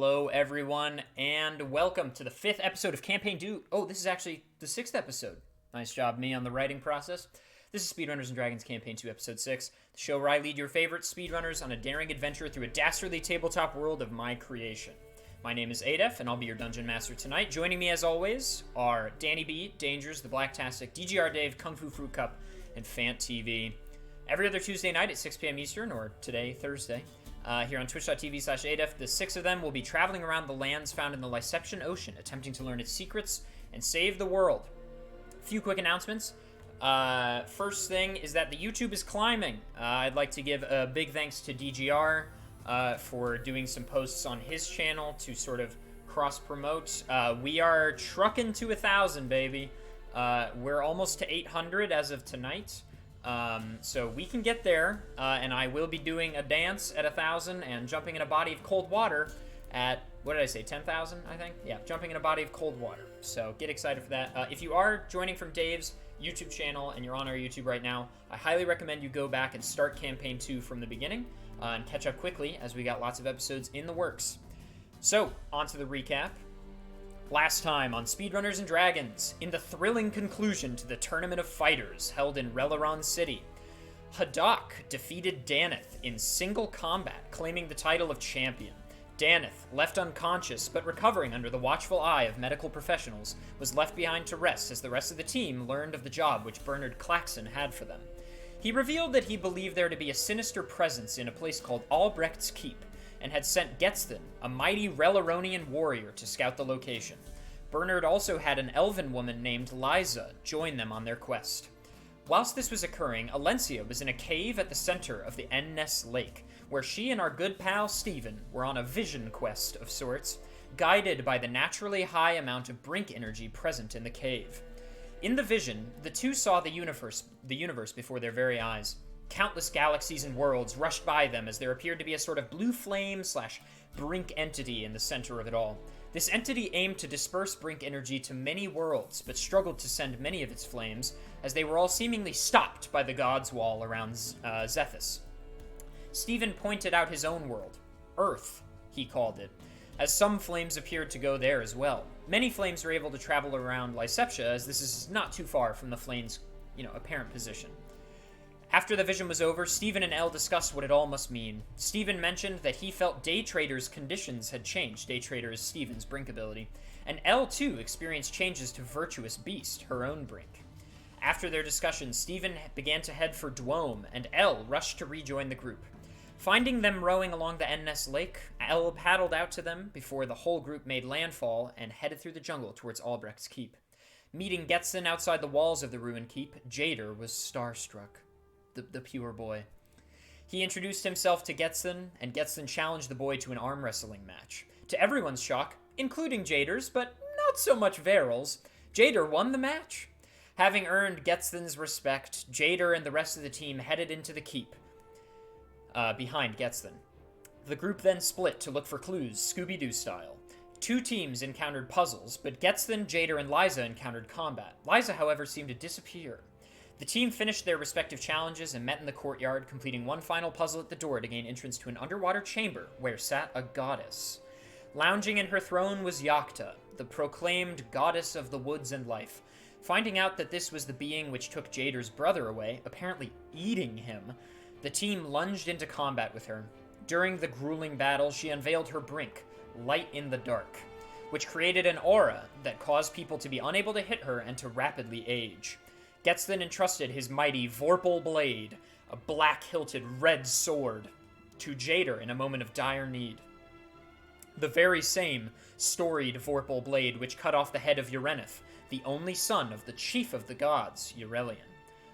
Hello, everyone, and welcome to the 5th episode of Campaign 2. Oh, this is actually the 6th episode. Nice job, me, on the writing process. This is Speedrunners and Dragons Campaign 2, Episode 6, the show where I lead your favorite speedrunners on a daring adventure through a dastardly tabletop world of my creation. My name is Adef, and I'll be your Dungeon Master tonight. Joining me, as always, are Danny B, Dangers, The Blacktastic, DGR Dave, Kung Fu Fruit Cup, and Fant TV. Every other Tuesday night at 6 p.m. Eastern, or today, Thursday, here on twitch.tv/Adef, the 6 of them will be traveling around the lands found in the Liseptian Ocean, attempting to learn its secrets and save the world. A few quick announcements. First thing is that the YouTube is climbing. I'd like to give a big thanks to DGR for doing some posts on his channel to sort of cross-promote. We are trucking to 1,000, baby. We're almost to 800 as of tonight. So we can get there, and I will be doing a dance at 1,000 and jumping in a body of cold water at, what did I say, 10,000, I think? Yeah, jumping in a body of cold water. So get excited for that. If you are joining from Dave's YouTube channel and you're on our YouTube right now, I highly recommend you go back and start Campaign 2 from the beginning and catch up quickly, as we got lots of episodes in the works. So, on to the recap. Last time on Speedrunners and Dragons, in the thrilling conclusion to the Tournament of Fighters held in Releron City, Haddock defeated Daneth in single combat, claiming the title of champion. Daneth, left unconscious but recovering under the watchful eye of medical professionals, was left behind to rest as the rest of the team learned of the job which Bernard Claxon had for them. He revealed that he believed there to be a sinister presence in a place called Albrecht's Keep, and had sent Getzthen, a mighty Releronian warrior, to scout the location. Bernard also had an elven woman named Liza join them on their quest. Whilst this was occurring, Alencia was in a cave at the center of the Enness Lake, where she and our good pal Steven were on a vision quest of sorts, guided by the naturally high amount of brink energy present in the cave. In the vision, the two saw the universe before their very eyes. Countless galaxies and worlds rushed by them as there appeared to be a sort of blue flame/brink entity in the center of it all. This entity aimed to disperse brink energy to many worlds, but struggled to send many of its flames, as they were all seemingly stopped by the God's Wall around Zethus. Stephen pointed out his own world, Earth, he called it, as some flames appeared to go there as well. Many flames were able to travel around Liseptia, as this is not too far from the flame's, apparent position. After the vision was over, Stephen and Elle discussed what it all must mean. Stephen mentioned that he felt Day Trader's conditions had changed. Day Trader is Stephen's brink ability. And Elle, too, experienced changes to Virtuous Beast, her own brink. After their discussion, Stephen began to head for Dwome, and Elle rushed to rejoin the group. Finding them rowing along the Enness Lake, Elle paddled out to them before the whole group made landfall and headed through the jungle towards Albrecht's Keep. Meeting Getzthen outside the walls of the ruined keep, Jader was starstruck. The pure boy. He introduced himself to Getzthen, and Getzthen challenged the boy to an arm wrestling match. To everyone's shock, including Jader's, but not so much Veryl's, Jader won the match. Having earned Getzthen's respect, Jader and the rest of the team headed into the keep, behind Getzthen. The group then split to look for clues, Scooby-Doo style. Two teams encountered puzzles, but Getzthen, Jader, and Liza encountered combat. Liza, however, seemed to disappear. The team finished their respective challenges and met in the courtyard, completing one final puzzle at the door to gain entrance to an underwater chamber where sat a goddess. Lounging in her throne was Yakta, the proclaimed goddess of the woods and life. Finding out that this was the being which took Jader's brother away, apparently eating him, the team lunged into combat with her. During the grueling battle, she unveiled her brink, Light in the Dark, which created an aura that caused people to be unable to hit her and to rapidly age. Getzthen entrusted his mighty Vorpal Blade, a black-hilted red sword, to Jader in a moment of dire need. The very same storied Vorpal Blade which cut off the head of Urenith, the only son of the chief of the gods, Eurelion.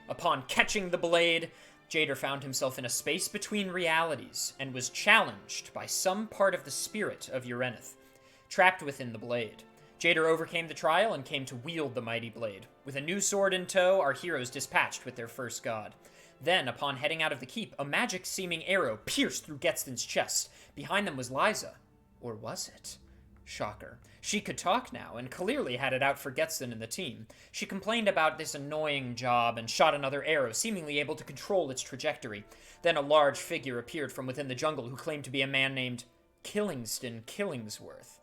Upon catching the blade, Jader found himself in a space between realities, and was challenged by some part of the spirit of Urenith, trapped within the blade. Jader overcame the trial and came to wield the mighty blade. With a new sword in tow, our heroes dispatched with their first god. Then, upon heading out of the keep, a magic-seeming arrow pierced through Getzthen's chest. Behind them was Liza. Or was it? Shocker. She could talk now, and clearly had it out for Getzthen and the team. She complained about this annoying job and shot another arrow, seemingly able to control its trajectory. Then a large figure appeared from within the jungle who claimed to be a man named Killingsworth.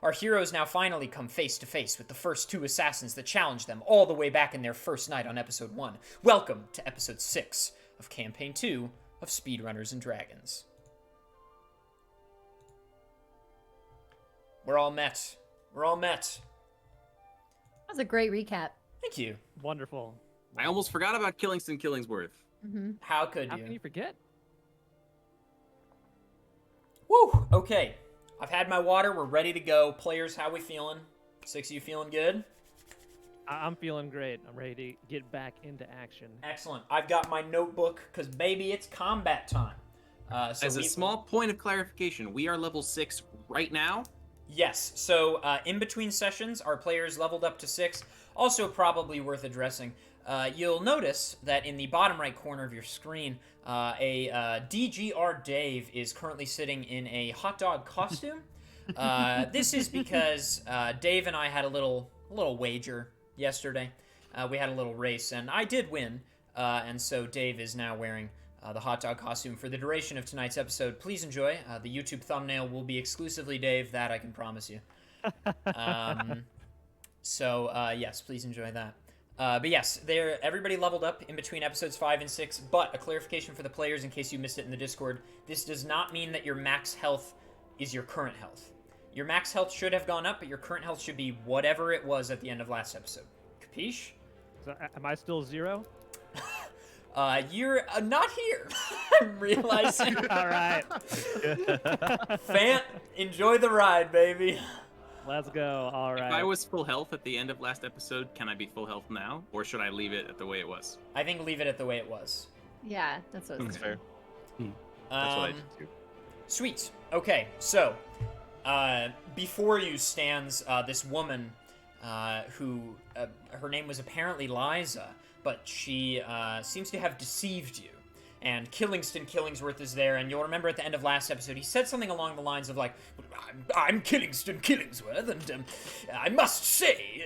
Our heroes now finally come face to face with the first two assassins that challenged them all the way back in their first night on episode 1. Welcome to episode 6 of campaign 2 of Speedrunners and Dragons. We're all met. That was a great recap. Thank you. Wonderful. I almost forgot about Killingsworth. Mm-hmm. How could you? How can you forget? Woo! Okay. I've had my water. We're ready to go. Players, how we feeling? 6 of you feeling good? I'm feeling great. I'm ready to get back into action. Excellent. I've got my notebook, because, baby, it's combat time. As a small point of clarification, we are level 6 right now? Yes. So, in between sessions, our players leveled up to 6. Also probably worth addressing. You'll notice that in the bottom right corner of your screen, a DGR Dave is currently sitting in a hot dog costume. This is because Dave and I had a little wager yesterday. We had a little race, and I did win. And so Dave is now wearing the hot dog costume for the duration of tonight's episode. Please enjoy. The YouTube thumbnail will be exclusively Dave. That I can promise you. Yes, please enjoy that. But yes, everybody leveled up in between episodes 5 and 6, but a clarification for the players in case you missed it in the Discord, this does not mean that your max health is your current health. Your max health should have gone up, but your current health should be whatever it was at the end of last episode. Capiche? So, am I still 0? You're not here. I'm realizing. All right. Fant, enjoy the ride, baby. Let's go. All right. If I was full health at the end of last episode, can I be full health now? Or should I leave it at the way it was? I think leave it at the way it was. Yeah, that's what it's fair. That's what I did too. Sweet. Okay, so before you stands this woman who her name was apparently Liza, but she seems to have deceived you. And Killingsworth is there, and you'll remember at the end of last episode, he said something along the lines of like, I'm Killingsworth, and I must say,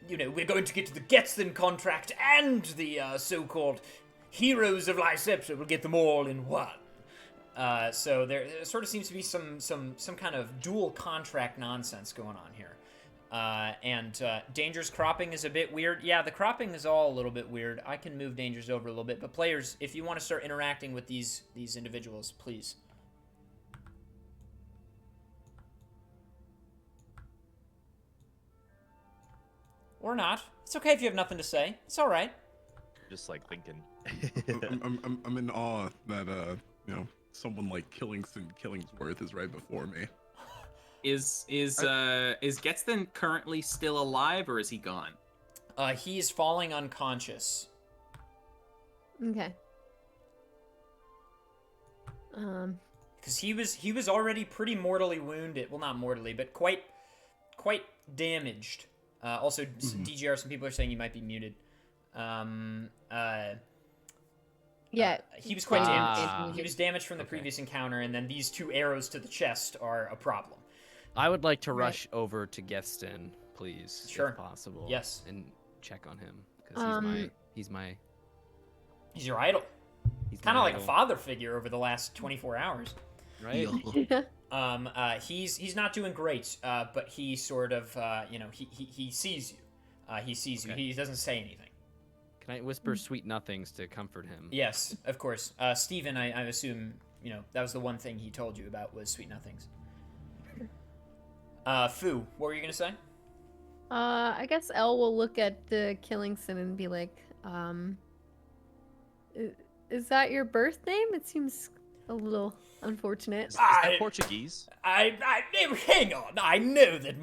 we're going to get the Getston contract and the so-called Heroes of Liseptia. We'll get them all in one. So there sort of seems to be some kind of dual contract nonsense going on here. And Danger's cropping is a bit weird. Yeah, the cropping is all a little bit weird. I can move Danger's over a little bit, but players, if you want to start interacting with these individuals, please. Or not. It's okay if you have nothing to say. It's all right. Just like thinking. I'm in awe that someone like Killingsworth is right before me. Is Getston currently still alive, or is he gone? He is falling unconscious. Okay. Because he was already pretty mortally wounded. Well, not mortally, but quite damaged. Also, DGR, some people are saying you might be muted. Yeah. He was quite damaged. He was damaged from the previous encounter, and then these 2 arrows to the chest are a problem. I would like to rush over to Getston, please, Sure. if possible. Yes. And check on him, because He's your idol. he's Kind of my like a idol, father figure over the last 24 hours. right? He's not doing great, but he sort of, he sees you. He sees you. Okay. He doesn't say anything. Can I whisper sweet nothings to comfort him? Yes, of course. Steven, I assume, that was the one thing he told you about was sweet nothings. Fu, what were you going to say? I guess Elle will look at the Killingston and be like, is that your birth name? It seems a little unfortunate. Is that Portuguese? Hang on. I know that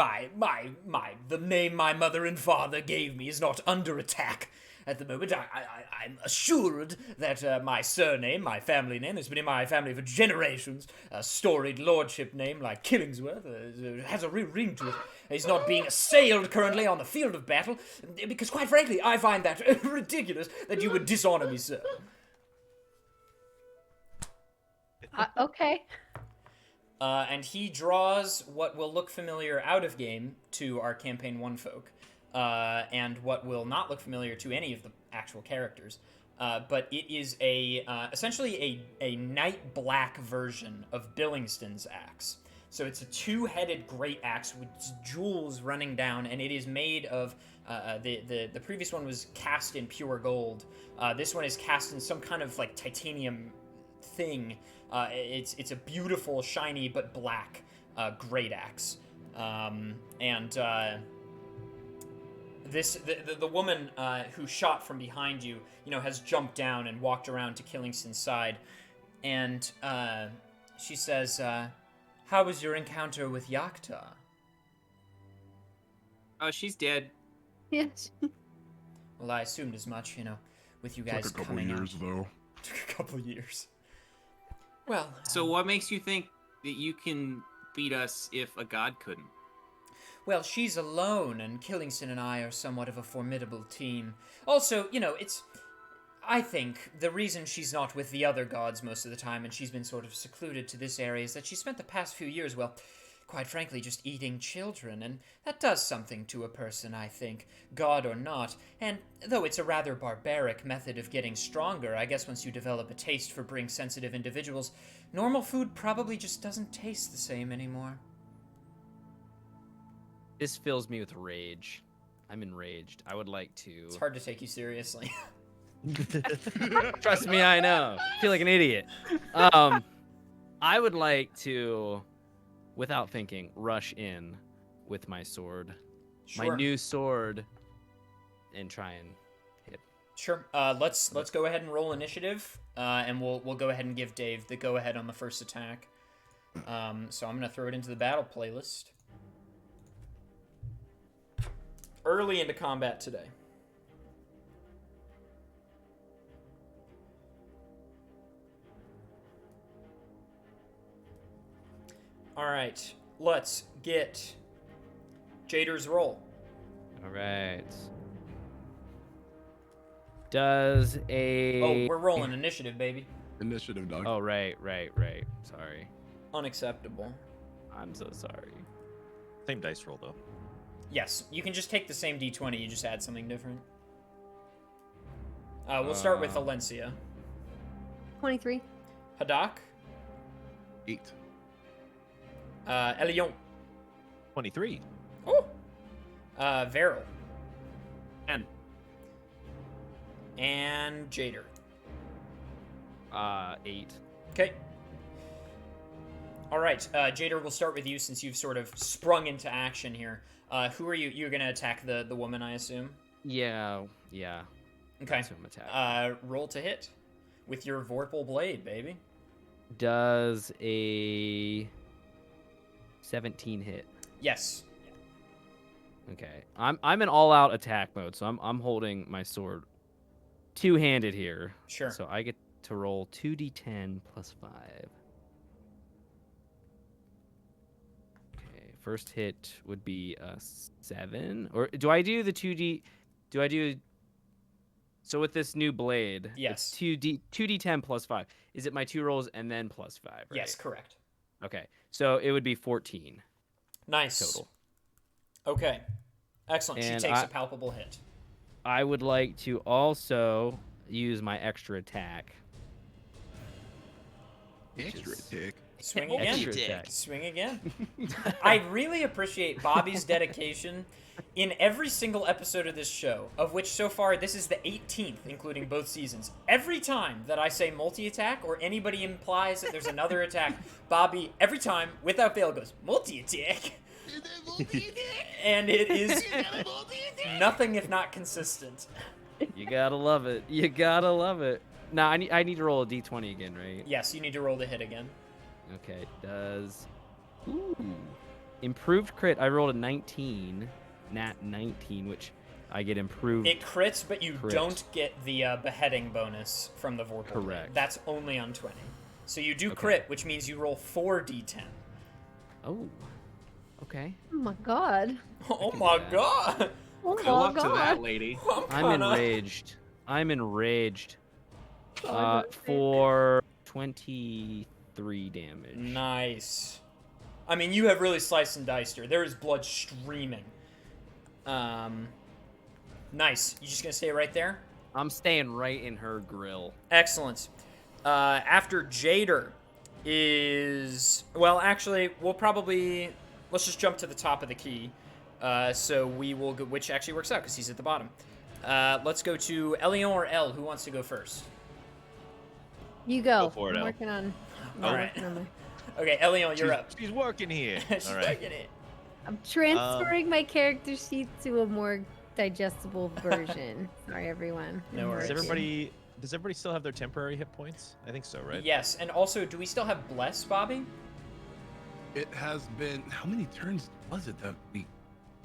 the name my mother and father gave me is not under attack at the moment. I'm assured that my surname, my family name, has been in my family for generations. A storied lordship name like Killingsworth has a real ring to it. He's not being assailed currently on the field of battle, because quite frankly, I find that ridiculous that you would dishonor me, sir. Okay. And he draws what will look familiar out of game to our Campaign 1 folk, and what will not look familiar to any of the actual characters. but it is essentially a night black version of Billingston's axe. So it's a two-headed great axe with jewels running down, and it is made of the previous one was cast in pure gold. This one is cast in some kind of like titanium thing. It's a beautiful, shiny but black great axe. The woman who shot from behind you, has jumped down and walked around to Killingston's side, and she says, "How was your encounter with Yakta?" Oh, she's dead. Yes. Well, I assumed as much, with you Took guys a couple coming years out. though. Took a couple years. Well, So what makes you think that you can beat us if a god couldn't? well, she's alone, and Killingston and I are somewhat of a formidable team. Also, I think the reason she's not with the other gods most of the time, and she's been sort of secluded to this area, is that she spent the past few years, well, quite frankly, just eating children, and that does something to a person, I think, god or not. And though it's a rather barbaric method of getting stronger, I guess once you develop a taste for brain-sensitive individuals, normal food probably just doesn't taste the same anymore. This fills me with rage. I'm enraged. I would like to. It's hard to take you seriously. Trust me, I know. I feel like an idiot. I would like to, without thinking, rush in with my sword, Sure. my new sword, and try and hit. Sure. Let's go ahead and roll initiative, and we'll go ahead and give Dave the go ahead on the first attack. So I'm gonna throw it into the battle playlist. Early into combat today. All right, let's get Jader's roll. All right. Does a... Oh, we're rolling initiative, baby. Initiative, dog. Oh, right. Sorry. Unacceptable. I'm so sorry. Same dice roll though. Yes, you can just take the same d20, you just add something different. We'll start with Valencia. 23. Hadak. 8. Elion. 23. Oh! Veryl. 10. And Jader. 8. Okay. All right, Jader, we'll start with you since you've sort of sprung into action here. Who are you? You're gonna attack the woman, I assume. Yeah. Okay. That's who I'm attacking. Roll to hit with your Vorpal blade, baby. Does a 17 hit? Yes. Okay. I'm in all-out attack mode, so I'm holding my sword two-handed here. Sure. So I get to roll 2d10 plus 5. Okay. First hit would be a 7. Or do I do the 2d? Do I do? So with this new blade, Yes. it's 2d10 plus 5. Is it my 2 rolls and then plus 5? Right? Yes, correct. Okay. So it would be 14 Nice. total. Okay. Excellent. And she takes a palpable hit. I would like to also use my extra attack. Extra attack. Swing Extra again. attack. Swing again. I really appreciate Bobby's dedication in every single episode of this show, of which so far this is the 18th, including both seasons. Every time that I say multi-attack or anybody implies that there's another attack, Bobby, every time, without fail, goes, multi-attack. And it is nothing if not consistent. You gotta love it. You gotta love it. Now I need to roll a d20 again, right? Yes, you need to roll the hit again. Okay. Does improved crit? I rolled a 19, nat 19, which I get improved. It crits, but you Crit. don't get the beheading bonus from the Vorpal. Correct. That's only on 20. So you do Okay. crit, which means you roll 4d10. Oh. Okay. Oh my god. Oh can my do that. god! Oh Good my luck to that god. lady. I'm enraged. For 23 damage. Nice. I mean, you have really sliced and diced her. There is blood streaming. Nice. You just gonna stay right there? I'm staying right in her grill. Excellent. After Jader is... Well, actually, let's just jump to the top of the key. So we will go... Which actually works out, because he's at the bottom. Let's go to Elion or L. Who wants to go first? You go. Go for it, I'm El. working on. All right. Okay, Elion, you're up. She's working here. She's All right. working it. I'm transferring my character sheet to a more digestible version. Sorry, everyone. No I'm worries. working. Does everybody still have their temporary hit points? I think so, right? Yes, and also, do we still have Bless, Bobby? It has been, how many turns was it that week?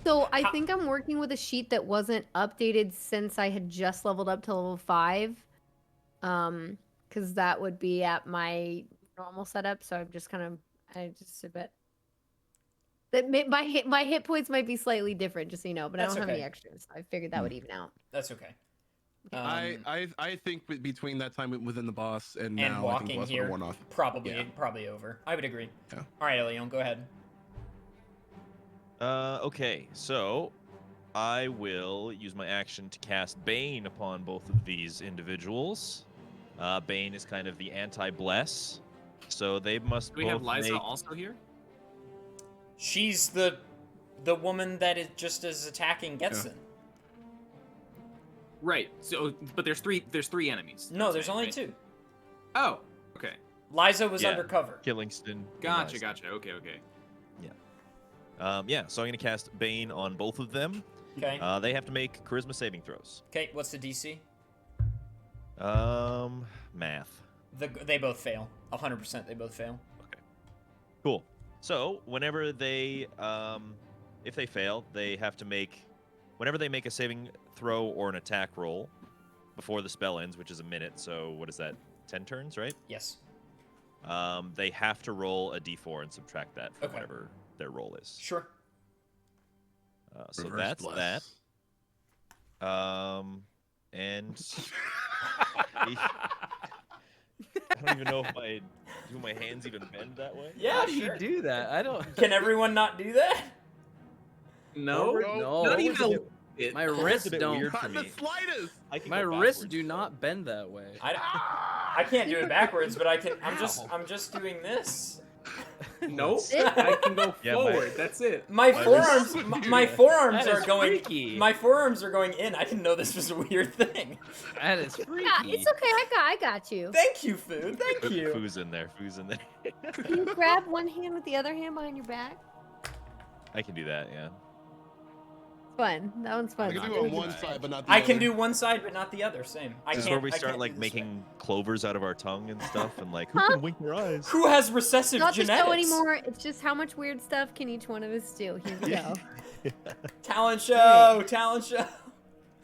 So I think I'm working with a sheet that wasn't updated since I had just leveled up to level 5. Because that would be at my normal setup. So I'm just kind of, a bit. My hit points might be slightly different, just so you know. But That's I don't have any okay. extras. I figured that would even out. That's okay. I think between that time within the boss and And now, I walking think Bless here, would've worn off. probably over. I would agree. Yeah. All right, Elion, go ahead. Okay, so I will use my action to cast Bane upon both of these individuals. Bane is kind of the anti-bless, so they must Do we have both Liza make... also here? She's the woman that is just as attacking Getson. Right. So, but there's three enemies. No, you're there's saying, only right? 2. Oh, okay. Liza was Yeah. undercover. Killingston. and Gotcha, Liza. gotcha. Okay, okay. Yeah, so I'm going to cast Bane on both of them. Okay. They have to make charisma saving throws. Okay, what's the DC? Math. They both fail. 100% they both fail. Cool. So, whenever they, if they fail, they have to make, whenever they make a saving throw or an attack roll before the spell ends, which is a minute, so what is that, 10 turns, right? Yes. They have to roll a d4 and subtract that from Okay. whatever their roll is. Sure. So Reverse that's Bless. that. And I don't even know if my hands even bend that way. Yeah, How do sure. you do that? I don't. Can everyone not do that? No, No, not it even was a bit. My That's a wrists bit don't. weird for Not the me. slightest. I can My go wrists backwards, do though. not bend that way. I can't do it backwards, but I can. I'm just doing this. Nope. I can go Yeah, forward. That's it. My My forearms, wrists- my forearms That are is going. freaky. My forearms are going in. I didn't know this was a weird thing. That is freaky. Yeah, it's okay. I got you. Thank you, food. Thank you. Foo's in there. Foo's in there. Can you grab one hand with the other hand behind your back? I can do that, yeah. Fun. That one's I fun. can do I it can on do one that. side, but not the I other. can do one side, but not the other. Same. I This is can't. where we I start can't like do this way. making clovers out of our tongue and stuff, and like who Huh? can wink their eyes? Who has recessive Not the genetics? show anymore. It's just how much weird stuff can each one of us do. Here we go. Talent show. Talent show.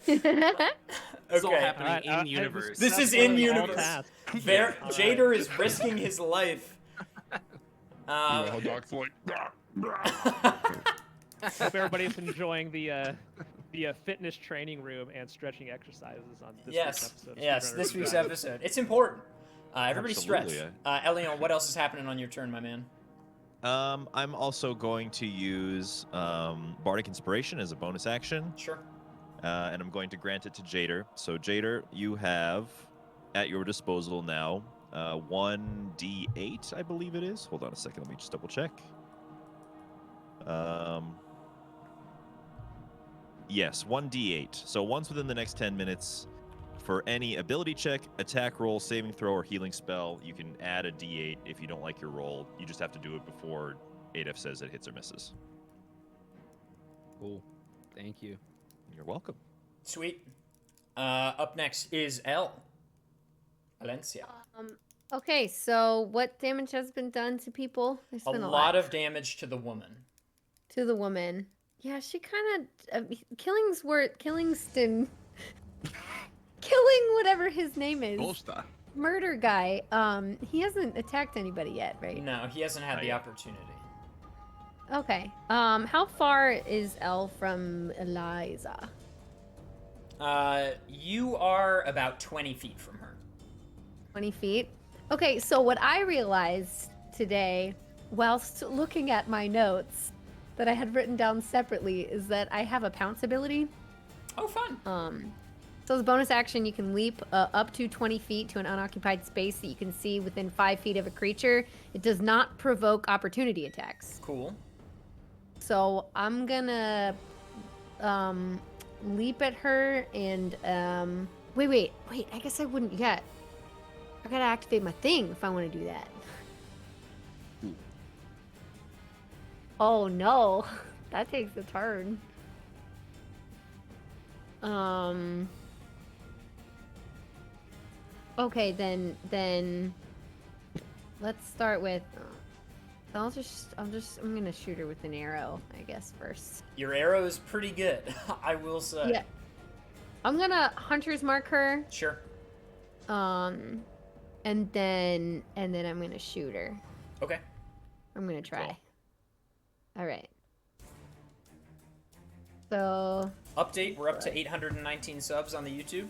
It's all Okay. happening Alright, in universe. This is That's in one of all universe. tasks. There, Alright. Jader is risking his life. Well, Doc's like, Hope everybody's enjoying the fitness training room and stretching exercises on this week's yes, episode. of yes, Speedrunners this week's Speedrunners. episode. It's important. Everybody Absolutely, stretch. Elion, what else is happening on your turn, my man? I'm also going to use Bardic Inspiration as a bonus action, Sure. and I'm going to grant it to Jader. So Jader, you have at your disposal now 1d8, I believe it is. Hold on a second, let me just double check. Yes, 1d8. So once within the next 10 minutes, for any ability check, attack roll, saving throw, or healing spell, you can add a d8 if you don't like your roll. You just have to do it before adef says it hits or misses. Cool. Thank you. You're welcome. Sweet. Up next is L. Valencia. Okay, so what damage has been done to people? There's A been lot of damage to the woman. to the woman. Yeah, she kind of Killingston, killing whatever his name is, Golsta. murder guy. He hasn't attacked anybody yet, right? No, he hasn't had Not the yet. opportunity. Okay. How far is Elle from Eliza? You are about 20 feet from her. 20 feet. Okay, so what I realized today, whilst looking at my notes that I had written down separately, is that I have a pounce ability. Oh, fun. So as a bonus action, you can leap up to 20 feet to an unoccupied space that you can see within 5 feet of a creature. It does not provoke opportunity attacks. Cool. So I'm gonna leap at her and wait. I guess I wouldn't yet. I gotta activate my thing if I want to do that. Oh no, that takes a turn. Okay, then let's start with. I'm gonna shoot her with an arrow, I guess, first. Your arrow is pretty good, I will say. Yeah. I'm gonna hunter's mark her. Sure. And then I'm gonna shoot her. Okay. I'm gonna try. Cool. All right. So. Update, we're up to 819 subs on the YouTube.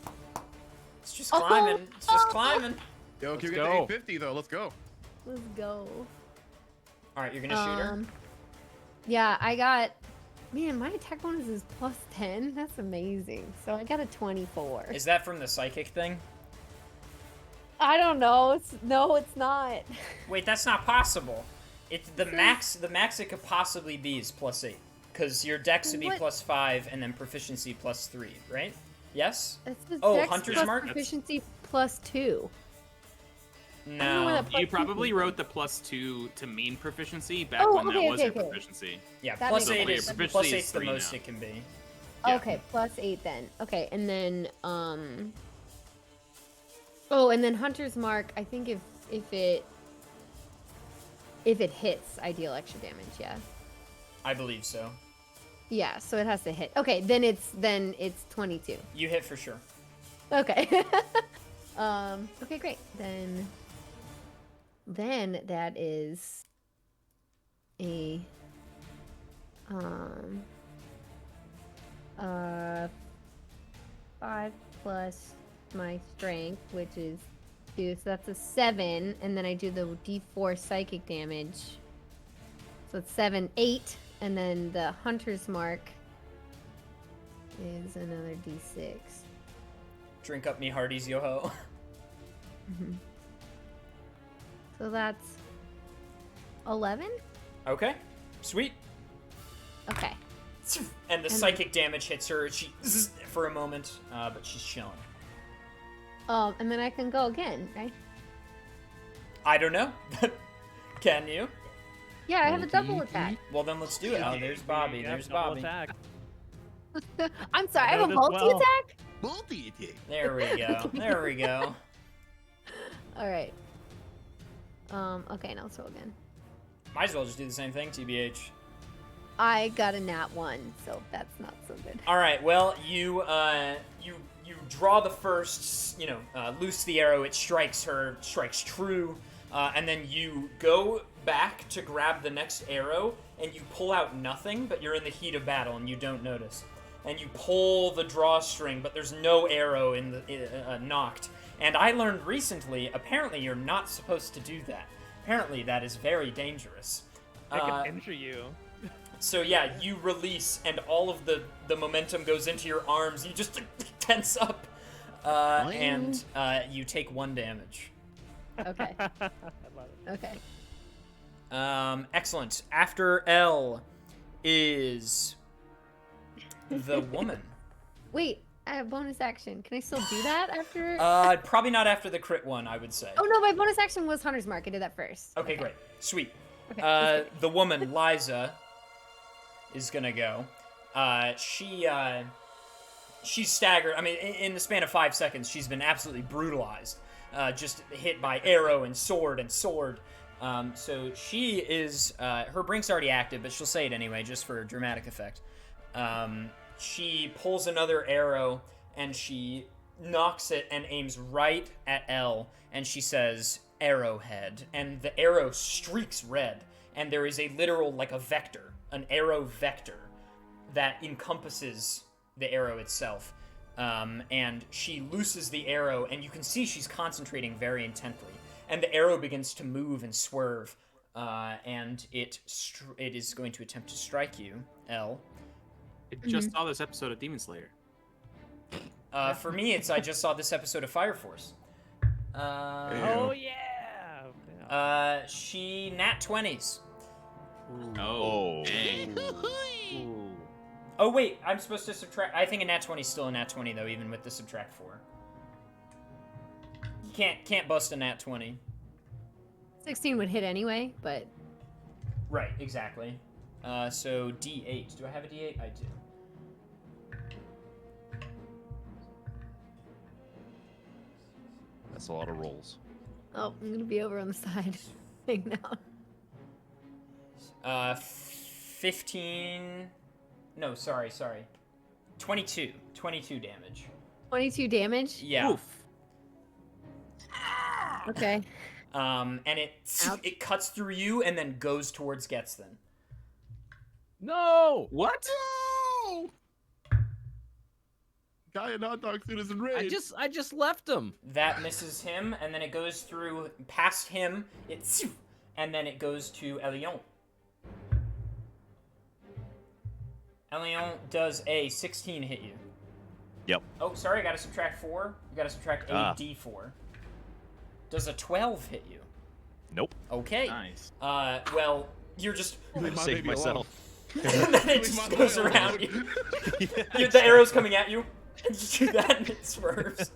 It's just climbing. It's just climbing. Yo, Let's can we get to go. 850 though? Let's go. Let's go. All right, you're gonna shoot her? Yeah, I got. Man, my attack bonus is plus 10. That's amazing. So I got a 24. Is that from the psychic thing? I don't know. No, it's not. Wait, that's not possible. It's the max. The max it could possibly be is +8, because your dex would be What? +5 and then proficiency +3, right? Yes. It's the Oh, dex hunter's plus mark? proficiency plus 2. don't know where No. that- You probably wrote the +2 to mean proficiency back Oh, when that okay, was okay, your okay. proficiency. Yeah, That plus makes 8 is sense. plus Proficiency 8's is the 3 most now. it can be. Yeah. Okay, plus 8 then. Okay, and then oh, and then hunter's mark. I think if it hits, I deal extra damage. Yeah. I believe so. Yeah. So it has to hit. Okay, then it's 22. You hit for sure. Okay. Okay, great. Then that is a 5 plus my strength, which is 2, so that's a 7, and then I do the D4 psychic damage. So it's 7, 8, and then the hunter's mark is another D6. Drink up me hearties, yo ho. So that's 11? Okay, sweet. Okay. And the psychic damage hits her. She for a moment, but she's chilling. And then I can go again, right? I don't know. Can you? Yeah, I have a double attack. Well, then let's do it. Oh, there's Bobby. Yeah, There's double Bobby. attack. I'm sorry, I I have a know this multi well. attack? Multi-attack. There we go. There we go. Alright. Okay, now let's roll again. Might as well just do the same thing, TBH. I got a nat 1, so that's not so good. All right. Well, you draw the first, loose the arrow. It strikes her, strikes true, and then you go back to grab the next arrow, and you pull out nothing. But you're in the heat of battle, and you don't notice. And you pull the drawstring, but there's no arrow in the knocked. And I learned recently, apparently you're not supposed to do that. Apparently that is very dangerous. I can injure you. So yeah, you release, and all of the momentum goes into your arms. You just tense up, and you take 1 damage. Okay. I love it. Okay. Excellent. After L is the woman. Wait, I have bonus action. Can I still do that after? Probably not after the crit one, I would say. Oh no, my bonus action was Hunter's Mark. I did that first. Okay, great. Sweet. Okay, that's good. The woman, Liza, is gonna go. She's staggered. I mean, in the span of 5 seconds, she's been absolutely brutalized. Just hit by arrow and sword and sword. So she is, her brink's already active, but she'll say it anyway, just for dramatic effect. She pulls another arrow, and she knocks it and aims right at L, and she says, arrowhead. And the arrow streaks red, and there is a literal, like a vector, an arrow vector, that encompasses the arrow itself. And she looses the arrow, and you can see she's concentrating very intently. And the arrow begins to move and swerve, and it is going to attempt to strike you, L. I just saw this episode of Demon Slayer. For me, it's I just saw this episode of Fire Force. Oh yeah. She nat 20s. Oh. Ooh. Oh wait, I'm supposed to subtract. I think a nat 20 is still a nat 20 though, even with the subtract 4. You can't bust a nat 20. 16 would hit anyway, but Right, exactly. So D8. Do I have a D8? I do. That's a lot of rolls. oh, I'm gonna be over on the side thing now. 15. No, sorry. 22. 22 damage. 22 damage. Yeah. Oof. Okay. And it Ouch. cuts through you and then goes towards Getston. No. What? No! Guy in hot dog suit is enraged. I just left him. That misses him, and then it goes through past him. And then it goes to Elion. Elion does a 16 hit you. Yep. Oh, sorry, I gotta subtract 4. You gotta subtract a d4. Does a 12 hit you? Nope. Okay. Nice. Well, you're just... Leave my Save baby myself. and then it Leave just my goes boy around alone. you. The arrow's coming at you. And you do that and it swerves.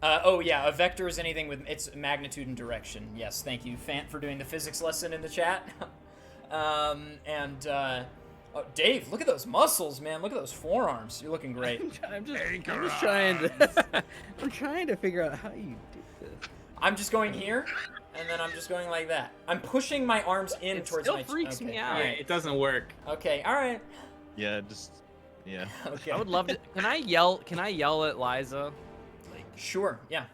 Oh yeah, a vector is anything with its magnitude and direction. Yes, thank you, Fant, for doing the physics lesson in the chat. Oh, Dave, look at those muscles, man. Look at those forearms. You're looking great. I'm just trying to. I'm trying to figure out how you do this. I'm just going here, and then I'm just going like that. I'm pushing my arms in It towards still my... freaks me out. all Yeah, right. it doesn't work. Okay, all right. Yeah. Okay. I would love to. Can I yell? Can I yell at Liza? Sure, yeah.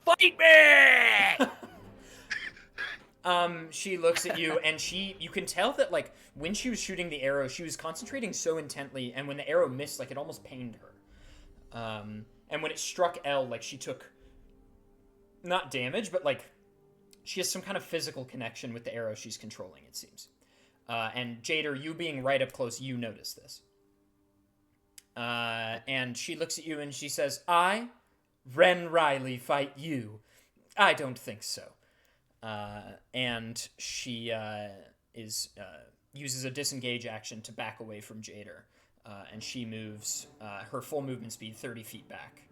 Fight me! She looks at you, and you can tell that, like, when she was shooting the arrow, she was concentrating so intently, and when the arrow missed, like, it almost pained her. And when it struck L, like, she took, not damage, but, like, she has some kind of physical connection with the arrow she's controlling, it seems. And Jader, you being right up close, you notice this. And she looks at you, and she says, I, Ren Riley, fight you. I don't think so. And she uses a disengage action to back away from Jader, and she moves her full movement speed 30 feet back.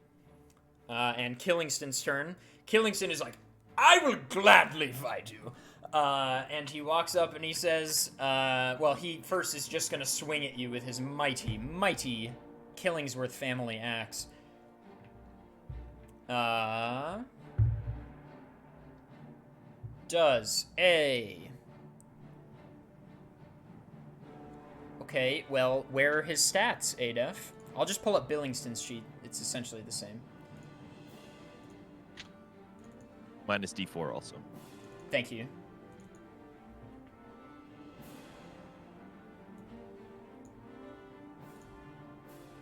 And Killingston's turn. Killingston is like, I will gladly fight you. And he walks up and he says, well, he first is just going to swing at you with his mighty, mighty Killingsworth family axe. Does a... Okay, well, where are his stats, adef? I'll just pull up Billingston's sheet. It's essentially the same. Minus D4 also. Thank you.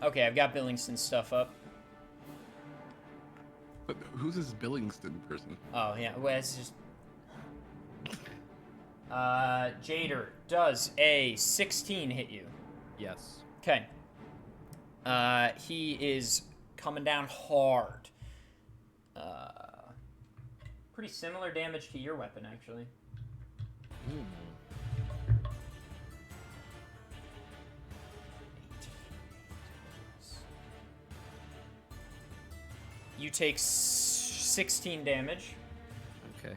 Okay, I've got Billingston's stuff up. But who's this Billingston person? Oh, yeah, well, it's just... Jader, does a 16 hit you? Yes. Okay. He is coming down hard. Pretty similar damage to your weapon, actually. You take 16 damage. Okay.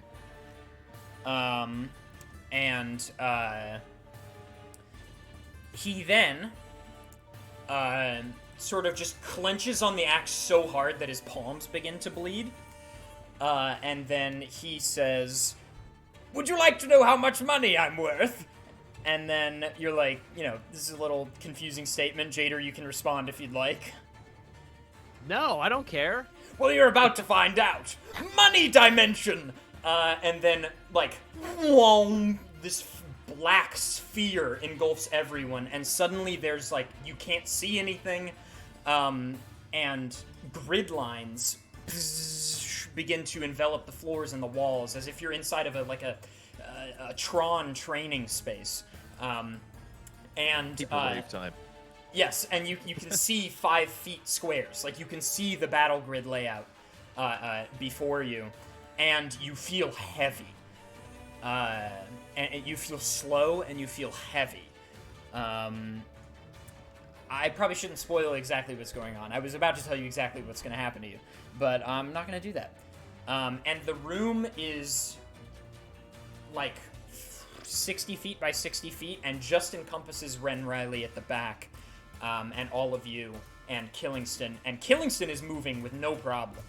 And he then sort of just clenches on the axe so hard that his palms begin to bleed. And then he says, would you like to know how much money I'm worth? And then you're like, you know, this is a little confusing statement. Jader, you can respond if you'd like. No, I don't care. Well, you're about to find out. Money dimension! And then, like, whoom, this black sphere engulfs everyone, and suddenly there's, like, you can't see anything, and grid lines begin to envelop the floors and the walls, as if you're inside of a Tron training space. And Hyperwave time. Yes, and you can see 5 feet squares. Like, you can see the battle grid layout before you, and you feel heavy. And you feel slow, and you feel heavy. I probably shouldn't spoil exactly what's going on. I was about to tell you exactly what's going to happen to you, but I'm not going to do that. And the room is like 60 feet by 60 feet and just encompasses Ren Riley at the back, and all of you, and Killingston. And Killingston is moving with no problem.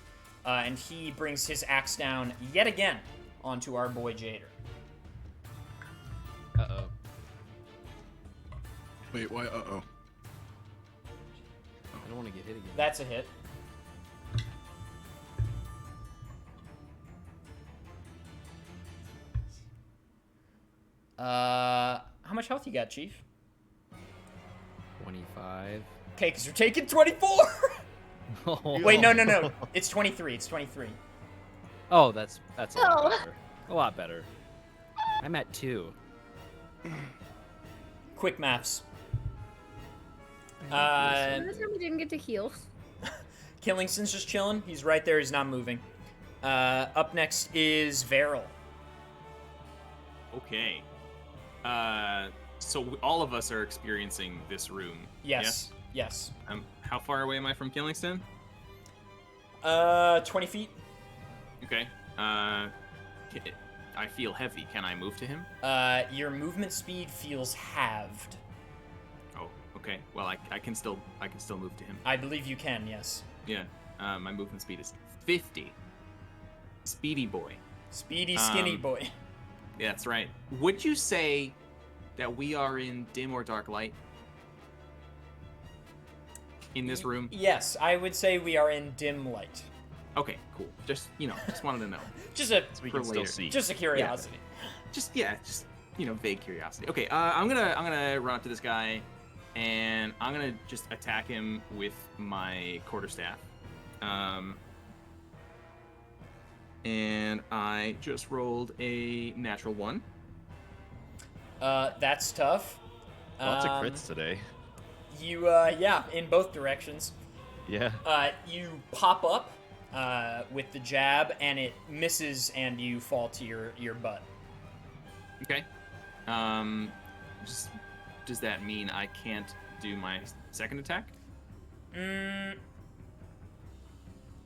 And he brings his axe down yet again onto our boy Jader. Uh-oh. Wait, why? Uh-oh. I don't want to get hit again. That's a hit. How much health you got, Chief? 25. Okay, because you're taking 24! Oh. Wait, no. It's 23. It's 23. Oh, that's a lot Oh. better. A lot better. I'm at 2. Quick maths. Notice how we didn't get to heal. Killingston's just chilling. He's right there. He's not moving. Up next is Veril. Okay. So all of us are experiencing this room. Yes. How far away am I from Killingston? 20 feet. Okay. I feel heavy. Can I move to him? Your movement speed feels halved. Oh, okay. Well, I can still move to him. I believe you can, yes. Yeah. My movement speed is 50. Speedy boy. Speedy, skinny boy. Yeah, that's right. Would you say that we are in dim or dark light? In this room? Yes, I would say we are in dim light. Okay, cool. Just wanted to know. Just So we For can still later. see. a curiosity. Just vague curiosity. Okay, I'm gonna run up to this guy, and I'm gonna just attack him with my quarterstaff. And I just rolled a natural 1. That's tough. Lots of crits today. You, in both directions. Yeah. You pop up with the jab, and it misses, and you fall to your butt. Okay. Does that mean I can't do my second attack?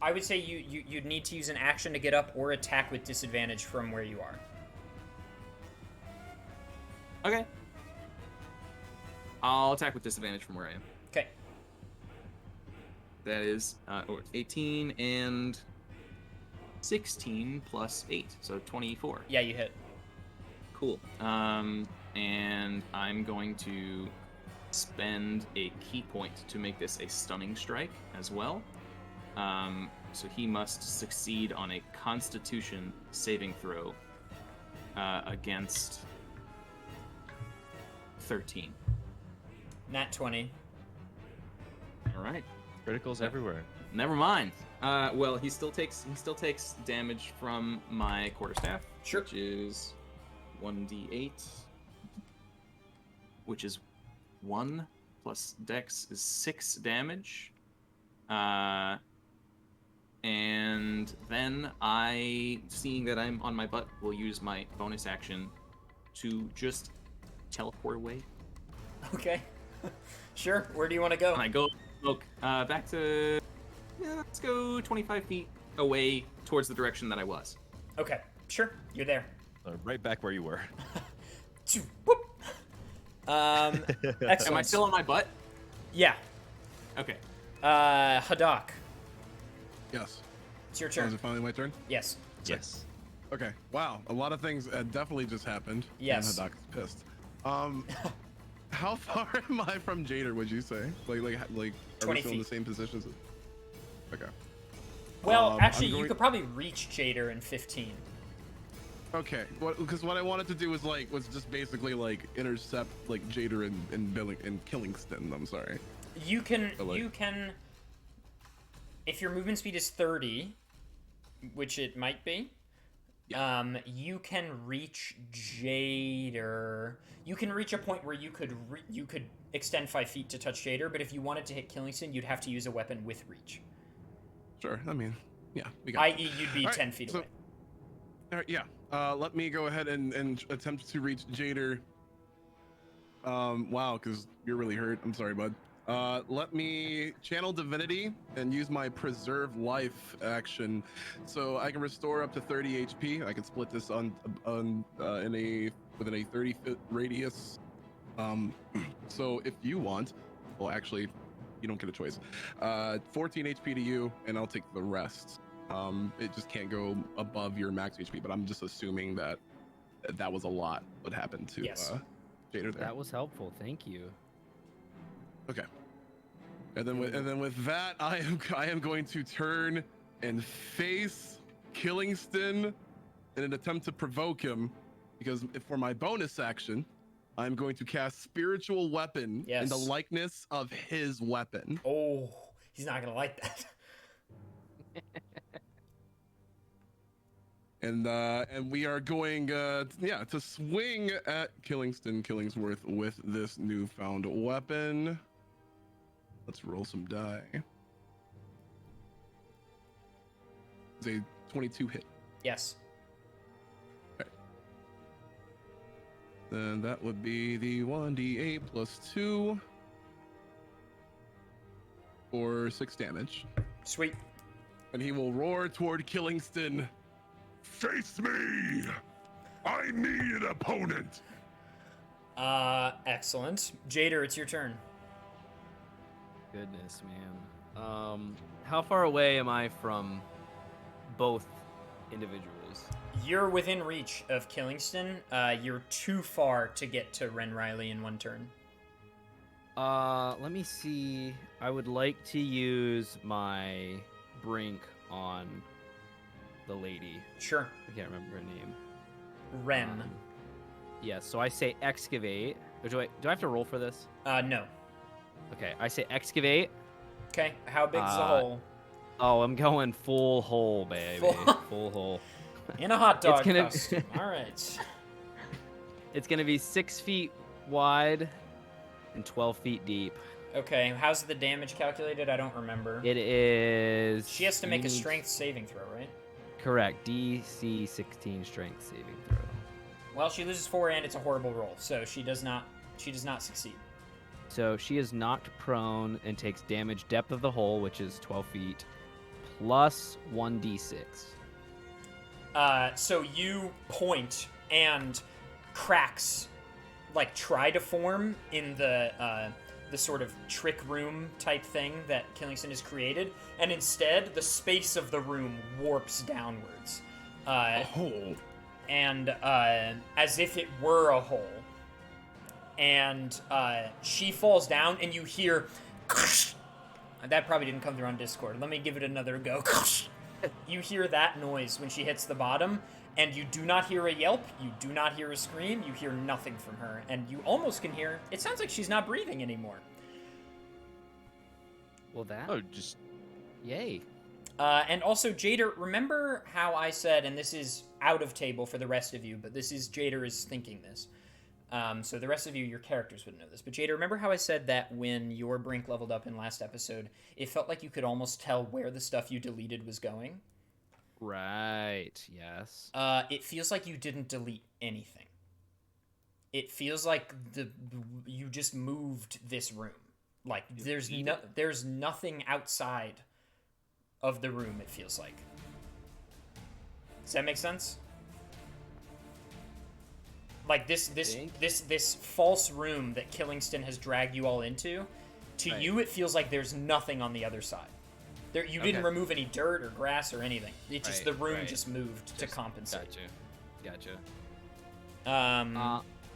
I would say you'd need to use an action to get up or attack with disadvantage from where you are. Okay. I'll attack with disadvantage from where I am. Okay. That is 18 and 16 plus 8, so 24. Yeah, you hit. Cool. And I'm going to spend a key point to make this a stunning strike as well. So he must succeed on a Constitution saving throw against 13. Nat 20. All right. Criticals everywhere. Never mind. Well, he still takes damage from my quarterstaff, Sure. which is 1d8, which is 1 plus Dex is 6 damage. And then I, seeing that I'm on my butt, will use my bonus action to just teleport away. Okay. Sure. Where do you want to go? And I go back to, let's go 25 feet away towards the direction that I was. Okay. Sure. You're there. Right back where you were. Choo, whoop. Excellent. Am I still on my butt? Yeah. Okay. Hadak. Yes. It's your So is turn. it finally my turn? Yes. Yes. Okay. Wow. A lot of things definitely just happened. Yes. And Hadak's pissed. How far am I from Jader? Would you say? Like, are 20 we still in the feet. same positions? Okay. Well, I'm actually, you going- could probably reach Jader in 15. Okay. Because what I wanted to do was just basically intercept Jader and Killingston. I'm sorry. You can, So, if your movement speed is 30, which it might be, you can reach Jader. You can reach a point where you could extend 5 feet to touch Jader, but if you wanted to hit Killingston, you'd have to use a weapon with reach. Sure. I mean, yeah, we got. I.e., you'd be All right, 10 feet away. All right, yeah. Let me go ahead and attempt to reach Jader. Wow, because you're really hurt. I'm sorry, bud. Let me channel divinity and use my preserve life action, so I can restore up to 30 HP. I can split this within a 30-foot radius. So if you want, well, actually, you don't get a choice. 14 HP to you, and I'll take the rest. It just can't go above your max HP, but I'm just assuming that was a lot what happened to Yes. Jader there. That was helpful. Thank you. Okay. And then with that, I am going to turn and face Killingston in an attempt to provoke him, because for my bonus action, I'm going to cast Spiritual Weapon in the Yes. likeness of his weapon. Oh, he's not going to like that. And we are going to swing at Killingsworth with this newfound weapon. Let's roll some die. It's a 22 hit. Yes. Then that would be the 1d8 plus 2 for 6 damage. Sweet. And he will roar toward Killingston. Face me! I need an opponent! Excellent. Jader, it's your turn. Goodness, man. How far away am I from both individuals? You're within reach of Killingston. You're too far to get to Ren Riley in one turn. Let me see. I would like to use my brink on the lady. Sure. I can't remember her name. Ren. Yeah, so I say excavate. Or do I have to roll for this? No. Okay, I say excavate. Okay, how big's the Uh, hole? Oh, I'm going full hole, baby. Full- Full hole. In a hot dog gonna- costume. All right. It's gonna be 6 feet wide and 12 feet deep. Okay, how's the damage calculated? I don't remember. It is. She has to make you a need- strength saving throw, right? Correct. DC 16 strength saving throw. Well, she loses 4 and it's a horrible roll, so she does not succeed. So she is knocked prone and takes damage depth of the hole, which is 12 feet, plus 1d6. So you point and cracks like try to form in the sort of trick room type thing that Killingston has created, and instead the space of the room warps downwards. And as if it were a hole. And she falls down, and you hear... That probably didn't come through on Discord. Let me give it another go. You hear that noise when she hits the bottom, and you do not hear a yelp, you do not hear a scream, you hear nothing from her, and you almost can hear... It sounds like she's not breathing anymore. Well, that. Oh, just Yay. And also, Jader, remember how I said, and this is out of table for the rest of you, but this is Jader is thinking this. So the rest of you, your characters would know this. But Jader, remember how I said that when your Brink leveled up in last episode, it felt like you could almost tell where the stuff you deleted was going? Right. Yes. It feels like you didn't delete anything. It feels like you just moved this room. Like there's nothing outside of the room. It feels like. Does that make sense? Like this false room that Killingston has dragged you all into. To Right. you, it feels like there's nothing on the other side. There, you didn't Okay. remove any dirt or grass or anything. It just Right, the room right. just moved to compensate. Gotcha.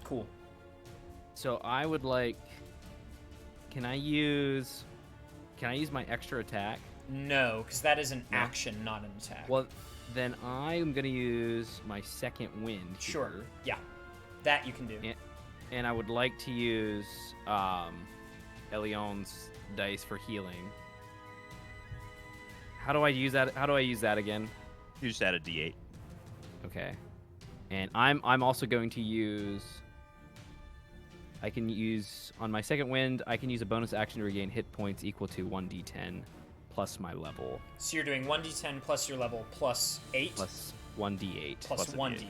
Cool. So I would like. Can I use my extra attack? No, because that is an No? action, not an attack. Well, then I'm gonna use my second wind. Sure. here, Yeah, that you can do. And I would like to use Elion's dice for healing. How do I use that? How do I use that again? you just add a D8. Okay. And I'm also going to use I can use on my second wind. I can use a bonus action to regain hit points equal to 1d10 plus my level So you're doing 1d10 plus your level plus 8? plus 1d8. Plus plus a 1d8. D8.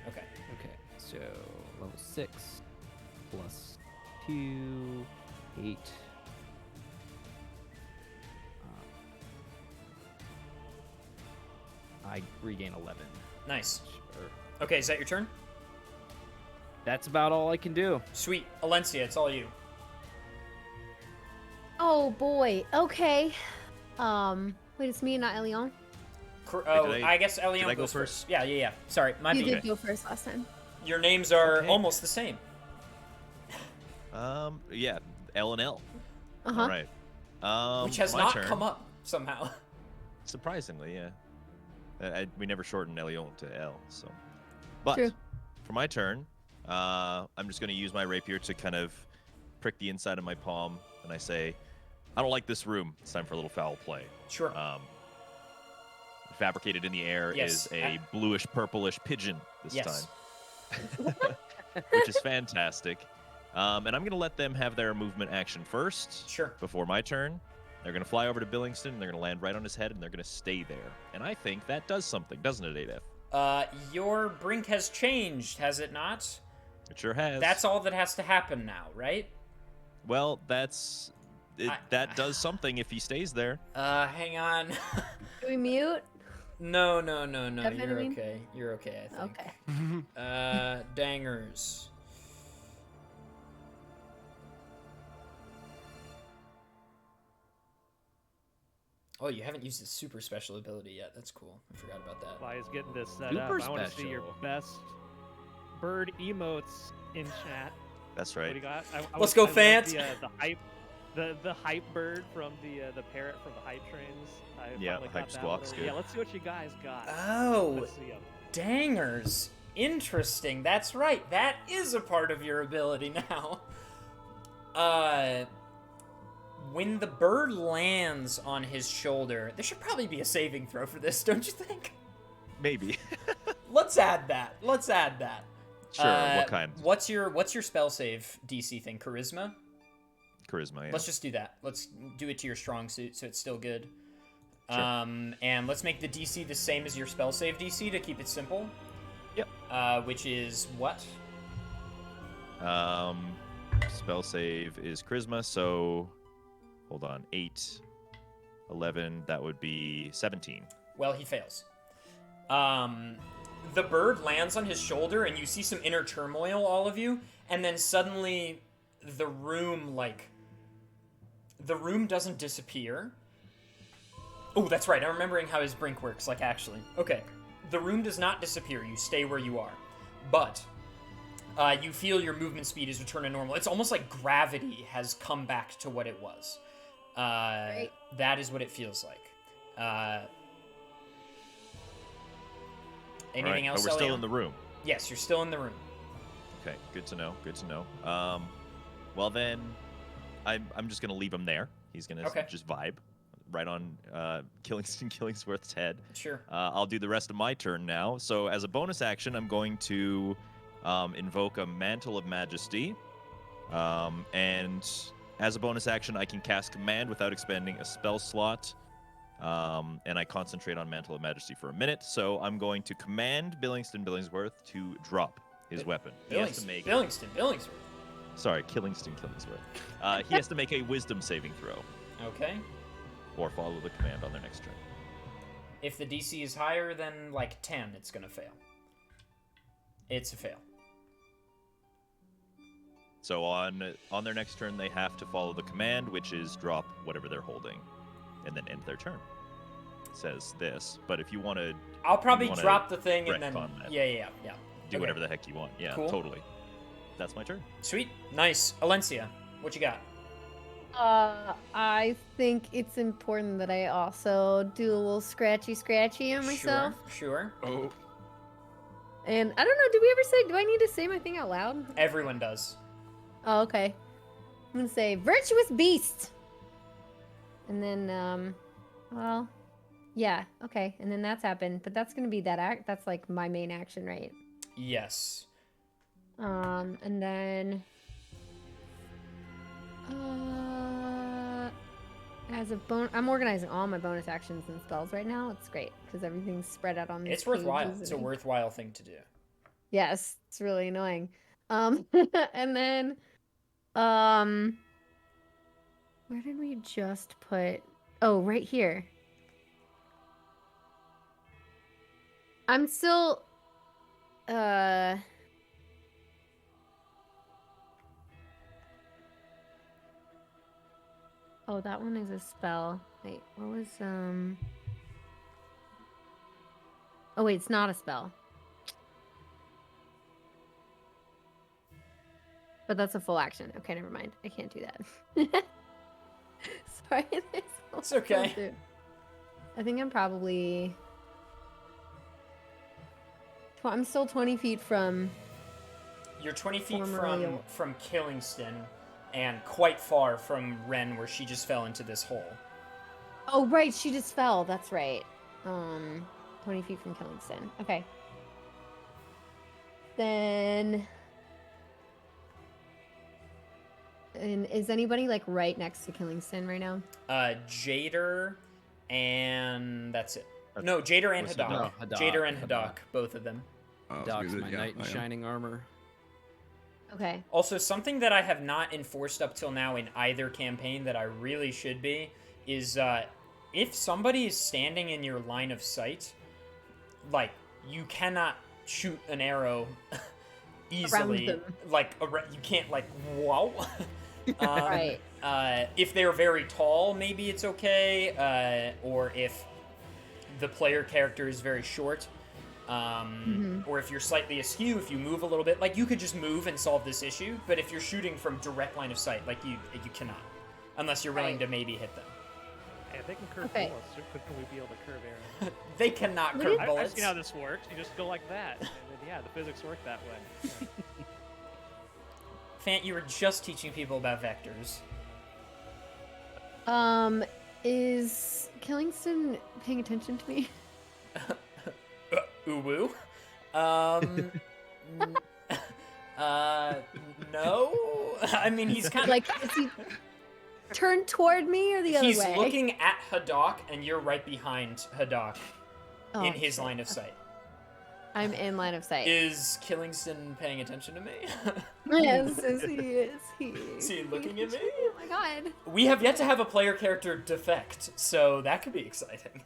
Okay. Okay, so level 6 plus 2, 8. I regain 11. Nice. Sure. Okay, is that your turn? That's about all I can do. Sweet. Alencia, it's all you. Oh boy. Okay. Wait, it's me and not Elion. Oh, did I guess Elion I go goes first? Yeah. Sorry, my You bad. did go first last time. Your names are Okay. almost the same. Yeah, L and L. Uh-huh. All right. Which has my not turn. come up somehow. Surprisingly, yeah. We never shortened Elion to L, so. But True. for my turn, I'm just going to use my rapier to kind of prick the inside of my palm, and I say, I don't like this room. It's time for a little foul play. Sure. Fabricated in the air Yes, is a bluish purplish pigeon this Yes. time, which is fantastic. And I'm going to let them have their movement action first. Sure. Before my turn. They're going to fly over to Billingston, and they're going to land right on his head, and they're going to stay there. And I think that does something, doesn't it, Adef? Your brink has changed, has it not? It sure has. That's all that has to happen now, right? Well, that's... that does something if he stays there. Hang on. Do we mute? No. That You're mean? okay. You're okay, I think. Okay. Dangers. Oh, you haven't used his super special ability yet. That's cool. I forgot about that. Why is getting this set Super up? I want to see your special. best bird emotes in chat. That's What right. do you got? Let's go, I love fans. The hype, the hype bird from the parrot from the hype trains. I Yeah, finally hype got that squawk's one. good. Yeah, let's see what you guys got. Oh, Let's see 'em. dangers. Interesting. That's right. That is a part of your ability now. When the bird lands on his shoulder, there should probably be a saving throw for this, don't you think? Maybe. Let's add that. Sure, what kind? What's your spell save DC thing? Charisma? Charisma, yeah. Let's just do that. Let's do it to your strong suit so it's still good. Sure. And let's make the DC the same as your spell save DC to keep it simple. Yep. Which is what? Spell save is charisma, so hold on. 8, 11, that would be 17. Well, he fails. The bird lands on his shoulder, and you see some inner turmoil, all of you, and then suddenly the room doesn't disappear. Oh, that's right. I'm remembering how his brink works, actually. Okay. The room does not disappear. You stay where you are. But you feel your movement speed is returned to normal. It's almost like gravity has come back to what it was. Right. That is what it feels like. Anything All right, else, but we're still Elion? in the room. Yes, you're still in the room. Okay, good to know. Well then, I'm just gonna leave him there. He's gonna Okay. just vibe right on Killingsworth's head. Sure. I'll do the rest of my turn now. So as a bonus action, I'm going to invoke a Mantle of Majesty, and as a bonus action, I can cast Command without expending a spell slot. And I concentrate on Mantle of Majesty for a minute. So I'm going to command Billingsworth to drop his weapon. He has to make. Billingsworth. Sorry, Killingsworth. He has to make a Wisdom saving throw Okay. or follow the command on their next turn. If the DC is higher than 10, it's gonna fail. It's a fail. So on their next turn, they have to follow the command, which is drop whatever they're holding, and then end their turn. It says this, but if you want to I'll probably wanna drop the thing and then retcon that. yeah. do Okay. whatever the heck you want, yeah, Cool. totally. That's my turn. Sweet, nice. Alencia, what you got? I think it's important that I also do a little scratchy on myself. Sure. Oh, And I don't know, do I need to say my thing out loud? Everyone does. Oh, okay. I'm gonna say virtuous beast. And then, well, yeah, okay. And then that's happened, but that's gonna be that's my main action, right? Yes. And then As a I'm organizing all my bonus actions and spells right now. It's great because everything's spread out on these It's worthwhile. pages It's a and worthwhile thing to do. Yes, it's really annoying. And then, where did we just put? Oh, right here. I'm still, oh, that one is a spell. Wait, what was, oh, wait, it's not a spell. But that's a full action. Okay, never mind. I can't do that. Sorry. It's okay. I think I'm probably... I'm still 20 feet from... You're 20 feet Formerly- from Killingston and quite far from Ren where she just fell into this hole. Oh, right. She just fell. That's right. 20 feet from Killingston. Okay. Then... And is anybody, like, right next to Killingston right now? Jader and that's it. No, Jader and Was it- Haddock. no, Haddock, Jader and Haddock. Haddock, both of them. Doc's my yeah, knight in I am. shining armor. Okay. Also, something that I have not enforced up till now in either campaign that I really should be is if somebody is standing in your line of sight, like, you cannot shoot an arrow easily. them. Like, you can't, like, whoa. Right. If they're very tall, maybe it's okay. Or if the player character is very short. Or if you're slightly askew, if you move a little bit, like, you could just move and solve this issue. But if you're shooting from direct line of sight, like, you cannot, unless you're willing Right. to maybe hit them. Yeah, they can curve Okay. bullets. Couldn't we be able to curve arrows? They cannot What curve is- I've bullets. seen how this works. You just go like that. And then, yeah, the physics work that way. Yeah. Fant, you were just teaching people about vectors. Is Killingston paying attention to me? Uwu. n- no. I mean, he's kind of Like, is he turned toward me or the other he's way? looking at Haddock, and you're right behind Haddock Oh, in his shit. line of sight. I'm in line of sight. Is Killingston paying attention to me? Yes, he is. Is he looking at me? Oh my god. We have yet to have a player character defect, so that could be exciting.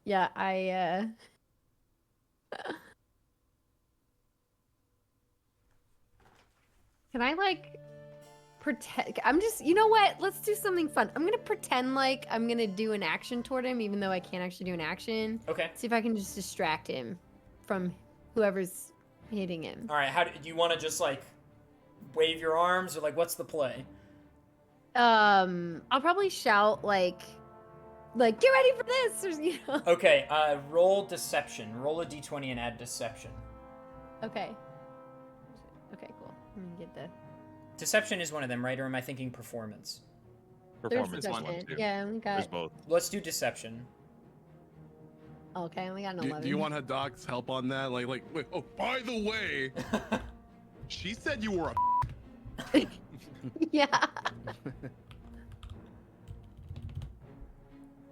Yeah, I Can I, like, pretend? I'm just, you know what? Let's do something fun. I'm gonna pretend like I'm gonna do an action toward him, even though I can't actually do an action. Okay. See if I can just distract him from whoever's hitting him. All right. How do you want to just like wave your arms, or like what's the play? I'll probably shout like get ready for this, or you know. Okay. Roll deception. Roll a d20 and add deception. Okay. Okay, cool. Let me get the. Deception is one of them, right? Or am I thinking performance? Performance There's is one deception. too. Yeah, we There's got. both. Let's do deception. Okay, I only got an Do, 11. do you want Haddock's help on that? Like, wait, oh, by the way, she said you were a. Yeah.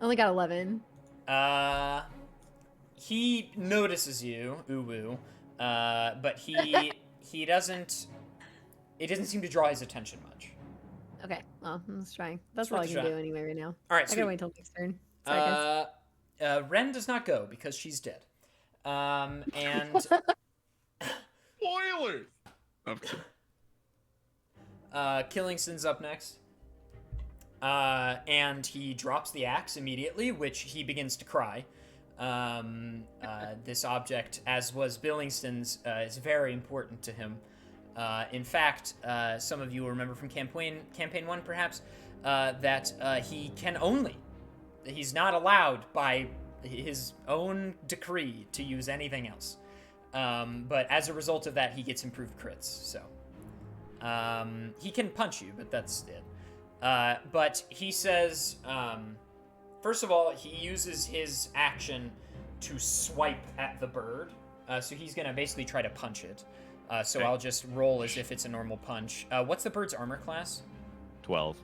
Only got 11. He notices you, Uwu, but he doesn't. It doesn't seem to draw his attention much. Okay, well, let's try. That's It's all I worth a can shot. do anyway right now. All right, I sweet. gotta wait till next turn. Sorry, guys. Ren does not go because she's dead. And Spoilers! Okay. Killingston's up next. And he drops the axe immediately, which he begins to cry. This object, as was Billingston's, is very important to him. In fact, some of you will remember from campaign 1, perhaps, that he's not allowed by his own decree to use anything else. But as a result of that, he gets improved crits, so. He can punch you, but that's it. But he says, first of all, he uses his action to swipe at the bird. So he's going to basically try to punch it. So Okay. I'll just roll as if it's a normal punch. What's the bird's armor class? 12.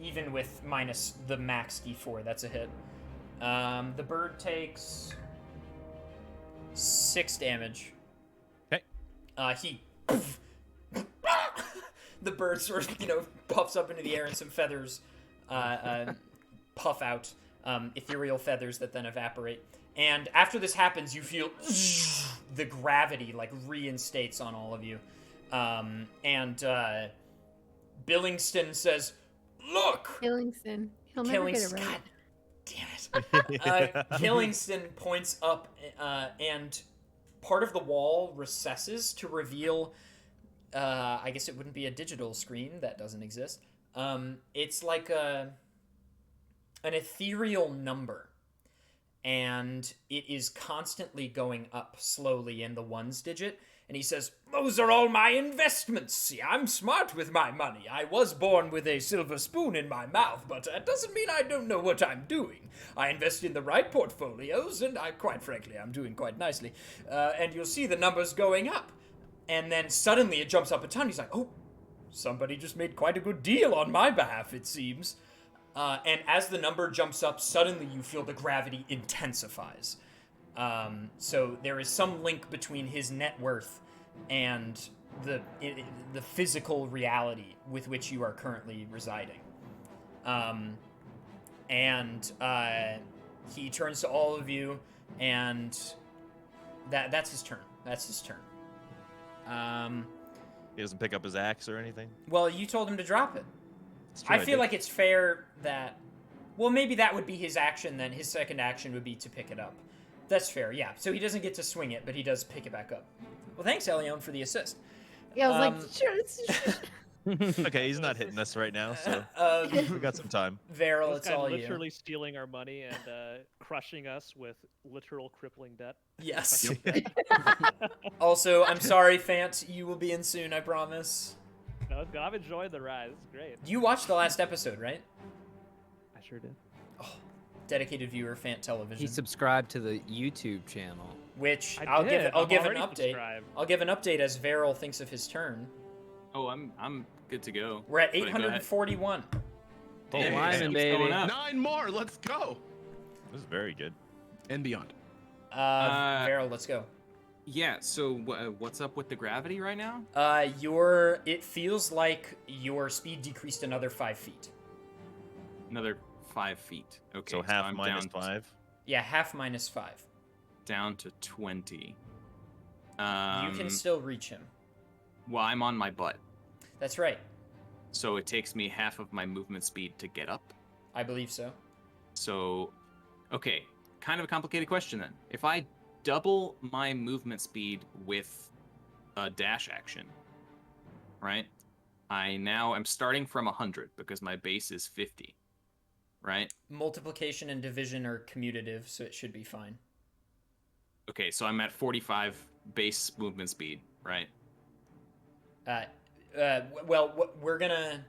Even with minus the max d4, that's a hit. The bird takes 6 damage. Okay. He... The bird sort of, puffs up into the air and some feathers puff out. Ethereal feathers that then evaporate. And after this happens, you feel the gravity, reinstates on all of you. And Billingston says, "Look!" Killingston. He'll never get it right. God damn it. Killingston points up, and part of the wall recesses to reveal, I guess it wouldn't be a digital screen, that doesn't exist. It's like an ethereal number, and it is constantly going up slowly in the ones digit. And he says, "Those are all my investments. See, I'm smart with my money. I was born with a silver spoon in my mouth, but that doesn't mean I don't know what I'm doing. I invest in the right portfolios, and quite frankly, I'm doing quite nicely. And you'll see the numbers going up." And then suddenly it jumps up a ton. He's like, "Oh, somebody just made quite a good deal on my behalf, it seems." And as the number jumps up, suddenly you feel the gravity intensifies. So there is some link between his net worth and the physical reality with which you are currently residing. And he turns to all of you, and that's his turn. That's his turn. He doesn't pick up his axe or anything. Well, you told him to drop it. It's true, I feel did. like it's fair that... Well, maybe that would be his action, then. His second action would be to pick it up. That's fair, yeah. So he doesn't get to swing it, but he does pick it back up. Well, thanks, Elion, for the assist. Yeah, I was sure. Okay, he's not hitting us right now, so we got some time. Veryl, This it's guy all literally you. stealing our money and crushing us with literal crippling debt. Yes. Also, I'm sorry, Fant. You will be in soon, I promise. No, I've enjoyed the ride. This is great. You watched the last episode, right? I sure did. Dedicated viewer, Fant Television. He subscribed to the YouTube channel. Which I I'll did. give I'm an already update. subscribed. I'll give an update as Veryl thinks of his turn. Oh, I'm good to go. We're at Go ahead. 841. Oh, Damn, wow. it Lyman, keeps baby. going up. 9 more. Let's go. This is very good. And beyond. Veryl, let's go. Yeah. So what's up with the gravity right now? It feels like your speed decreased another 5 feet. Another 5 feet. Okay. So half I'm minus down 5. Yeah, half minus 5. Down to 20. You can still reach him. Well, I'm on my butt, That's right. so it takes me half of my movement speed to get up. I believe so. So, okay, kind of a complicated question then. If I double my movement speed with a dash action, right? I'm starting from 100 because my base is 50, right? Multiplication and division are commutative, so it should be fine. Okay, so I'm at 45 base movement speed, right? We're gonna...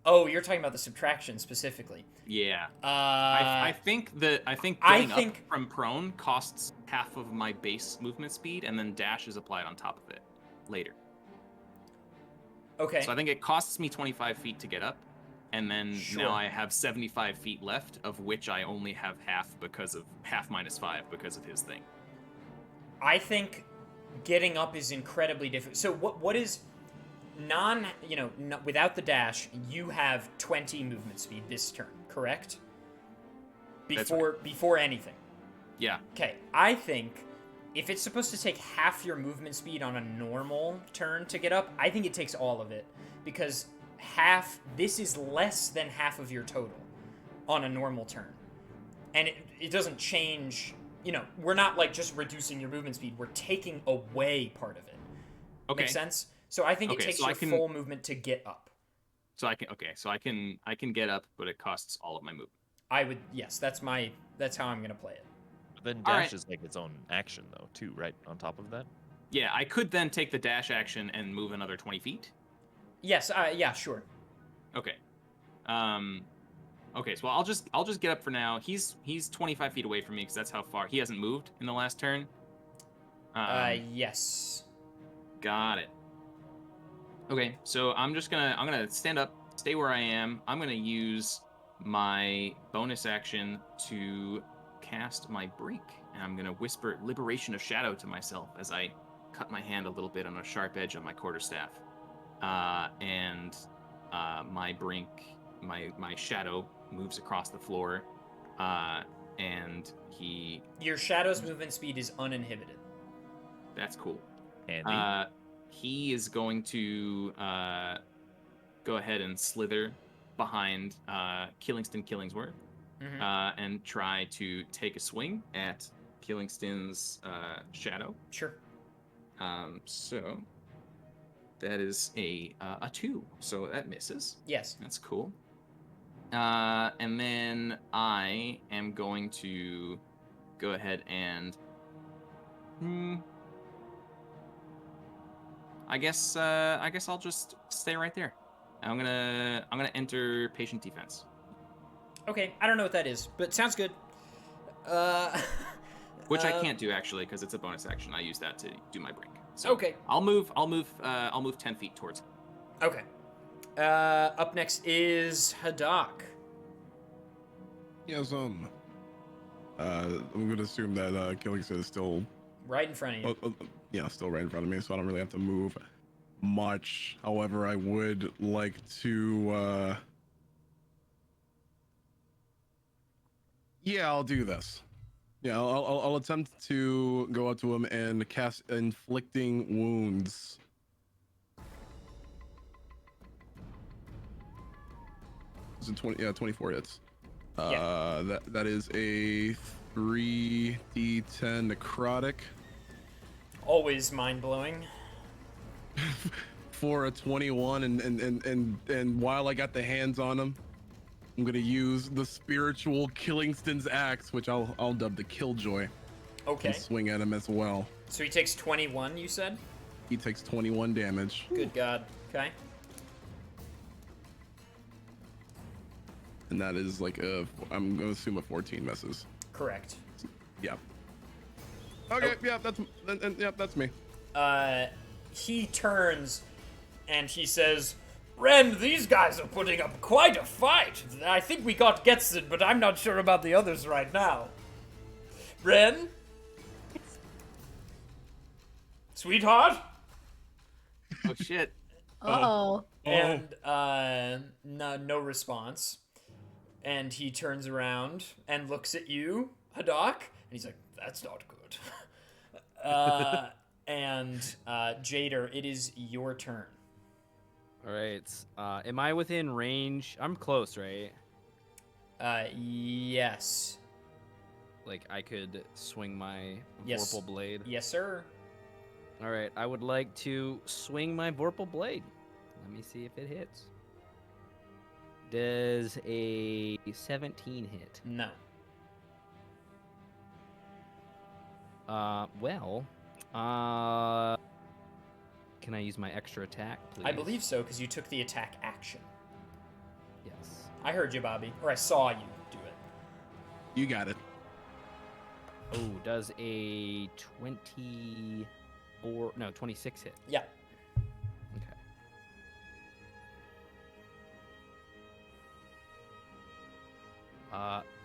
Oh, you're talking about the subtraction specifically. Yeah. I I think getting think- up from prone costs half of my base movement speed, and then dash is applied on top of it later. Okay. So I think it costs me 25 feet to get up, and then Sure. now I have 75 feet left, of which I only have half because of half minus 5 because of his thing. I think getting up is incredibly different. So what is without the dash, you have 20 movement speed this turn, correct? That's Before anything. Yeah. Okay, I think if it's supposed to take half your movement speed on a normal turn to get up, I think it takes all of it, because this is less than half of your total on a normal turn. And it doesn't change, we're not just reducing your movement speed, we're taking away part of it. Okay. Make sense? So I think it Okay, takes so I your can- full movement to get up. So I can get up, but it costs all of my movement. Yes, that's how I'm gonna play it. But then All dash right. is like its own action though, too, right? On top of that. Yeah, I could then take the dash action and move another 20 feet. Yes, yeah, sure. Okay. Okay, so I'll just get up for now. He's 25 feet away from me because that's how far he hasn't moved in the last turn. Yes. Got it. Okay, so I'm gonna stand up, stay where I am. I'm gonna use my bonus action to cast my brink, and I'm gonna whisper Liberation of Shadow to myself as I cut my hand a little bit on a sharp edge on my quarterstaff. And my brink, my shadow moves across the floor, and Your shadow's movement speed is uninhibited. that's cool. Handy. He is going to go ahead and slither behind Killingsworth Mhm. and try to take a swing at Killingston's shadow. Sure. So that is a 2, so that misses. Yes. That's cool. And then I am going to go ahead and I guess I'll just stay right there. I'm gonna enter patient defense. Okay, I don't know what that is, but sounds good. Which I can't do actually because it's a bonus action. I use that to do my brink. So Okay. I'll move 10 feet towards him. Okay. Up next is Hadak. Yes, I'm gonna assume that Killingston is still, Right in front of you. yeah, still right in front of me, so I don't really have to move much. However, I would like to, yeah, I'll do this. Yeah, I'll attempt to go up to him and cast Inflicting Wounds. It's a 24 hits. Yeah. That is a 3d10 necrotic Always mind-blowing. for a 21, and while I got the hands on him, I'm gonna use the spiritual Killingston's axe, which I'll dub the Killjoy, Okay. and swing at him as well. So he takes 21, you said? He takes 21 damage. Good God. Okay. And that is like I'm gonna assume a 14 misses. Correct. Yeah. Okay, yeah, that's me. He turns and he says, Ren, these guys are putting up quite a fight. I think we got Getson, but I'm not sure about the others right now. Ren? Sweetheart? Oh shit! Uh-oh. And no response. And he turns around and looks at you, Hadak, and he's like, "That's not good." And Jader, it is your turn. All right. Am I within range? I'm close, right? Yes. Like I could swing my Yes. Vorpal blade. Yes, sir. All right. I would like to swing my Vorpal blade. Let me see if it hits. Does a 17 hit? No. Can I use my extra attack, please? I believe so, because you took the attack action. Yes. I heard you, Bobby. Or I saw you do it. You got it. Oh, does a 26 hit? Yeah. Okay.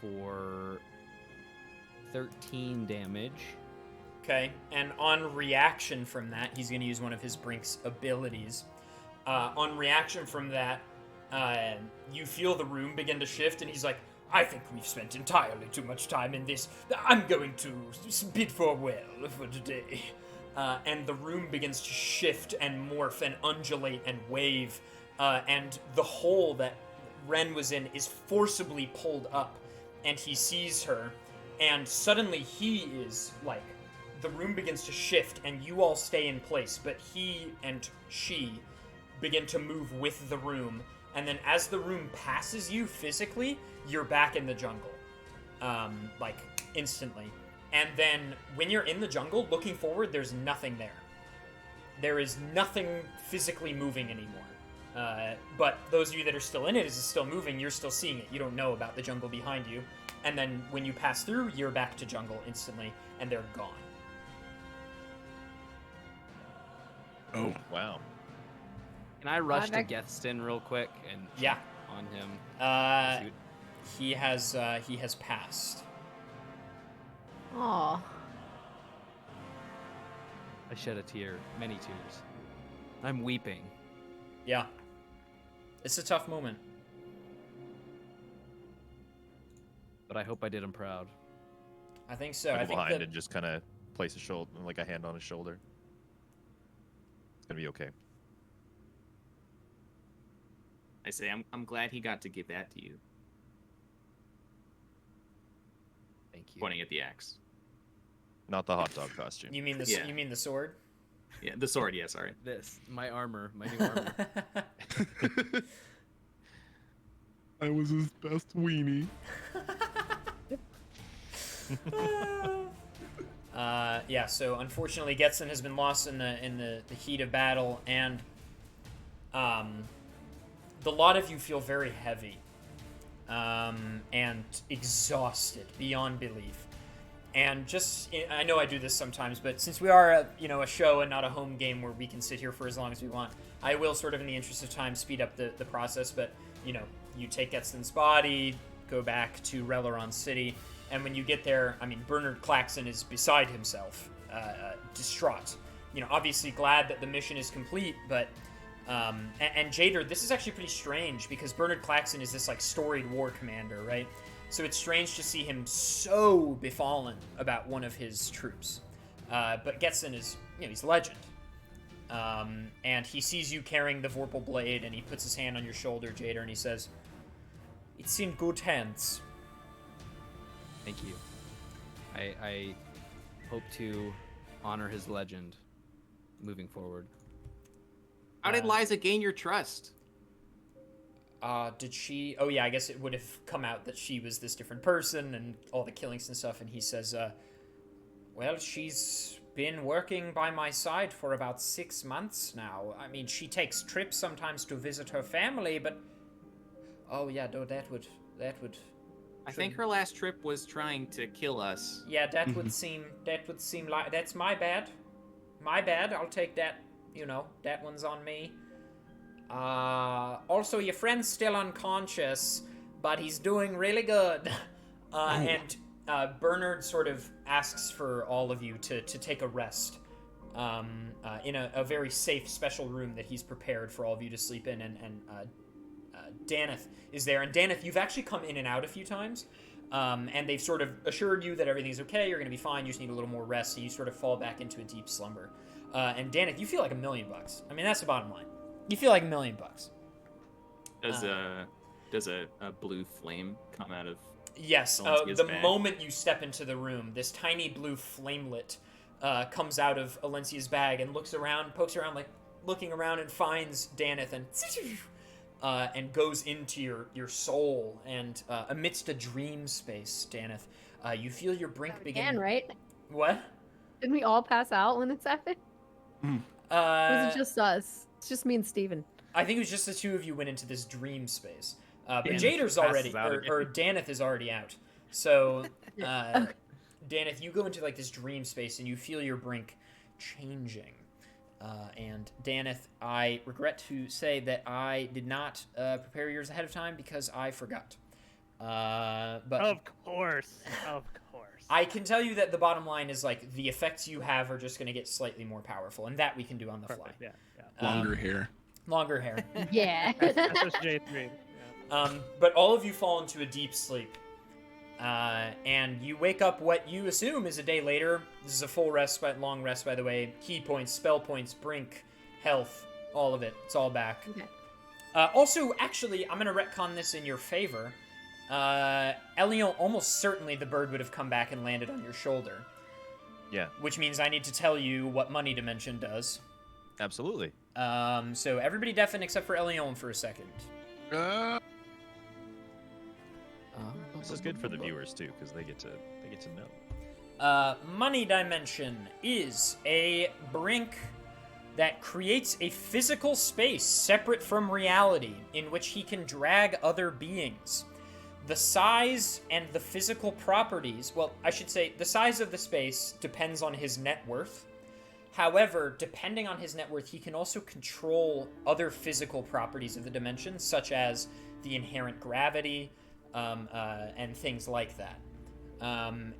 For 13 damage. Okay, and on reaction from that, he's going to use one of his Brink's abilities. On reaction from that, you feel the room begin to shift, and he's like, I think we've spent entirely too much time in this. I'm going to bid farewell for today. And the room begins to shift and morph and undulate and wave, and the hole that Ren was in is forcibly pulled up, and he sees her, and suddenly he is like, the room begins to shift and you all stay in place, but he and she begin to move with the room, and then as the room passes you physically, you're back in the jungle, like instantly. And then when you're in the jungle, looking forward, there's nothing there. There is nothing physically moving anymore. But those of you that are still in it, is still moving, you're still seeing it. You don't know about the jungle behind you. And then when you pass through, you're back to jungle instantly, and they're gone. Oh. Wow. Can I rush to back- Gethston real quick and Yeah. jump on him? He has passed. Aw. I shed a tear, many tears. I'm weeping. Yeah. It's a tough moment. But I hope I did him proud. I think so. I I go think behind that and just kind of place a shoulder, like a hand on his shoulder. It's gonna be okay. I say, I'm glad he got to give that to you. Thank you. Pointing at the axe. Not the hot dog costume. you mean the Yeah. you mean the sword? Yeah, the sword. Yeah, sorry. This, my armor, my new armor. I was his best weenie. Yeah. So unfortunately, Getson has been lost in the heat of battle, and the lot of you feel very heavy, and exhausted beyond belief. And just, I know I do this sometimes, but since we are a show and not a home game where we can sit here for as long as we want, I will sort of, in the interest of time, speed up the process. But you take Getson's body, go back to Releron City, and when you get there, I mean, Bernard Claxon is beside himself, distraught. Obviously glad that the mission is complete, but and Jader, this is actually pretty strange because Bernard Claxon is this like storied war commander, right? So it's strange to see him so befallen about one of his troops. But Getson is, he's a legend. And he sees you carrying the Vorpal blade, and he puts his hand on your shoulder, Jader, and he says, "It's in good hands." Thank you. I hope to honor his legend moving forward. How did Liza gain your trust? Did she? Oh yeah, I guess it would have come out that she was this different person and all the killings and stuff. And he says, well, she's been working by my side for about 6 months now. I mean, she takes trips sometimes to visit her family, but oh yeah, no, that would. I think her last trip was trying to kill us. Yeah, that would seem like that's my bad. My bad. I'll take that. That one's on me. Also, your friend's still unconscious, but he's doing really good. And Bernard sort of asks for all of you to take a rest in a very safe, special room that he's prepared for all of you to sleep in. And Daneth is there. And Daneth, you've actually come in and out a few times. And they've sort of assured you that everything's okay, you're going to be fine, you just need a little more rest, so you sort of fall back into a deep slumber. And Daneth, you feel like $1 million. I mean, that's the bottom line. You feel like $1 million. Does a blue flame come out of? Yes. Valencia's The bag? moment you step into the room, this tiny blue flamelet comes out of Alencia's bag and looks around, pokes around, like looking around, and finds Daneth and goes into your soul. And amidst a dream space, Daneth, you feel your brink begin. Again, right? What? Didn't we all pass out when this happened? Or was it just us? It's just me and Steven. I think it was just the two of you went into this dream space. But Daneth Jader's passes already, out or Daneth is already out. So, Okay. Daneth, you go into like this dream space and you feel your brink changing. And Daneth, I regret to say that I did not prepare yours ahead of time because I forgot. But Of course. I can tell you that the bottom line is like the effects you have are just going to get slightly more powerful, and that we can do on the fly. Perfect. Yeah. Longer hair. Longer hair. Yeah. SSJ3. Yeah. But all of you fall into a deep sleep. And you wake up what you assume is a day later. This is a full rest, long rest, by the way. Key points, spell points, brink, health, all of it. It's all back. Okay. Also, actually, I'm going to retcon this in your favor. Elion, almost certainly the bird would have come back and landed on your shoulder. Yeah, Which means I need to tell you what money dimension does. absolutely. So everybody deafen except for Elion for a second. This is good for the viewers too, because they get to know. Money dimension is a brink that creates a physical space separate from reality in which he can drag other beings. The size and the physical properties, well, I should say the size of the space depends on his net worth. However, depending on his net worth, he can also control other physical properties of the dimension, such as the inherent gravity and things like that.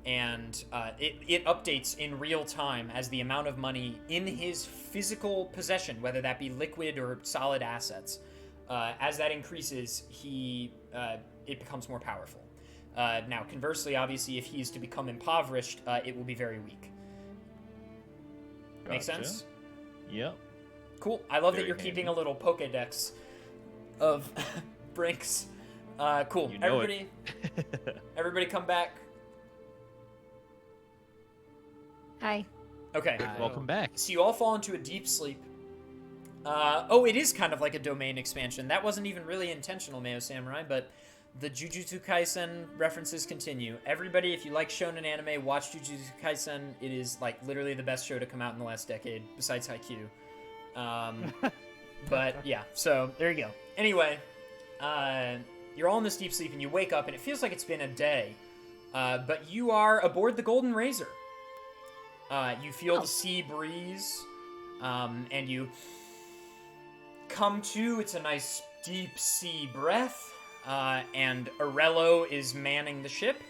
It updates in real time as the amount of money in his physical possession, whether that be liquid or solid assets. As that increases, it becomes more powerful. Now, conversely, obviously, if he is to become impoverished, it will be very weak. Make Gotcha. sense? Yep. Cool. I love that Very you're keeping a little Pokédex of Brinks. Cool. You know Everybody come back. Hi. Okay. Welcome back. So you all fall into a deep sleep. It is kind of like a domain expansion. That wasn't even really intentional, Mayo Samurai, but the Jujutsu Kaisen references continue. Everybody, if you like shonen anime, watch Jujutsu Kaisen. It is like literally the best show to come out in the last decade, besides Haikyuu. But yeah, so there you go. Anyway, you're all in this deep sleep and you wake up and it feels like it's been a day. But you are aboard the Golden Razor. You feel the sea breeze, and you come to. It's a nice deep sea breath. And Arello is manning the ship,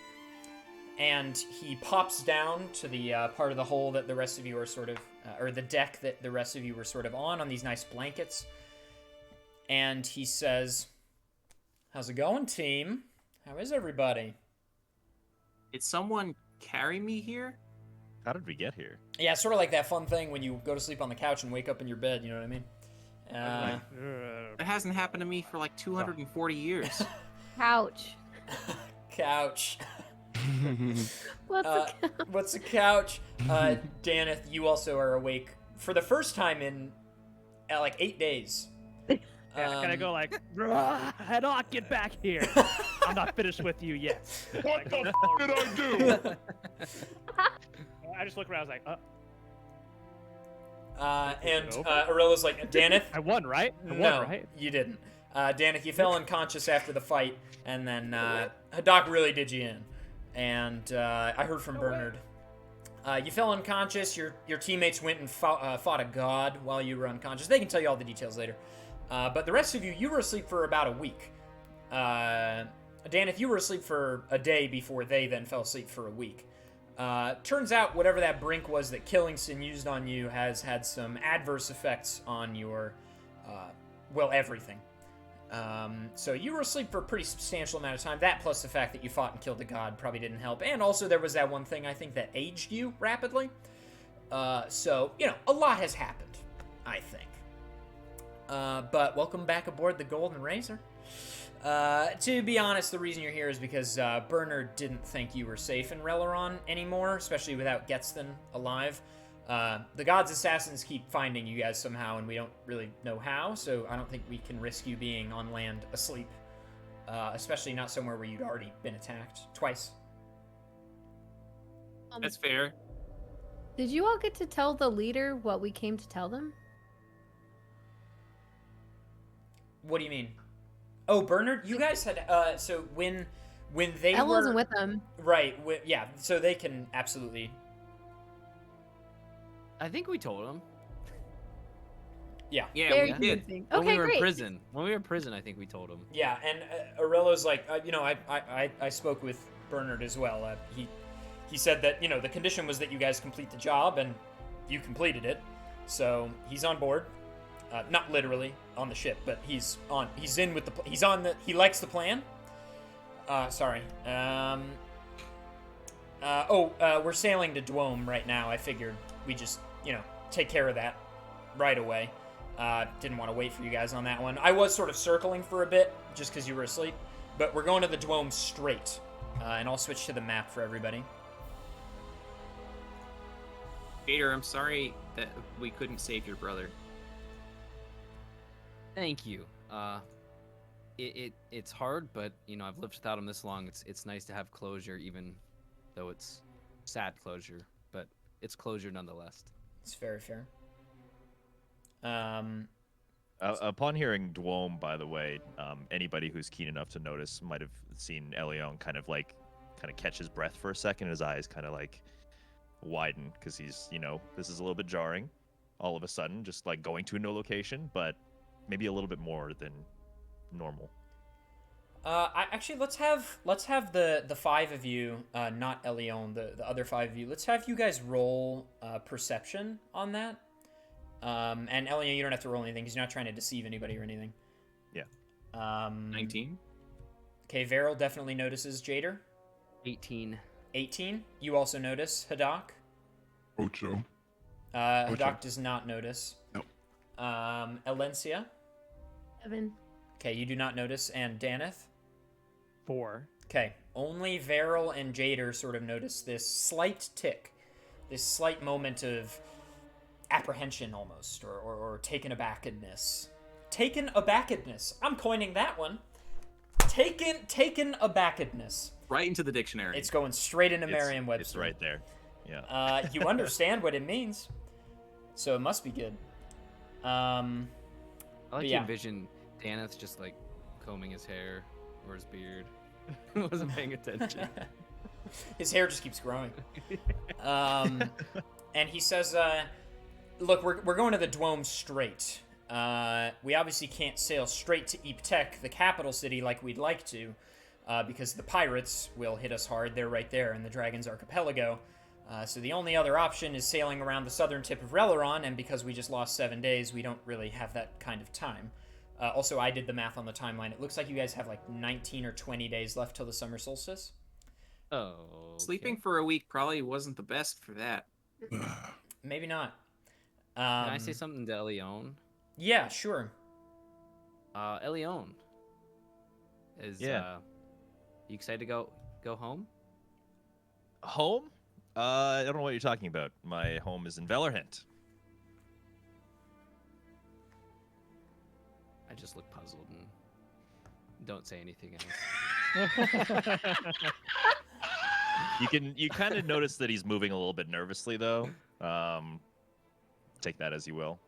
and he pops down to the part of the hull that the rest of you are sort of, or the deck that the rest of you were sort of on these nice blankets, and he says, "How's it going, team? How is everybody?" Did someone carry me here? How did we get here? Yeah, sort of like that fun thing when you go to sleep on the couch and wake up in your bed, you know what I mean? It hasn't happened to me for like 240 years. Couch. Couch. What's a couch? What's a couch? Daneth, you also are awake for the first time in like 8 days. Yeah, can I go like, head on, get back here. I'm not finished with you yet. What the f*** did I do? I just look around, I was like, Aurella's like, Daneth? I won, right? I won, No, right? you didn't. Daneth, you fell unconscious after the fight, and then Haddock really did you in. And I heard from Bernard. You fell unconscious. Your teammates went and fought a god while you were unconscious. They can tell you all the details later. But the rest of you were asleep for about a week. Daneth, you were asleep for a day before they then fell asleep for a week. Turns out whatever that brink was that Killingston used on you has had some adverse effects on your, everything. So you were asleep for a pretty substantial amount of time. That plus the fact that you fought and killed a god probably didn't help. And also there was that one thing I think that aged you rapidly. So, a lot has happened, I think. But welcome back aboard the Golden Razor. To be honest, the reason you're here is because Bernard didn't think you were safe in Releron anymore, especially without Getston alive. The God's assassins keep finding you guys somehow, and we don't really know how, so I don't think we can risk you being on land asleep. Especially not somewhere where you'd already been attacked twice. That's fair. Did you all get to tell the leader what we came to tell them? What do you mean? Oh, Bernard, you guys had so when they I were wasn't with them. right, yeah, so they can absolutely. I think we told him. Yeah, Yeah, Very we did. convincing. When Okay, we were great. in prison. When we were in prison, I think we told him. yeah, and Aurelio's like, I spoke with Bernard as well. He said that the condition was that you guys complete the job, and you completed it, so he's on board. Not literally on the ship, but he's in with he likes the plan. Sorry. We're sailing to Dwome right now. I figured we just, take care of that right away. Didn't want to wait for you guys on that one. I was sort of circling for a bit, just because you were asleep, but we're going to the Dwome straight. And I'll switch to the map for everybody. Peter, I'm sorry that we couldn't save your brother. Thank you. It's hard, but I've lived without him this long. It's nice to have closure, even though it's sad closure, but it's closure nonetheless. It's very fair. Upon hearing Dwome, by the way, anybody who's keen enough to notice might have seen Elion kind of catch his breath for a second. His eyes kind of widen because he's, this is a little bit jarring all of a sudden, just like going to a no location, but maybe a little bit more than normal. Let's have the five of you, not Elion, the other five of you. Let's have you guys roll perception on that. And Elion, you don't have to roll anything because you're not trying to deceive anybody or anything. Yeah. 19. Okay, Varel definitely notices Jader. 18. 18. You also notice Hadak. Ocho. Hadak does not notice. Nope. Elencia. 7. Okay, you do not notice. And Daneth. 4. Okay, only Varel and Jader sort of notice this slight tick, this slight moment of apprehension almost, or taken abackedness. Taken abackedness. I'm coining that one. Taken abackedness. Right into the dictionary. It's going straight into Merriam-Webster. It's right there. Yeah. You understand what it means, so it must be good. I like to yeah. envision Daneth just like combing his hair or his beard. Wasn't paying attention. His hair just keeps growing. And he says, look, we're going to the Dwome straight. We obviously can't sail straight to Yptek, the capital city, like we'd like to, because the pirates will hit us hard. They're right there in the Dragon's Archipelago. So the only other option is sailing around the southern tip of Releron, and because we just lost 7 days, we don't really have that kind of time. Also, I did the math on the timeline. It looks like you guys have like 19 or 20 days left till the summer solstice. Oh. Sleeping for a week probably wasn't the best for that. Maybe not. Can I say something to Elion? Yeah, sure. Elion. You excited to go home? Home? I don't know what you're talking about. My home is in Velerhent. I just look puzzled and don't say anything else. You kind of notice that he's moving a little bit nervously, though. Take that as you will.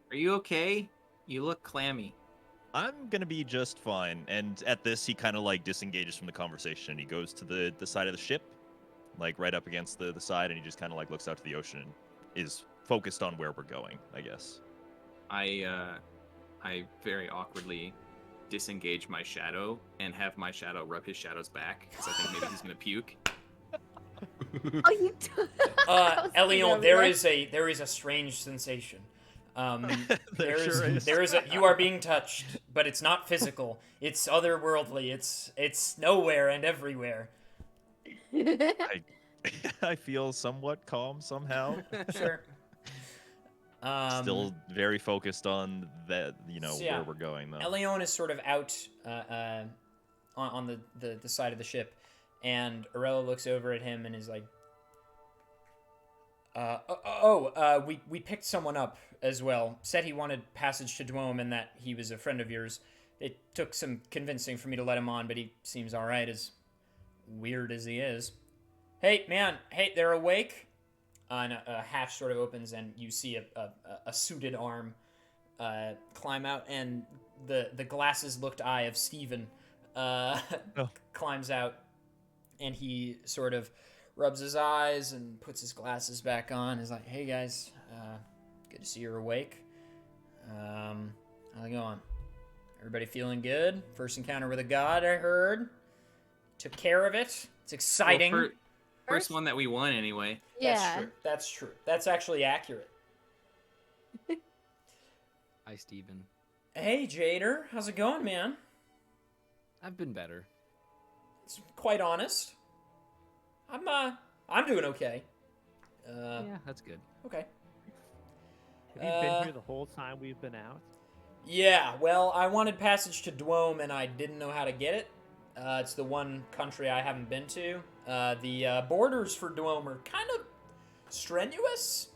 Are you okay? You look clammy. I'm gonna be just fine. And at this, he kind of like disengages from the conversation. He goes to the side of the ship, like right up against the side, and he just kind of like looks out to the ocean and is focused on where we're going, I guess. I very awkwardly disengage my shadow and have my shadow rub his shadow's back because I think maybe he's gonna puke. Oh, you Elion, there is a strange sensation. There is you are being touched, but it's not physical. It's otherworldly. It's nowhere and everywhere. I feel somewhat calm somehow. Sure. Still very focused on that, So yeah, where we're going, though. Elion is sort of out on the side of the ship, and Arella looks over at him and is like, we picked someone up as well. Said he wanted passage to Dwome and that he was a friend of yours. It took some convincing for me to let him on, but he seems all right, as weird as he is. Hey, man. Hey, they're awake? And a hatch sort of opens, and you see a suited arm climb out, and the glasses-looked eye of Steven climbs out, and he sort of rubs his eyes and puts his glasses back on. He's like, hey, guys, good to see you're awake. How's it going? Everybody feeling good? First encounter with a god, I heard. Took care of it. It's exciting. Well, first one that we won, anyway. Yeah. That's true. That's actually accurate. Hi, Steven. Hey, Jader. How's it going, man? I've been better. It's quite honest. I'm doing okay. Yeah, that's good. Okay. Have you been here the whole time we've been out? Yeah, well, I wanted passage to Dwome, and I didn't know how to get it. It's the one country I haven't been to. The borders for Dwome are kind of strenuous.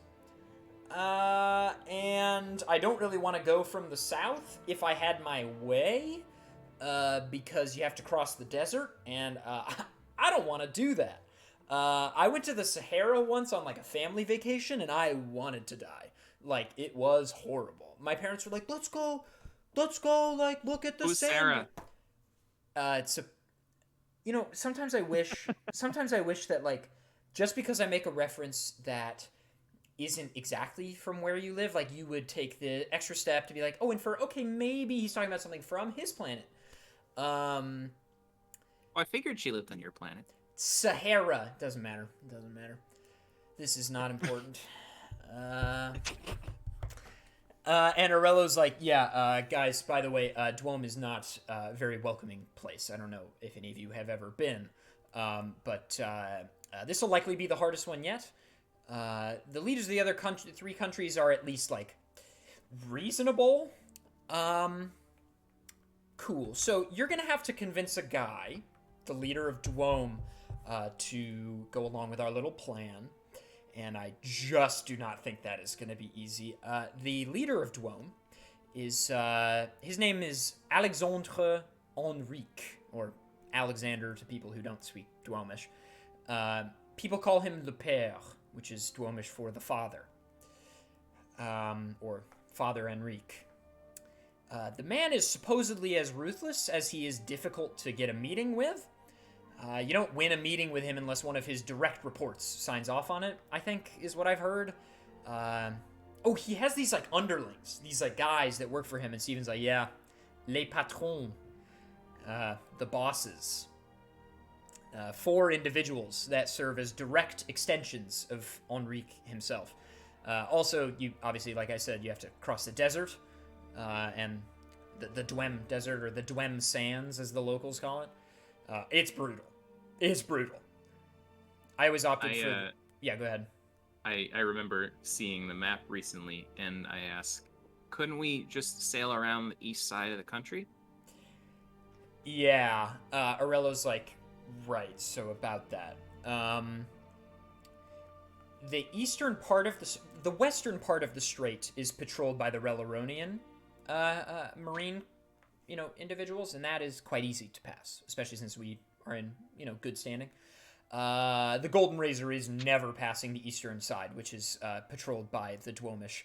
And I don't really want to go from the south if I had my way, because you have to cross the desert, and I don't want to do that. I went to the Sahara once on like a family vacation, and I wanted to die. Like, it was horrible. My parents were like, let's go, like, look at the Who's sand. Sarah? It's a, sometimes I wish that, like, just because I make a reference that isn't exactly from where you live, like you would take the extra step to be like, oh, infer, okay, maybe he's talking about something from his planet. Well, I figured she lived on your planet. Sahara. Doesn't matter. This is not important. And Aurelio's like, yeah, guys, by the way, Dwome is not a very welcoming place. I don't know if any of you have ever been, but this will likely be the hardest one yet. The leaders of the other three countries are at least, like, reasonable. Cool. So you're going to have to convince a guy, the leader of Dwome, to go along with our little plan. And I just do not think that is going to be easy. The leader of Dwome is, his name is Alexandre Henrique, or Alexander to people who don't speak Dwomish. People call him Le Père, which is Dwomish for the father, or Father Henrique. The man is supposedly as ruthless as he is difficult to get a meeting with. You don't win a meeting with him unless one of his direct reports signs off on it, I think, is what I've heard. Oh, he has these, like, underlings. These, like, guys that work for him, and Steven's like, yeah, les patrons. The bosses. 4 individuals that serve as direct extensions of Henrique himself. Also, you, obviously, like I said, you have to cross the desert, and the Dweme Desert, or the Dweme Sands, as the locals call it. It's brutal. It's brutal. I always opted for... Yeah, go ahead. I remember seeing the map recently, and I asked, couldn't we just sail around the east side of the country? Yeah. Aurelio's like, right, so about that. The eastern part of the western part of the strait is patrolled by the Relaronian marine, individuals, and that is quite easy to pass, especially since we are in, good standing. The Golden Razor is never passing the eastern side, which is patrolled by the Dwomish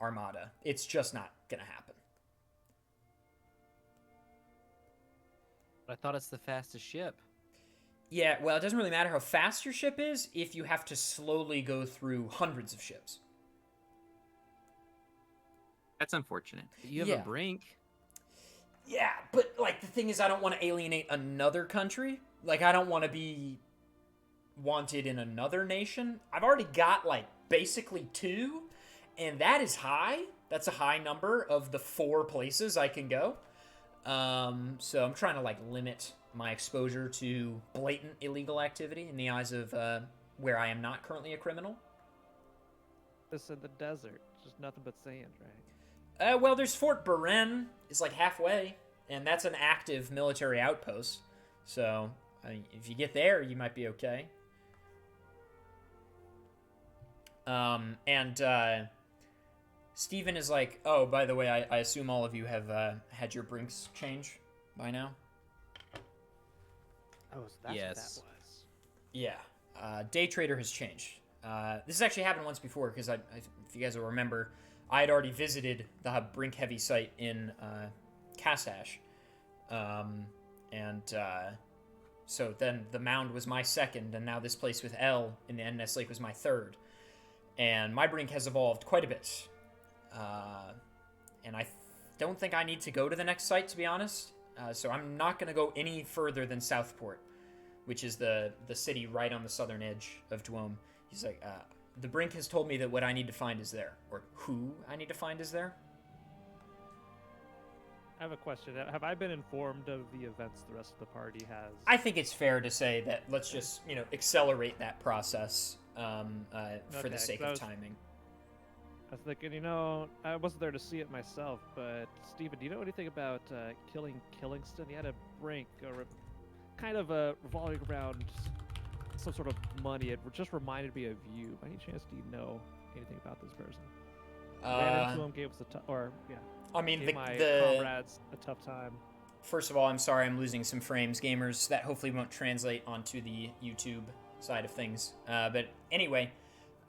armada. It's just not gonna happen. I thought it's the fastest ship. Yeah, well, it doesn't really matter how fast your ship is if you have to slowly go through hundreds of ships. That's unfortunate. You have a brink. Yeah, but, like, the thing is, I don't want to alienate another country. Like, I don't want to be wanted in another nation. I've already got, like, basically 2, and that is high. That's a high number of the 4 places I can go. So I'm trying to, like, limit my exposure to blatant illegal activity in the eyes of where I am not currently a criminal. This in the desert, just nothing but sand, right? Well, there's Fort Buren. It's like halfway, and that's an active military outpost. So, I mean, if you get there, you might be okay. Steven is like, oh, by the way, I assume all of you have had your brinks change by now? Oh, so that's Yes. what that was. Yeah. Day Trader has changed. This has actually happened once before, because if you guys will remember, I had already visited the Brink Heavy site in Castash. So then the Mound was my second, and now this place with L in the NS Lake was my third. And my Brink has evolved quite a bit. And I don't think I need to go to the next site, to be honest. So I'm not going to go any further than Southport, which is the city right on the southern edge of Dwome. He's like, the Brink has told me that what I need to find is there, or who I need to find is there. I have a question. Have I been informed of the events the rest of the party has? I think it's fair to say that let's just, accelerate that process for the sake of timing. I was thinking, I wasn't there to see it myself, but Steven, do you know anything about killing Killingston? He had a brink, or kind of revolving around some sort of money. It just reminded me of you. By any chance, do you know anything about this person? Ran into him, gave us I mean, gave my comrades a tough time. First of all, I'm sorry I'm losing some frames, gamers. That hopefully won't translate onto the YouTube side of things. But anyway,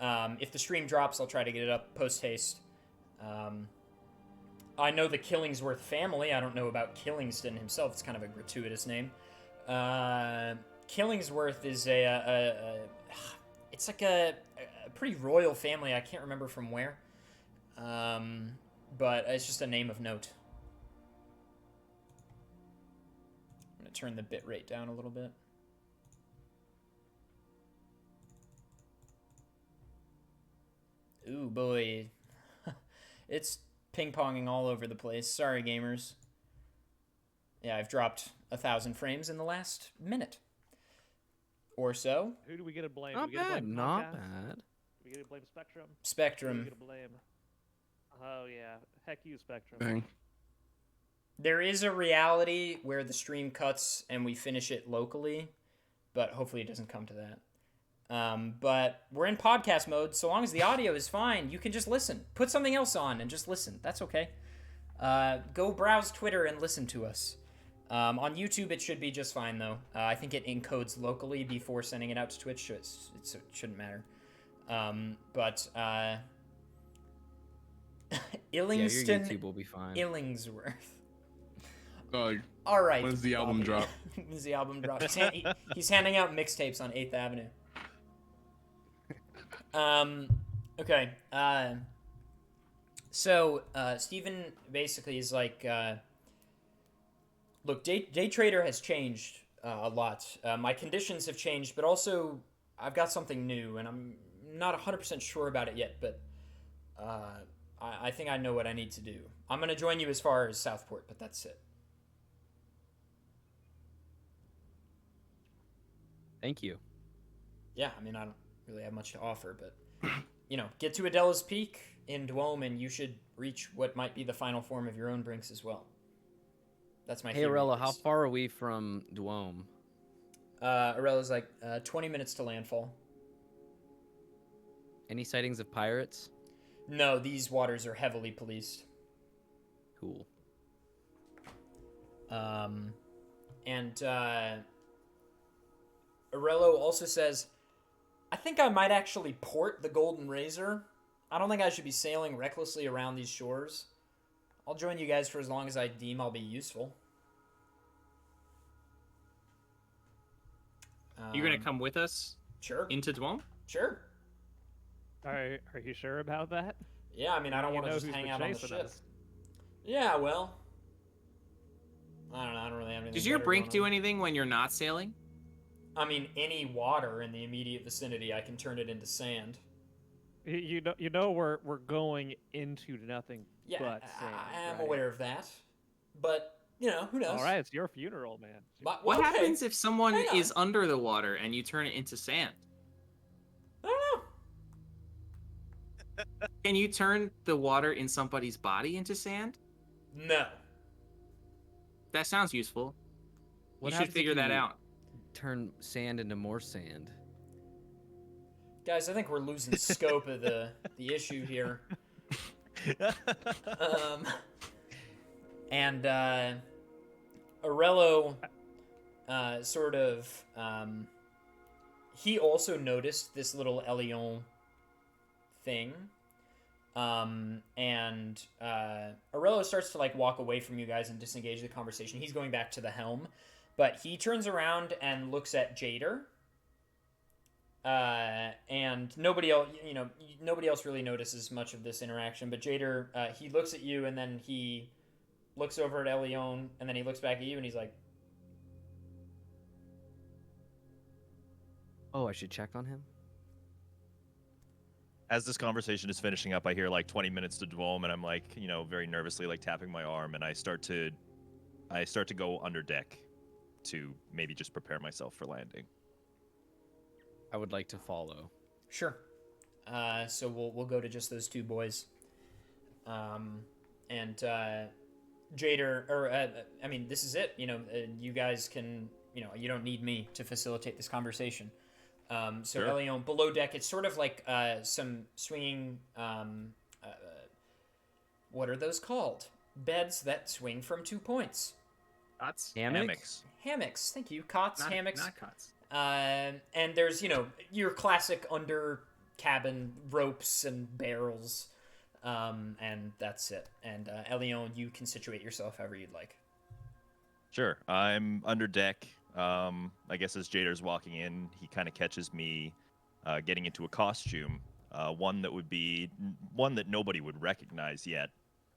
if the stream drops, I'll try to get it up post-haste. I know the Killingsworth family. I don't know about Killingston himself. It's kind of a gratuitous name. Killingsworth is it's like a pretty royal family. I can't remember from where, but it's just a name of note. I'm gonna turn the bit rate down a little bit. Ooh boy, it's ping-ponging all over the place. Sorry, gamers. Yeah, I've dropped 1,000 frames in the last minute or so. Who do we get to blame? Not Do we get to bad, blame not Comcast? bad. Do we get to blame Spectrum? Who do Spectrum. we get to blame? Oh yeah, heck you, Spectrum. Dang. There is a reality where the stream cuts and we finish it locally, but hopefully it doesn't come to that. But we're in podcast mode. So long as the audio is fine, you can just listen. Put something else on and just listen. That's okay. Go browse Twitter and listen to us. On YouTube, it should be just fine, though. I think it encodes locally before sending it out to Twitch, so it shouldn't matter. Illingston, Yeah, your YouTube will be fine. Illingsworth. Dog. All right. When's the album Bobby. drop? When's the album drop? He's handing out mixtapes on 8th Avenue. Okay. So Steven basically is like, look, day trader has changed a lot. My conditions have changed, but also I've got something new, and I'm not 100% sure about it yet, but I think I know what I need to do. I'm going to join you as far as Southport, but that's it. Thank you. Yeah, I mean, I don't really have much to offer, but, get to Adela's Peak in Dwome, and you should reach what might be the final form of your own Brinks as well. That's my Hey, theory. Arella, how far are we from Dwome? Arella's like 20 minutes to landfall. Any sightings of pirates? No, these waters are heavily policed. Cool. And Arello also says, I think I might actually port the Golden Razor. I don't think I should be sailing recklessly around these shores. I'll join you guys for as long as I deem I'll be useful. You're gonna come with us Sure. into Dwome? Sure. Are you sure about that? Yeah, I mean, I don't want to just who's hang been out on the chasing ship. us. Yeah, well. I don't know. I don't really have anything. Does your better brink going do on. anything when you're not sailing? I mean, any water in the immediate vicinity, I can turn it into sand. You know we're going into nothing Yeah, but sand. I am right? aware of that. But, who knows? All right, it's your funeral, man. But, What okay. happens if someone Hang on. is under the water and you turn it into sand? I don't know. Can you turn the water in somebody's body into sand? No. That sounds useful. What You should happens if figure that you out. Turn sand into more sand. Guys, I think we're losing scope of the issue here. And Arello he also noticed this little Elion thing. And Arello starts to walk away from you guys and disengage the conversation. He's going back to the helm, but he turns around and looks at Jader. And nobody else really notices much of this interaction, but Jader, he looks at you and then he looks over at Elion and then he looks back at you and he's like, Oh, I should check on him? As this conversation is finishing up, I hear 20 minutes to Dwome, and I'm very nervously tapping my arm, and I start to go under deck to maybe just prepare myself for landing. I would like to follow. sure. So we'll go to just those two boys. And Jader, this is it. You guys can, you don't need me to facilitate this conversation. So Sure. Elion, below deck, it's sort of like some swinging, what are those called? Beds that swing from 2 points. Cots? Hammocks. Hammocks, thank you. Cots, hammocks. Not cots. And there's, your classic under cabin ropes and barrels. And that's it. And Elion, you can situate yourself however you'd like. Sure. I'm under deck. I guess as Jader's walking in, he kind of catches me getting into a costume, one that nobody would recognize yet,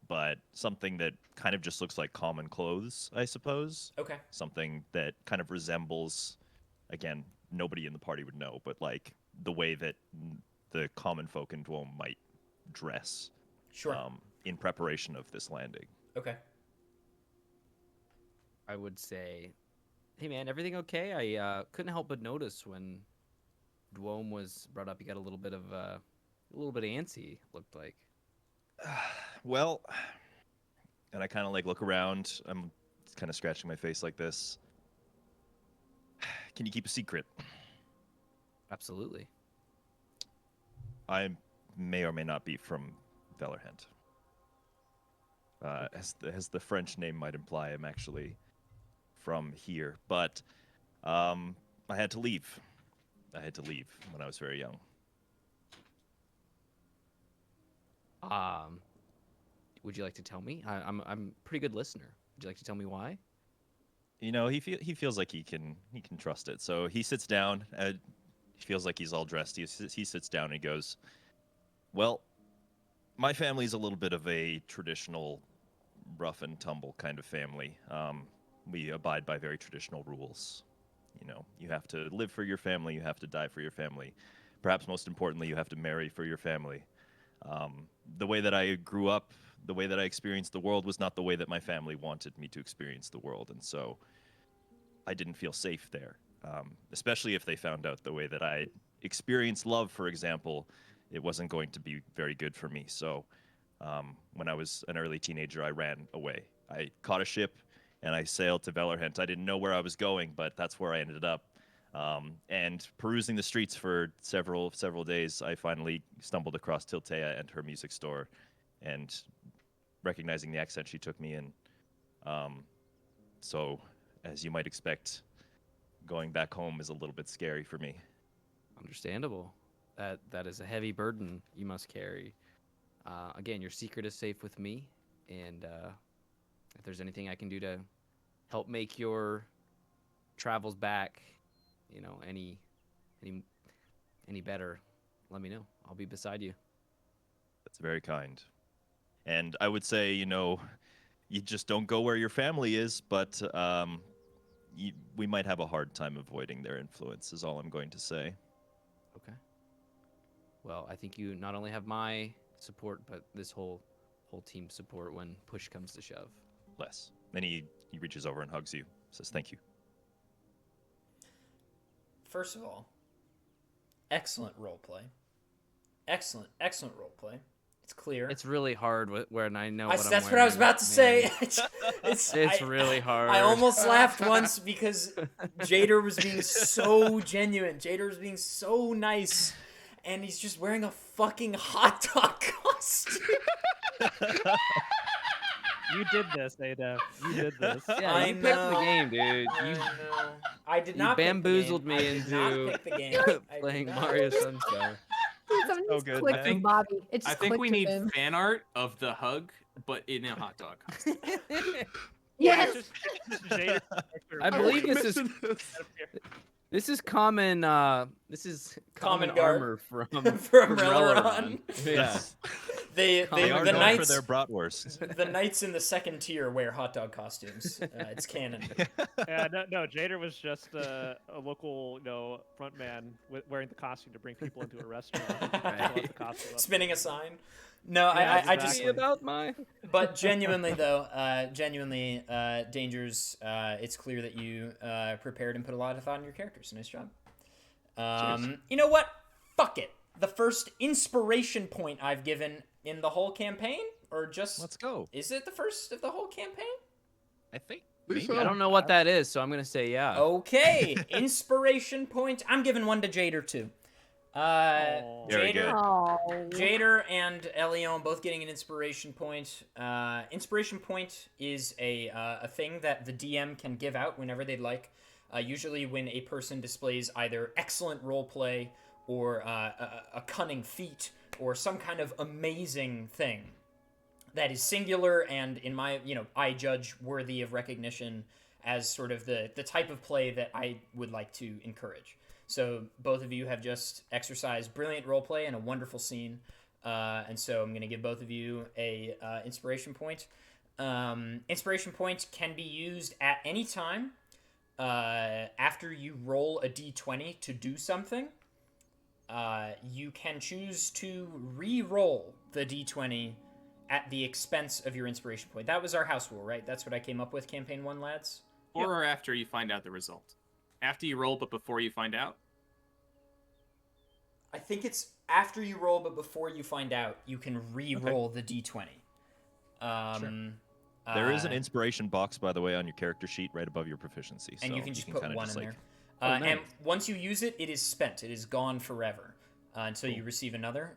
but something that kind of just looks like common clothes, I suppose. Okay. Something that kind of resembles, again, nobody in the party would know, but like the way that the common folk in Dwome might dress. Sure. In preparation of this landing. Okay. I would say, hey man, everything okay? I couldn't help but notice when Dwome was brought up, you got a little bit antsy. Looked like. Well, and I kind of like look around. I'm kind of scratching my face like this. Can you keep a secret? Absolutely. I may or may not be from Velerhent. As the French name might imply, I'm actually from here. But I had to leave. I had to leave when I was very young. Would you like to tell me? I'm a pretty good listener. Would you like to tell me why? You know, he feels like he can trust it. So he sits down. He feels like he's all dressed. He sits down and he goes, "Well, my family's a little bit of a traditional, rough and tumble kind of family. We abide by very traditional rules. You know, you have to live for your family. You have to die for your family. Perhaps most importantly, you have to marry for your family. The way that I grew up, the way that I experienced the world was not the way that my family wanted me to experience the world. And so I didn't feel safe there, especially if they found out the way that I experienced love, for example. It wasn't going to be very good for me. So when I was an early teenager, I ran away. I caught a ship and I sailed to Velerhent. I didn't know where I was going, but that's where I ended up. And perusing the streets for several days, I finally stumbled across Tiltea and her music store, and recognizing the accent, she took me in. So, as you might expect, going back home is a little bit scary for me. Understandable. That is a heavy burden you must carry. Again, your secret is safe with me, and if there's anything I can do to help make your travels back, you know, any better, let me know. I'll be beside you. That's very kind. And I would say, you know, you just don't go where your family is, but we might have a hard time avoiding their influence, is all I'm going to say. Okay. Well, I think you not only have my support, but this whole team's support when push comes to shove. Less. Then he reaches over and hugs you, says thank you. First of all, excellent roleplay. Excellent roleplay. It's clear. It's really hard when I know what I'm That's wearing. what I was about to say. It's really hard. I almost laughed once because Jader was being so genuine. Jader was being so nice, and he's just wearing a fucking hot dog costume. You did this, Adef. You did this. Yeah, I you picked know. the game, dude. I know. I did You not pick the bamboozled game. me I did not into pick the game. I did playing not. Mario Sunstar. Something so just good, clicked man. with Bobby. It just I think we clicked with need him. fan art of the hug, but in a hot dog costume. Yes. It's just Jader's character. I believe this is common. This is common Common armor from From Releron. Releron. Yeah. They They are the known knights for their bratwurst. the knights in the second tier wear hot dog costumes. It's canon. Yeah, no, Jader was just a local, front man wearing the costume to bring people into a restaurant. Right. Left the costume up. Spinning a sign. No, Yeah, I just. exactly. about my. But genuinely though, Dangers, it's clear that you prepared and put a lot of thought in your characters. Nice job. You know what? Fuck it. The first inspiration point I've given in the whole campaign, or just Let's go. is it the first of the whole campaign? I think. Please Maybe. I don't know what that is, so I'm gonna say yeah. Okay, inspiration point. I'm giving one to Jader too. Aw. Very good. Oh. Jader and Elion both getting an inspiration point. Inspiration point is a thing that the DM can give out whenever they'd like. Usually when a person displays either excellent roleplay or a cunning feat or some kind of amazing thing that is singular and, in my, I judge worthy of recognition as sort of the type of play that I would like to encourage. So both of you have just exercised brilliant roleplay and a wonderful scene, and so I'm going to give both of you a inspiration point. Inspiration point can be used at any time after you roll a d20 to do something. You can choose to re-roll the d20 at the expense of your inspiration point. That was our house rule, right? That's what I came up with, Campaign 1, lads? Or after you find out the result. After you roll, but before you find out? I think it's after you roll, but before you find out, you can re-roll the d20. Sure. There is an inspiration box, by the way, on your character sheet right above your proficiency. And so you can just put one in there. Nice. And once you use it, it is spent. It is gone forever until you receive another.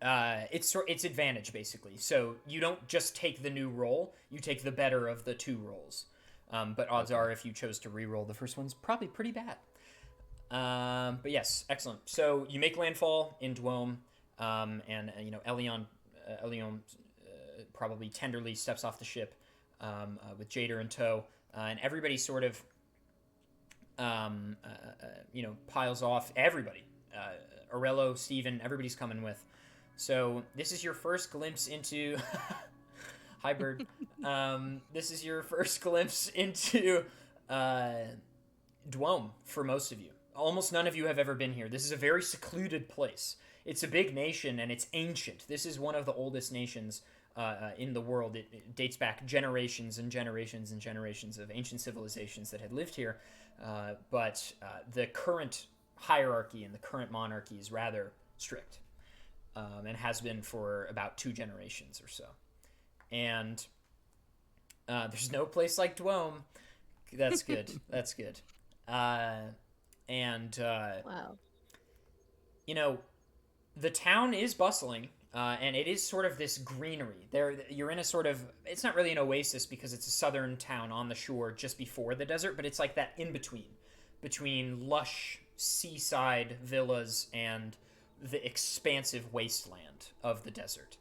It's advantage, basically. So you don't just take the new roll, you take the better of the two rolls. But odds are, if you chose to re-roll, the first one's probably pretty bad. But yes, excellent. So you make landfall in Dwome, and Elion probably tenderly steps off the ship with Jader in tow, and everybody sort of piles off. Everybody, Aurelio, Steven, everybody's coming with. So this is your first glimpse into hi Bird. This is your first glimpse into Dwome for most of you. Almost none of you have ever been here. This is a very secluded place. It's a big nation and it's ancient. This is one of the oldest nations in the world. It dates back generations and generations and generations of ancient civilizations that had lived here. But the current hierarchy and the current monarchy is rather strict. And has been for about 2 generations or so. And there's no place like Dwome. That's good. That's good. Wow. The town is bustling, and it is sort of this greenery. You're in a sort of, it's not really an oasis because it's a southern town on the shore just before the desert, but it's like that in between lush seaside villas and the expansive wasteland of the desert.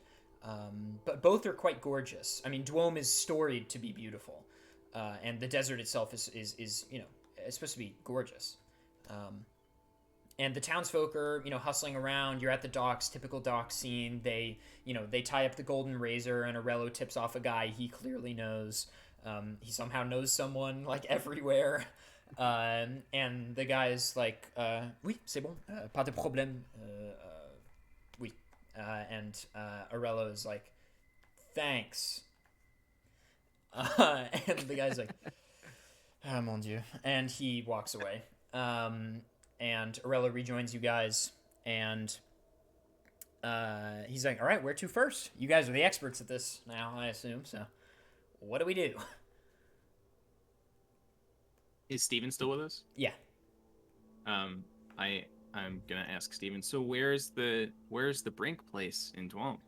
But both are quite gorgeous. I mean, Dwome is storied to be beautiful, and the desert itself is it's supposed to be gorgeous. And the townsfolk are, hustling around. You're at the docks, typical dock scene. They tie up the golden razor, and Aurelio tips off a guy he clearly knows. He somehow knows someone, like, everywhere. And the guy is like, oui, c'est bon, pas de problème, oui. And Aurelio is like, thanks. And the guy's like, oh mon dieu. And he walks away. And Aurelio rejoins you guys, and he's like, all right, where to first? You guys are the experts at this now, I assume, so what do we do? Is Steven still with us? Yeah. I'm gonna ask Steven. So where's the brink place in Dwome?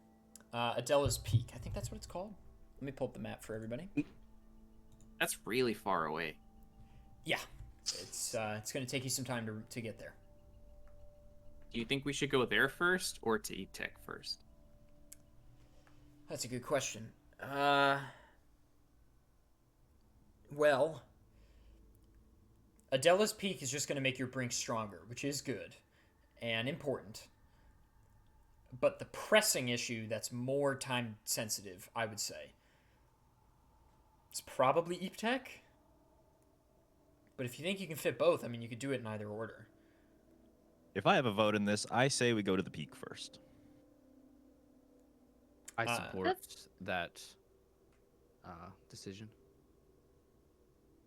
Adela's Peak. I think that's what it's called. Let me pull up the map for everybody. That's really far away. Yeah. It's gonna take you some time to get there. Do you think we should go there first or to E-Tech first? That's a good question. Well, Adela's Peak is just going to make your brink stronger, which is good and important. But the pressing issue that's more time sensitive, I would say, is probably Eeptech. But if you think you can fit both, I mean, you could do it in either order. If I have a vote in this, I say we go to the peak first. I support that decision.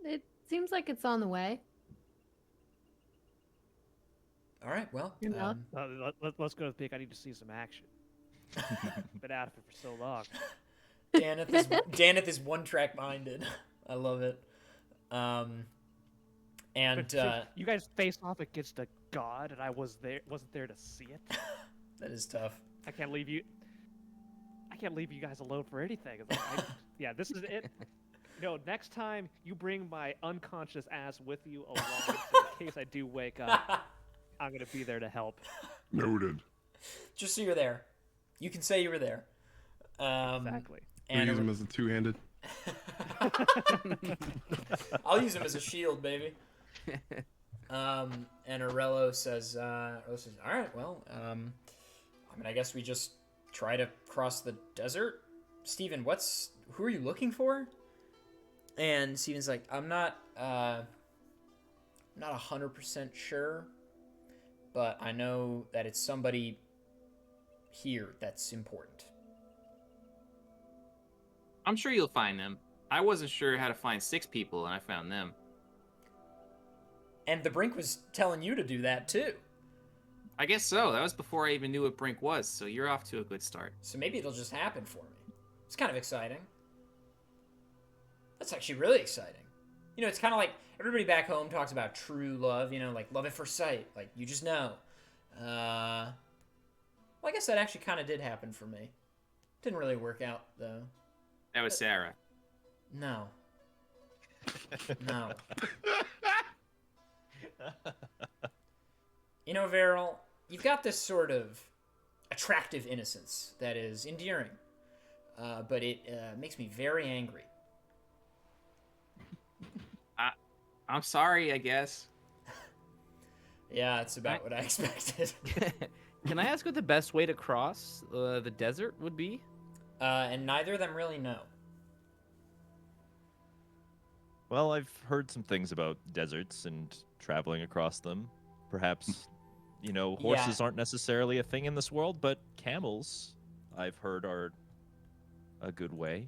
It seems like it's on the way. All right, well, Let's go to the peak. I need to see some action. Been out of it for so long. Daneth is one track minded. I love it. And you guys faced off against a god, and I wasn't there to see it. That is tough. I can't leave you guys alone for anything. It's like, this is it. Next time you bring my unconscious ass with you along, so in case I do wake up, I'm gonna be there to help. Noted. Just so you're there. You can say you were there. Exactly. We use him as a two-handed. I'll use him as a shield, baby. And Arello says, all right, well, I mean, I guess we just try to cross the desert. Steven, who are you looking for? And Steven's like, I'm not 100% sure, but I know that it's somebody here that's important. I'm sure you'll find them. I wasn't sure how to find 6 people, and I found them. And the Brink was telling you to do that, too. I guess so. That was before I even knew what Brink was, so you're off to a good start. So maybe it'll just happen for me. It's kind of exciting. That's actually really exciting. You know, it's kind of like everybody back home talks about true love, you know, like love at first sight. Like, you just know. Well, I guess that actually kind of did happen for me. Didn't really work out, though. That was Sarah. No. No. You know, Veril, you've got this sort of attractive innocence that is endearing, but it makes me very angry. I'm sorry, I guess. Yeah, it's about what I expected. Can I ask what the best way to cross the desert would be? And neither of them really know. Well, I've heard some things about deserts and traveling across them. Perhaps, you know, horses aren't necessarily a thing in this world, but camels, I've heard, are a good way.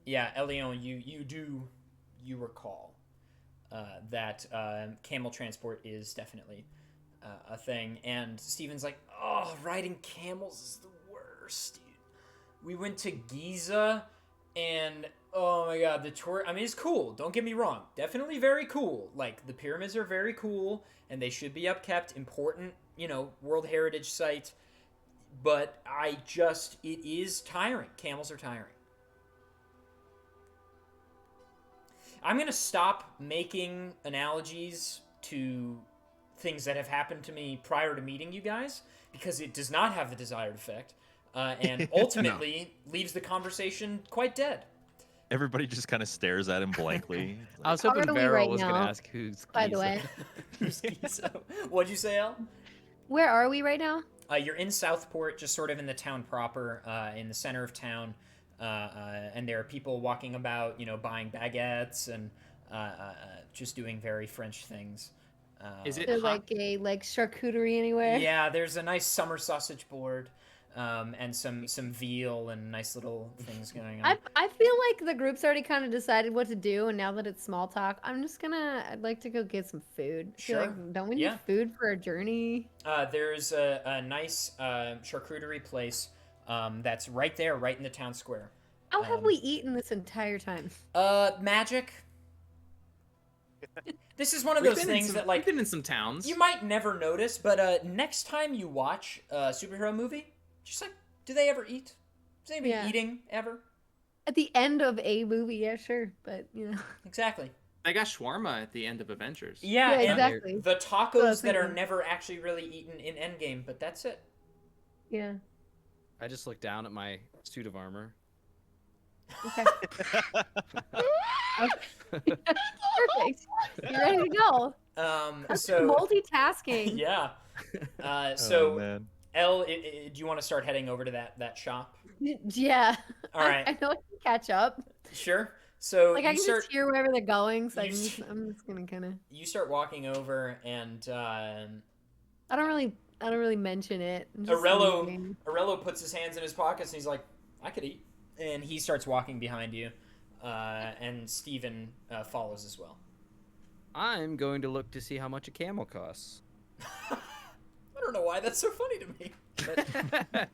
Yeah, Elion, you recall that camel transport is definitely a thing. And Steven's like, oh, riding camels is the worst, dude. We went to Giza, and oh my god, the tour. I mean, it's cool. Don't get me wrong. Definitely very cool. Like, the pyramids are very cool, and they should be upkept. Important, you know, World Heritage Site. But it is tiring. Camels are tiring. I'm going to stop making analogies to things that have happened to me prior to meeting you guys, because it does not have the desired effect. And ultimately leaves the conversation quite dead. Everybody just kind of stares at him blankly. I was hoping Where are we Beryl right was going to now, ask who's by the Giza. way? Who's Giza? What'd you say, Al? Where are we right now? You're in Southport, just sort of in the town proper, in the center of town. And there are people walking about, you know, buying baguettes and just doing very French things. Is it Is there hot? like charcuterie anywhere? Yeah, there's a nice summer sausage board. And some veal and nice little things going on. I feel like the group's already kind of decided what to do, and now that it's small talk, I'd like to go get some food. I feel Sure. like, don't we Yeah. need food for our journey? There's a nice charcuterie place that's right there, right in the town square. How have we eaten this entire time? Magic. This is one of We've those been in things some- that, like, we've been in some towns. you might never notice, but next time you watch a superhero movie, just like, do they ever eat? Is anybody Yeah. eating ever? At the end of a movie, yeah, sure, but you know. Exactly. They got shawarma at the end of Avengers. Yeah, Yeah, and exactly. the That's what I tacos was that are thinking. never actually really eaten in Endgame, but that's it. Yeah. I just looked down at my suit of armor. Okay. Perfect. You're ready to go. So Multitasking. yeah. Oh, So man. Elle, do you want to start heading over to that shop? Yeah. All right. I know I can catch up. Sure. So Like I you can start just hear wherever they're going, so you s- I'm just gonna kind of. you start walking over, and I don't really mention it. I'm just Arello leaving. puts his hands in his pockets, and he's like, "I could eat," and he starts walking behind you, and Steven follows as well. I'm going to look to see how much a camel costs. I don't know why that's so funny to me. But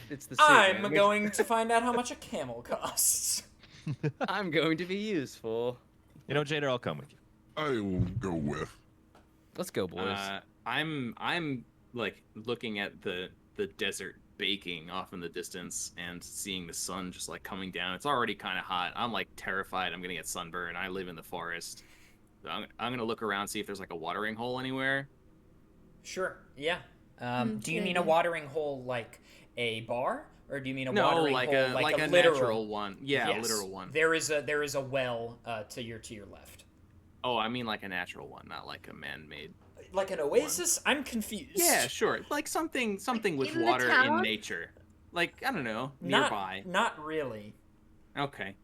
It's the I'm man. going to find out how much a camel costs. I'm going to be useful. You know, Jader, I'll come with you. I will go with. Let's go, boys. I'm like looking at the desert baking off in the distance and seeing the sun just like coming down. It's already kind of hot. I'm like terrified I'm gonna get sunburned. I live in the forest. So I'm gonna look around, see if there's like a watering hole anywhere. Sure. Yeah. Do you good mean a idea. watering hole like a bar, or do you mean a No, watering like hole, a like a literal natural one. Yeah, a Yes. literal one. There is a well to your left. Oh, I mean like a natural one, not like a man-made. Like an oasis? I'm confused. Yeah, sure. Like something with in the water in town? nature. Like, I don't know, Not- nearby. Not really. Okay.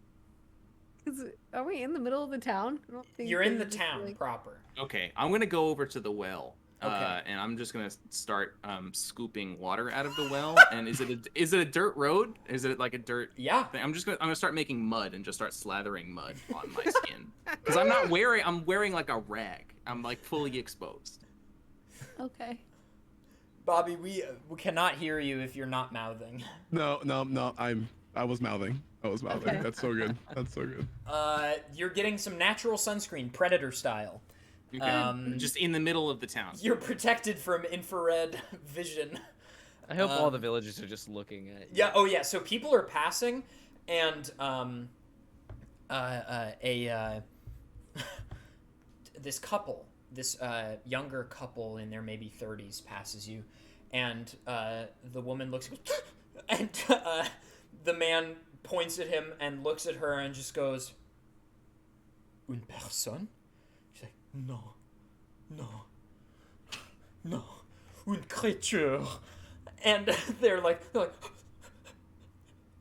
Are we in the middle of the town? I don't think You're in the there's just, town like- proper. Okay, I'm gonna go over to the well. Okay. And I'm just gonna start scooping water out of the well. And is it a dirt road? Is it like a dirt Yeah. thing? I'm gonna start making mud and just start slathering mud on my skin. Because I'm wearing like a rag. I'm like fully exposed. Okay. Bobby, we cannot hear you if you're not mouthing. No. I was mouthing. Okay. That's so good. That's so good. You're getting some natural sunscreen, predator style. Okay. Just in the middle of the town. You're protected from infrared vision. I hope all the villagers are just looking at you. Yeah. Oh, yeah. So people are passing, and this couple, this younger couple in their maybe 30s, passes you, and the woman looks, and the man points at him and looks at her and just goes, "Une personne?" She's like, "No, une créature." And they're like, tout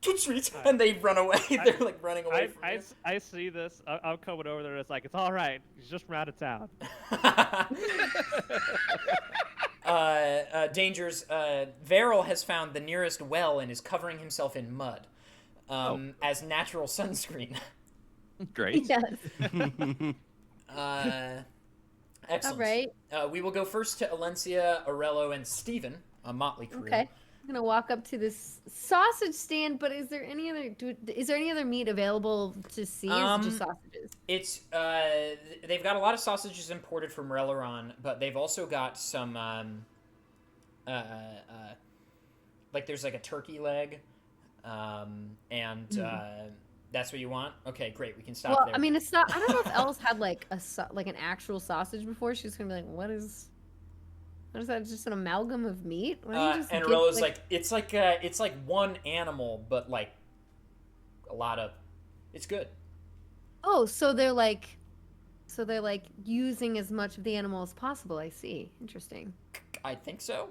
de suite, and they run away. They're like running away from you. I see this. I'm coming over there. And it's like, it's all right. He's just from out of town. Dangers. Varel has found the nearest well and is covering himself in mud as natural sunscreen. Great. Yes. Excellent. All right. We will go first to Alencia, Aurello, and Steven, a motley crew. Okay. I'm gonna walk up to this sausage stand, but is there any other meat available to see? Or is it just sausages? It's they've got a lot of sausages imported from Releron, but they've also got some like there's like a turkey leg, and that's what you want. Okay, great. We can stop Well, there. I mean, it's not. I don't know if Els had like like an actual sausage before. She's gonna be like, what is that? Just an amalgam of meat? Why don't you just and give, Aurello's like it's like one animal, but like a lot of. It's good. Oh, so they're like using as much of the animal as possible. I see. Interesting. I think so.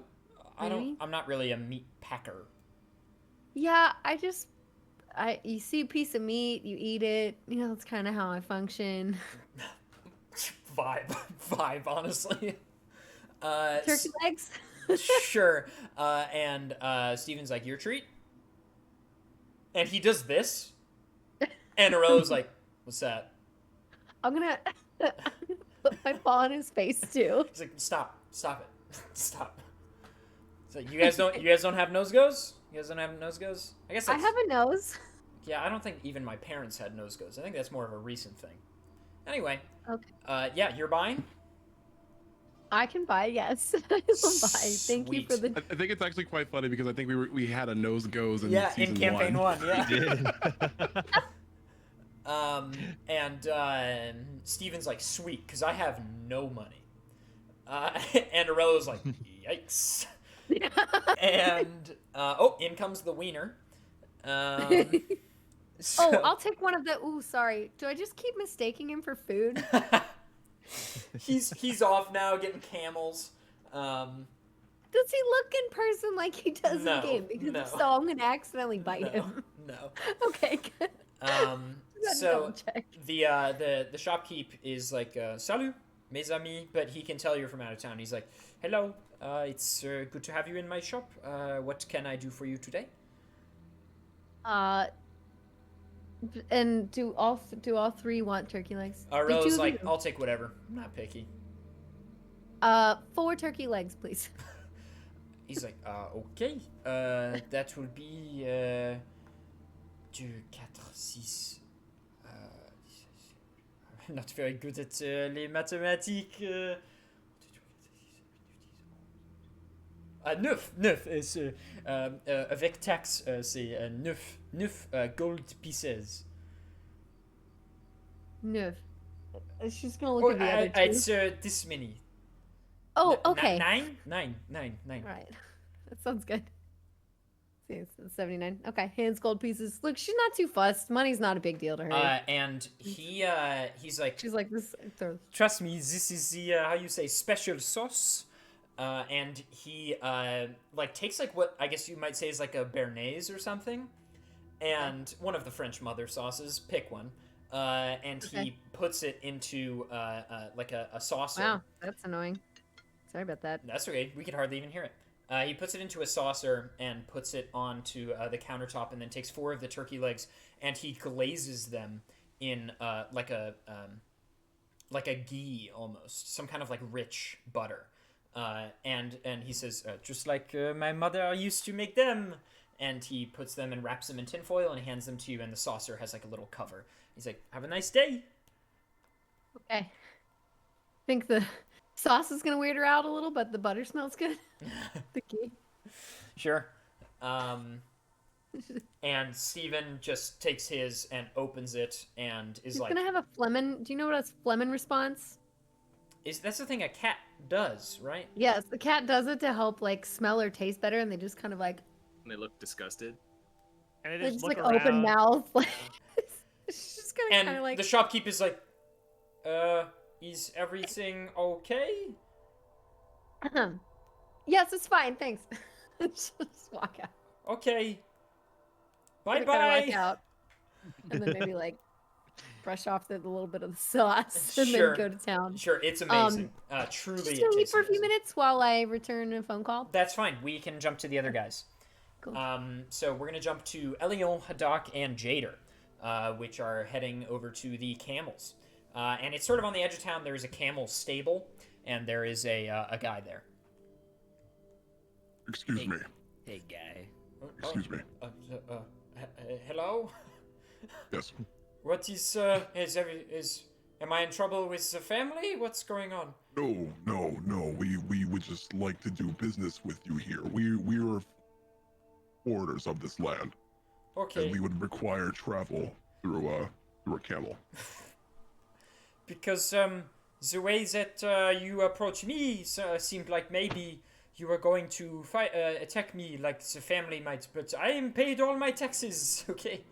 Maybe. I'm not really a meat packer. Yeah, you see a piece of meat, you eat it. You know, that's kind of how I function. Vibe, honestly. Turkey legs. Sure. And Steven's like, your treat? And he does this. And Aurello's like, what's that? I'm gonna put my paw on his face too. He's like, stop it. Stop. So you guys don't have nose goes? You guys don't have nose goes? I guess I that's, have a nose. yeah, I don't think even my parents had nose goes. I think that's more of a recent thing. Anyway. Okay. Yeah, you're buying? I can buy, yes. I will buy. Thank you for Sweet. the. I think it's actually quite funny because I think we had a nose goes in Yeah, season in campaign one. Yeah. We did. And Steven's like, sweet, because I have no money. And Aurello's like, yikes. And, in comes the wiener. So, Oh, I'll take one of the. Ooh, sorry. Do I just keep mistaking him for food? he's off now getting camels. Does he look in person like he does No, in game? Because no. if so, I'm gonna accidentally bite No, him. no. Okay, good. Gotta So double-check. the shopkeep is like, salut, mes amis, but he can tell you're from out of town. He's like, hello, it's good to have you in my shop. What can I do for you today? And do all three want turkey legs? Did Rose you like, leave? I'll take whatever. I'm not picky. 4 turkey legs, please. He's like, okay. That will be 2, 4, 6. I'm not very good at les mathématiques. 9, c'est, avec taxe, c'est 9 gold pieces. 9. She's gonna look at the other 2. It's this many. Oh, okay. 9. All right. That sounds good. See, it's 79. Okay, hands, gold pieces. Look, she's not too fussed. Money's not a big deal to her. And he's like, She's like this. trust me, this is the how you say special sauce. And he like takes like what I guess you might say is like a béarnaise or something, and one of the French mother sauces. Pick one. And he puts it into like a saucer. Wow, that's annoying. Sorry about that. That's okay. We could hardly even hear it. He puts it into a saucer and puts it onto the countertop, and then takes 4 of the turkey legs and he glazes them in like a ghee almost, some kind of like rich butter. And he says, just like my mother used to make them. And he puts them and wraps them in tinfoil and hands them to you, and the saucer has like a little cover. He's like, have a nice day. Okay. I think the sauce is gonna weird her out a little, but the butter smells good. The key. Sure. And Steven just takes his and opens it and is He's like... gonna have a phlegmin. Do you know what a phlegmin response? That's the thing a cat does, right? Yes, the cat does it to help like smell or taste better, and they just kind of like They look disgusted. And they they just look like around. open mouth. Like it's just gonna And kind of like the shopkeeper's like, is everything okay? yes, it's fine, thanks. Just walk out. Okay. Kinda Bye-bye. walk out, and then maybe like brush off the little bit of the sauce, and Sure. then go to town. Sure, it's amazing. Truly, Just it gonna leave tastes for a few amazing. minutes while I return a phone call. That's fine. We can jump to the other guys. Cool. So we're gonna jump to Elion, Hadak, and Jader, which are heading over to the camels. And it's sort of on the edge of town. There is a camel stable, and there is a guy there. Excuse me. Hey, guy. Excuse me. Hello. Yes. What is am I in trouble with the family? What's going on? No. We would just like to do business with you here. We are foreigners of this land, Okay. and we would require travel through a camel. Because the way that you approached me seemed like maybe you were going to attack me like the family might, but I am paid all my taxes, okay?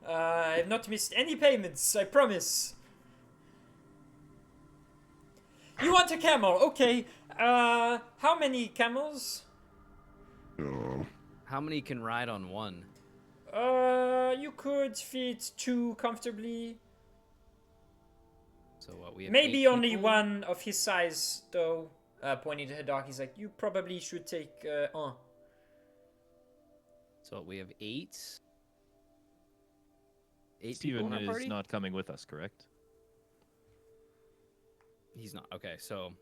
I have not missed any payments, I promise. You want a camel, okay. How many camels? How many can ride on one? You could fit 2 comfortably. So what, we have Maybe 8 only people? one of his size, though. Pointing to Hadak, he's like, you probably should take un. So we have 8. 8 people Steven in our is party? not coming with us, correct? He's not. Okay, so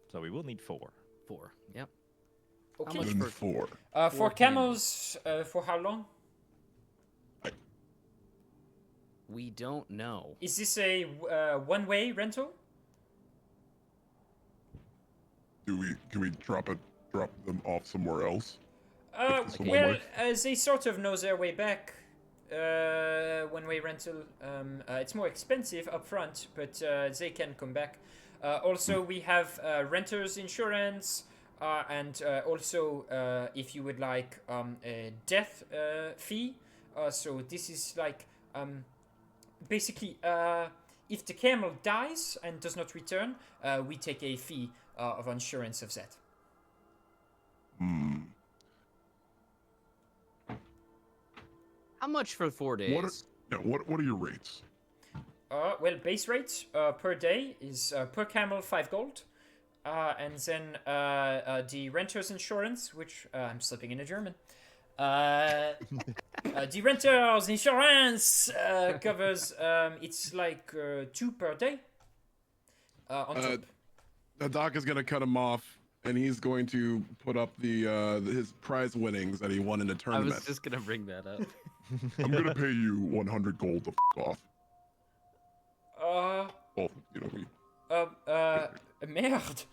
So we will need 4. 4. Yep. Okay. much Then for- 4. For 4 camels, for how long? We don't know. Is this a one-way rental? Can we drop them off somewhere else? If it's a Well, one-way? they sort of know their way back. One-way rental. It's more expensive up front, but they can come back. Also, we have renter's insurance, and also if you would like a death fee. So this is like basically if the camel dies and does not return, we take a fee of insurance of that. How much for 4 days? What are your rates? Well, base rate per day is per camel 5 gold. And then the renter's insurance, which I'm slipping into German. The renter's insurance covers, it's like 2 per day. On top. The doc is gonna cut him off, and he's going to put up his prize winnings that he won in the I tournament. was just gonna bring that up. I'm gonna pay you 100 gold to off. Well, Merde.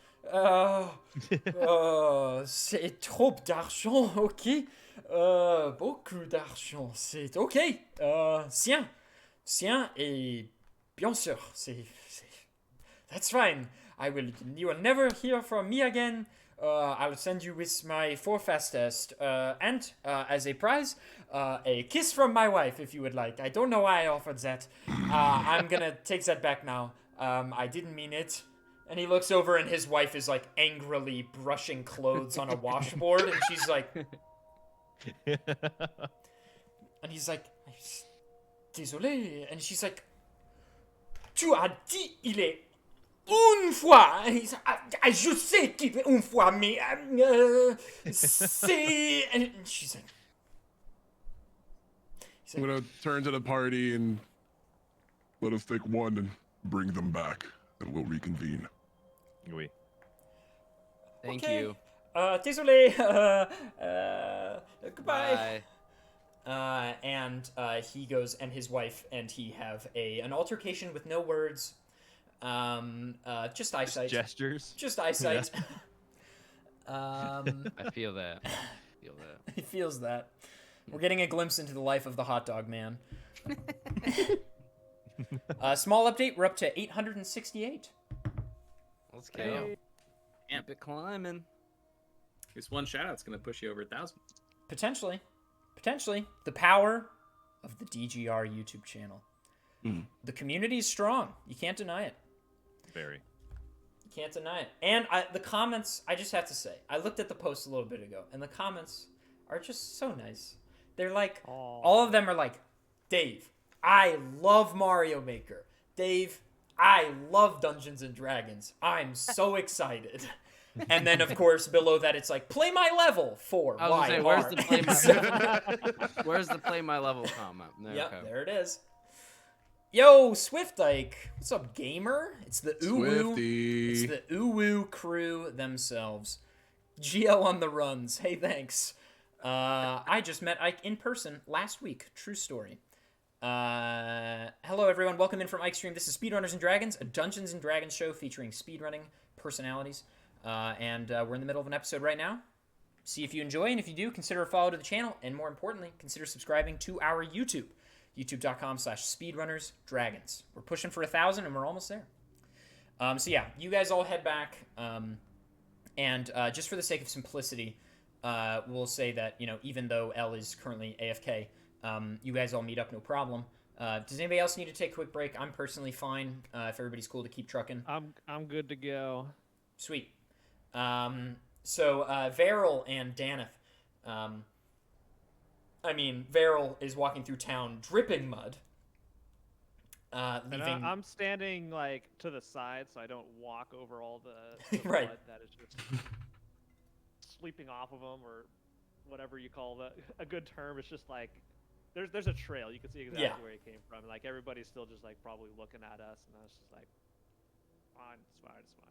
C'est trop d'argent, ok. Beaucoup d'argent, c'est ok. Sien et bien sûr, that's fine. You will never hear from me again. I'll send you with my 4 fast test, and as a prize, a kiss from my wife, if you would like. I don't know why I offered that. I'm gonna take that back now. I didn't mean it. And he looks over, and his wife is, like, angrily brushing clothes on a washboard, and she's like... And he's like, désolé. And she's like, tu as dit il est une fois. And he's like, je sais qu'il est une fois, mais c'est... And she's like... I'm gonna turn to the party and let us take one and bring them back, and we'll reconvene. Oui. Thank Okay. you. Désolé. Goodbye. Bye. And he goes, and his wife and he have an altercation with no words, just eyesight, Gestures. just eyesight. I feel that. He feels that. We're getting a glimpse into the life of the hot dog man. Small update: we're up to 868. Let's go. Hey. Keep it climbing. This one shout out's gonna push you over 1,000. Potentially, the power of the DGR YouTube channel. The community is strong. You can't deny it. Very. You can't deny it. And the comments, I just have to say, I looked at the post a little bit ago, and the comments are just so nice. They're like, all of them are like, Dave, I love Mario Maker. Dave, I love Dungeons and Dragons. I'm so excited. And then, of course, below that, it's like, play my level for I was gonna say, YR. where's the play my where's the play my level comment? No, Yep, okay. there it is. Yo, Swiftike, what's up, gamer? It's the Swifty. It's the Uwu crew themselves. GL on the runs. Hey, thanks. I just met Ike in person last week. True story. Hello, everyone. Welcome in from Ike's stream. This is Speedrunners and Dragons, a Dungeons and Dragons show featuring speedrunning personalities. And we're in the middle of an episode right now. See if you enjoy, and if you do, consider a follow to the channel, and more importantly, consider subscribing to our YouTube, youtube.com/speedrunnersdragons. We're pushing for 1,000, and we're almost there. So yeah, you guys all head back, and just for the sake of simplicity, we'll say that, you know, even though L is currently AFK, you guys all meet up, no problem. Does anybody else need to take a quick break? I'm personally fine. If everybody's cool to keep trucking. I'm good to go. Sweet. So Varel and Daneth. Varel is walking through town dripping mud. And Leaving... I'm standing like to the side so I don't walk over all the Right. blood that is just sleeping off of them, or whatever you call a good term. It's just like there's a trail. You can see exactly where he came from. Like everybody's still just like probably looking at us, and I was just like, fine, it's fine, it's fine.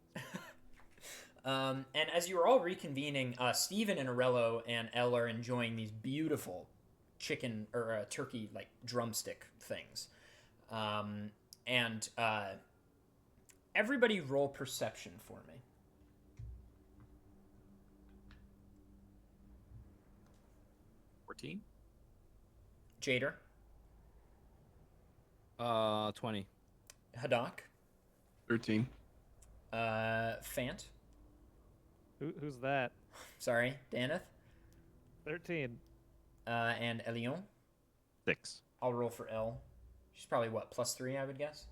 And as you were all reconvening, Steven and Arello and Elle are enjoying these beautiful chicken or turkey like drumstick things. And everybody roll perception for me. 14. Jader, 20. Hadak, 13. Fant, Who's that? sorry, Daneth, 13. and Elion. 6. I'll roll for L. She's probably, what, +3, I would guess?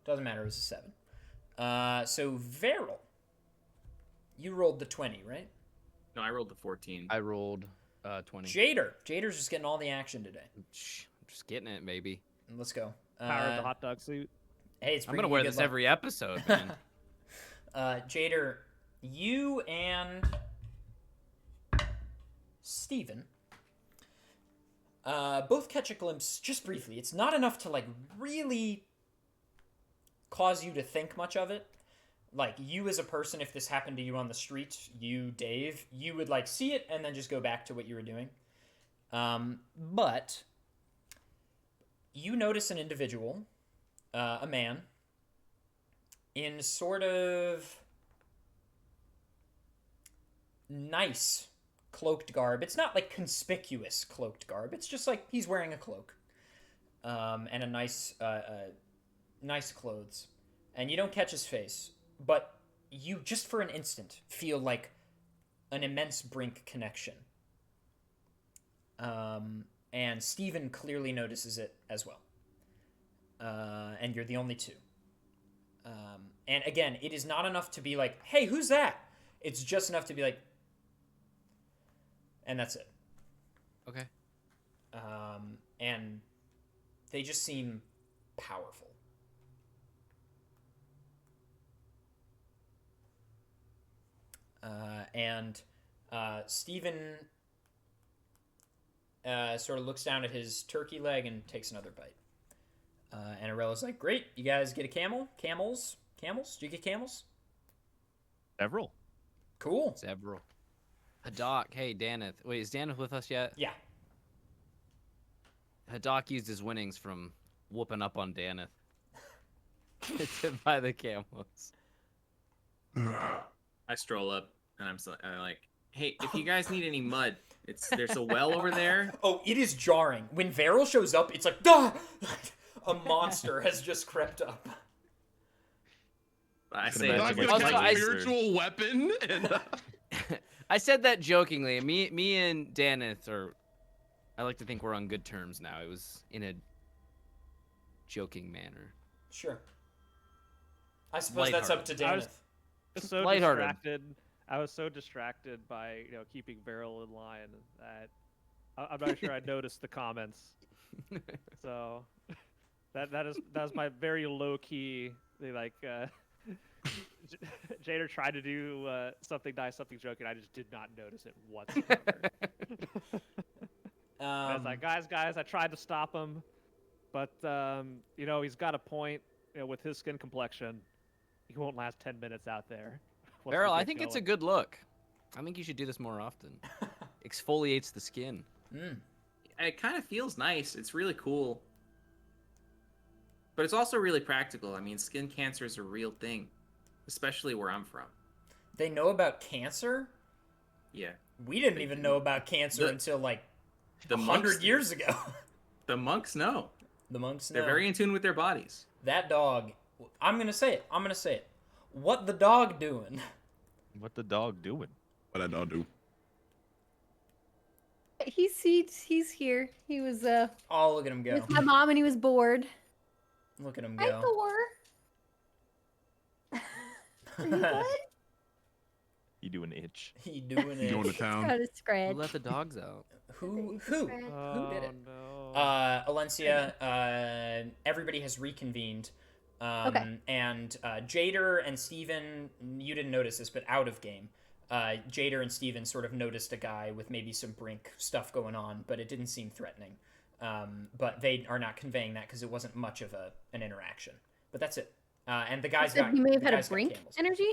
Doesn't matter, it was a 7. So, Varel, you rolled the 20, right? No, I rolled the 14. I rolled 20. Jader's just getting all the action today. Shh, I'm just getting it, baby. Let's go. Power of the hot dog suit. Hey, it's I'm bringing gonna you wear good this luck. every episode, man. Jader, you and Steven both catch a glimpse, just briefly. It's not enough to, like, really cause you to think much of it. Like, you as a person, if this happened to you on the street, you, Dave, you would, like, see it and then just go back to what you were doing. But you notice an individual, a man, in sort of nice cloaked garb. It's not like conspicuous cloaked garb. It's just like he's wearing a cloak, and a nice clothes. And you don't catch his face, but you just for an instant feel like an immense brink connection. And Steven clearly notices it as well. And you're the only two. And again, it is not enough to be like, hey, who's that? It's just enough to be like, and that's it. Okay. And they just seem powerful. And Steven sort of looks down at his turkey leg and takes another bite. And Arella's like, great, you guys get a camel? Camels? Camels? Do you get camels? Several. Cool. Several. Haddock, hey, Daneth. Wait, is Daneth with us yet? Yeah. Haddock used his winnings from whooping up on Daneth to buy the camels. I stroll up and I'm like, hey, if you guys need any mud, there's a well over there. Oh, it is jarring. When Varel shows up, it's like, duh! A monster has just crept up. I Can say imagine it's what's like, my a spiritual weapon. And, I said that jokingly. Me and Daneth are. I like to think we're on good terms now. It was in a joking manner. Sure. I suppose that's up to Daneth. So Lighthearted. distracted. I was so distracted by keeping Varel in line that I'm not sure I noticed the comments. So that was my very low key. Jader tried to do something nice, something joking. I just did not notice it whatsoever. I was like, guys, I tried to stop him, but he's got a point. With his skin complexion, he won't last 10 minutes out there. Beryl, I think it's a good look. I think you should do this more often. Exfoliates the skin. it kind of feels nice. It's really cool. But it's also really practical. I mean, skin cancer is a real thing, especially where I'm from. They know about cancer? Yeah. We didn't even know about cancer until like 100 years ago. The monks know. The monks know. They're very in tune with their bodies. That dog. I'm going to say it. What the dog doing? What the dog doing? What I dog do? He's here. He was Oh, look at him go. with my mom and he was bored. Look at him Hi, go. Thor. Are you good? You do an itch. He doing You it. going to town? Got a Who scratch. let the dogs out? Who Oh, did it? no. Alencia, everybody has reconvened. Okay. And Jader and Steven, you didn't notice this, but out of game. Jader and Steven sort of noticed a guy with maybe some brink stuff going on, but it didn't seem threatening. But they are not conveying that because it wasn't much of an interaction. But that's it. And the guys got. He may have the had a guys got brink camels. energy.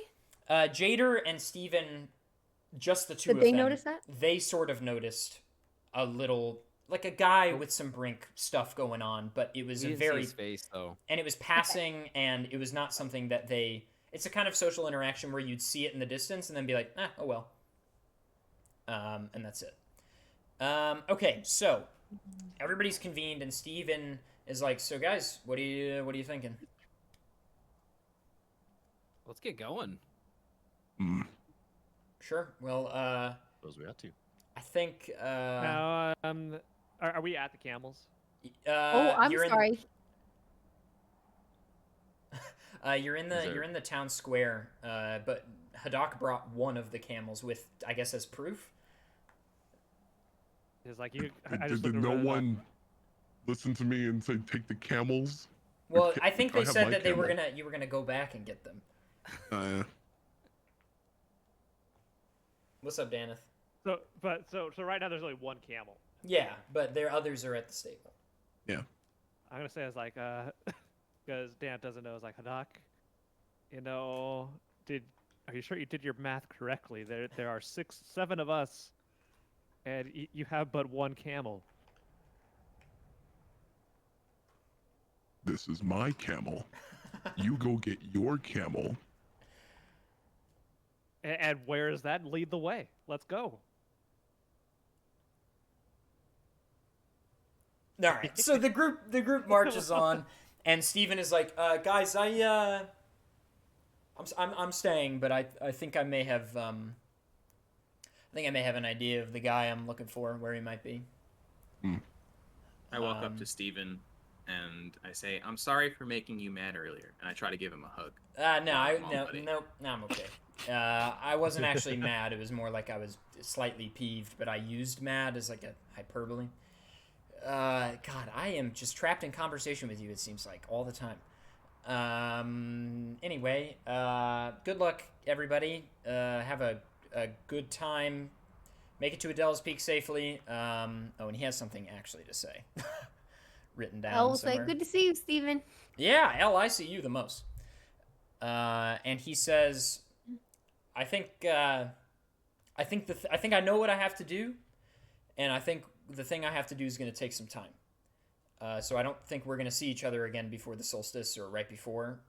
Jader and Steven, just the two Did of they them. notice that? They sort of noticed a little, like a guy with some brink stuff going on, but it was We a didn't see very his face though. and it was passing, and it was not something that they. It's a kind of social interaction where you'd see it in the distance and then be like, oh well. And that's it. Okay, so everybody's convened, and Steven is like, so guys, what are you thinking? Let's get going. Sure. Well, Those we ought to. I think. Now, are we at the camels? I'm you're sorry. You're in there- the town square, but Haddock brought one of the camels with, I guess, as proof. It's like you. I just Did looked no around, one listen to me and say take the camels? Well, Okay, I think I they have said my that you were camel. gonna go back and get them. What's up, Daneth? So right now there's only one camel. Yeah, but their others are at the stable. I'm gonna say it's like because Dan doesn't know. It's like Haddock. Are you sure you did your math correctly? There are 7 of us, and you have but one camel. This is my camel. You go get your camel. And where is that? Lead the way. Let's go. All right. So the group marches on, and Steven is like, guys, I'm staying, but I think I may have an idea of the guy I'm looking for, where he might be. I walk up to Steven and I say, "I'm sorry for making you mad earlier," and I try to give him a hug. No, buddy. I'm okay. I wasn't actually mad. It was more like I was slightly peeved, but I used mad as like a hyperbole. God, I am just trapped in conversation with you, it seems like, all the time. Anyway, good luck, everybody. Have a good time. Make it to Adele's Peak safely. And he has something actually to say. Written down I will say, somewhere. good to see you, Steven. Yeah, Elle, I see you the most. And he says, I think I know what I have to do, and I think the thing I have to do is going to take some time. So I don't think we're going to see each other again before the solstice or right before.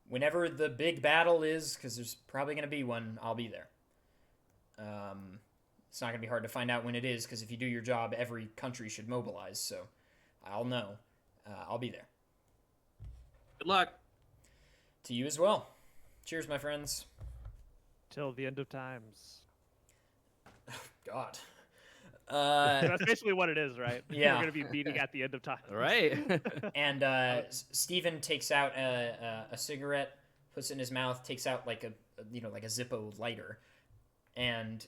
Whenever the big battle is, because there's probably going to be one, I'll be there. It's not going to be hard to find out when it is, because if you do your job, every country should mobilize, so I'll know. I'll be there. Good luck. To you as well. Cheers, my friends. Till the end of times. God. That's basically what it is, right? Yeah. We're gonna be meeting at the end of time. Right. And Steven takes out a cigarette, puts it in his mouth, takes out like a Zippo lighter, and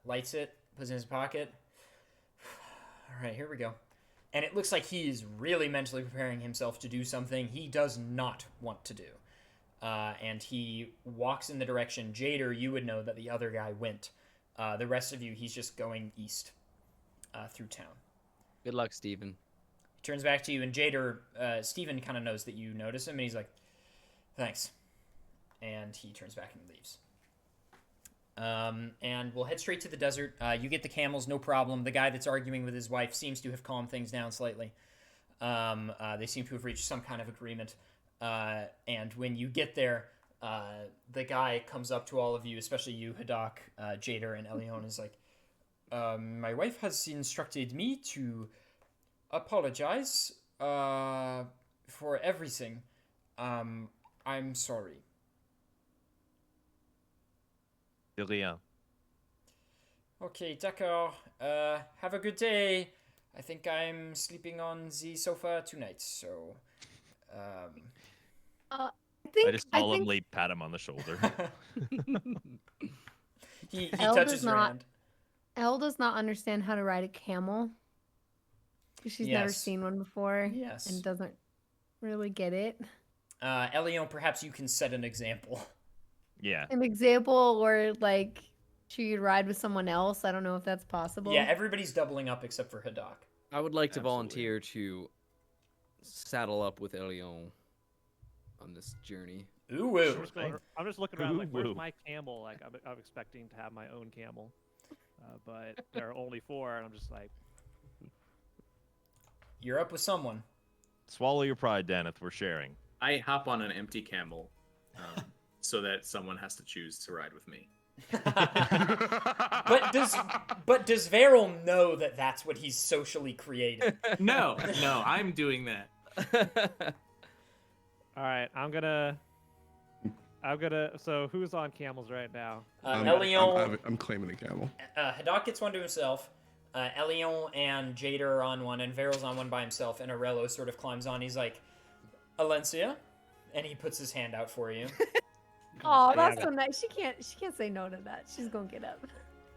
lights it, puts it in his pocket. All right, here we go. And it looks like he is really mentally preparing himself to do something he does not want to do. And he walks in the direction, Jader, you would know that the other guy went. The rest of you, he's just going east through town. Good luck, Steven. He turns back to you, and Jader, Steven kind of knows that you notice him, and he's like, thanks. And he turns back and leaves. And we'll head straight to the desert. You get the camels, no problem. The guy that's arguing with his wife seems to have calmed things down slightly. They seem to have reached some kind of agreement. And when you get there, the guy comes up to all of you, especially you, Hadak, Jader, and Elion, is like, my wife has instructed me to apologize for everything. I'm sorry. De rien. Okay, d'accord. Have a good day. I think I'm sleeping on the sofa tonight, so... I I just solemnly pat him on the shoulder. he Elle touches does your not- hand. Elle does not understand how to ride a camel. 'Cause she's never Yes. seen one before. Yes. And doesn't really get it. Elion, perhaps you can set an example. Yeah. An example, or like she ride with someone else. I don't know if that's possible. Yeah, everybody's doubling up except for Hadak. I would like to Absolutely. volunteer to saddle up with Elion on this journey. Ooh, woo. I'm just looking around like, where's Ooh. my camel? Like, I'm expecting to have my own camel, but there are only 4, and I'm just like, You're up with someone. Swallow your pride, Daneth. We're sharing. I hop on an empty camel, so that someone has to choose to ride with me. But does Varel know that that's what he's socially created? No, I'm doing that. all right, I'm gonna. So who's on camels right now? Elion, I'm claiming a camel. Hadak gets one to himself. Elion and Jader are on one, and Varel's on one by himself, and Arello sort of climbs on. He's like, Alencia, and he puts his hand out for you. Oh, Yeah, that's so nice. She can't say no to that. She's gonna get up.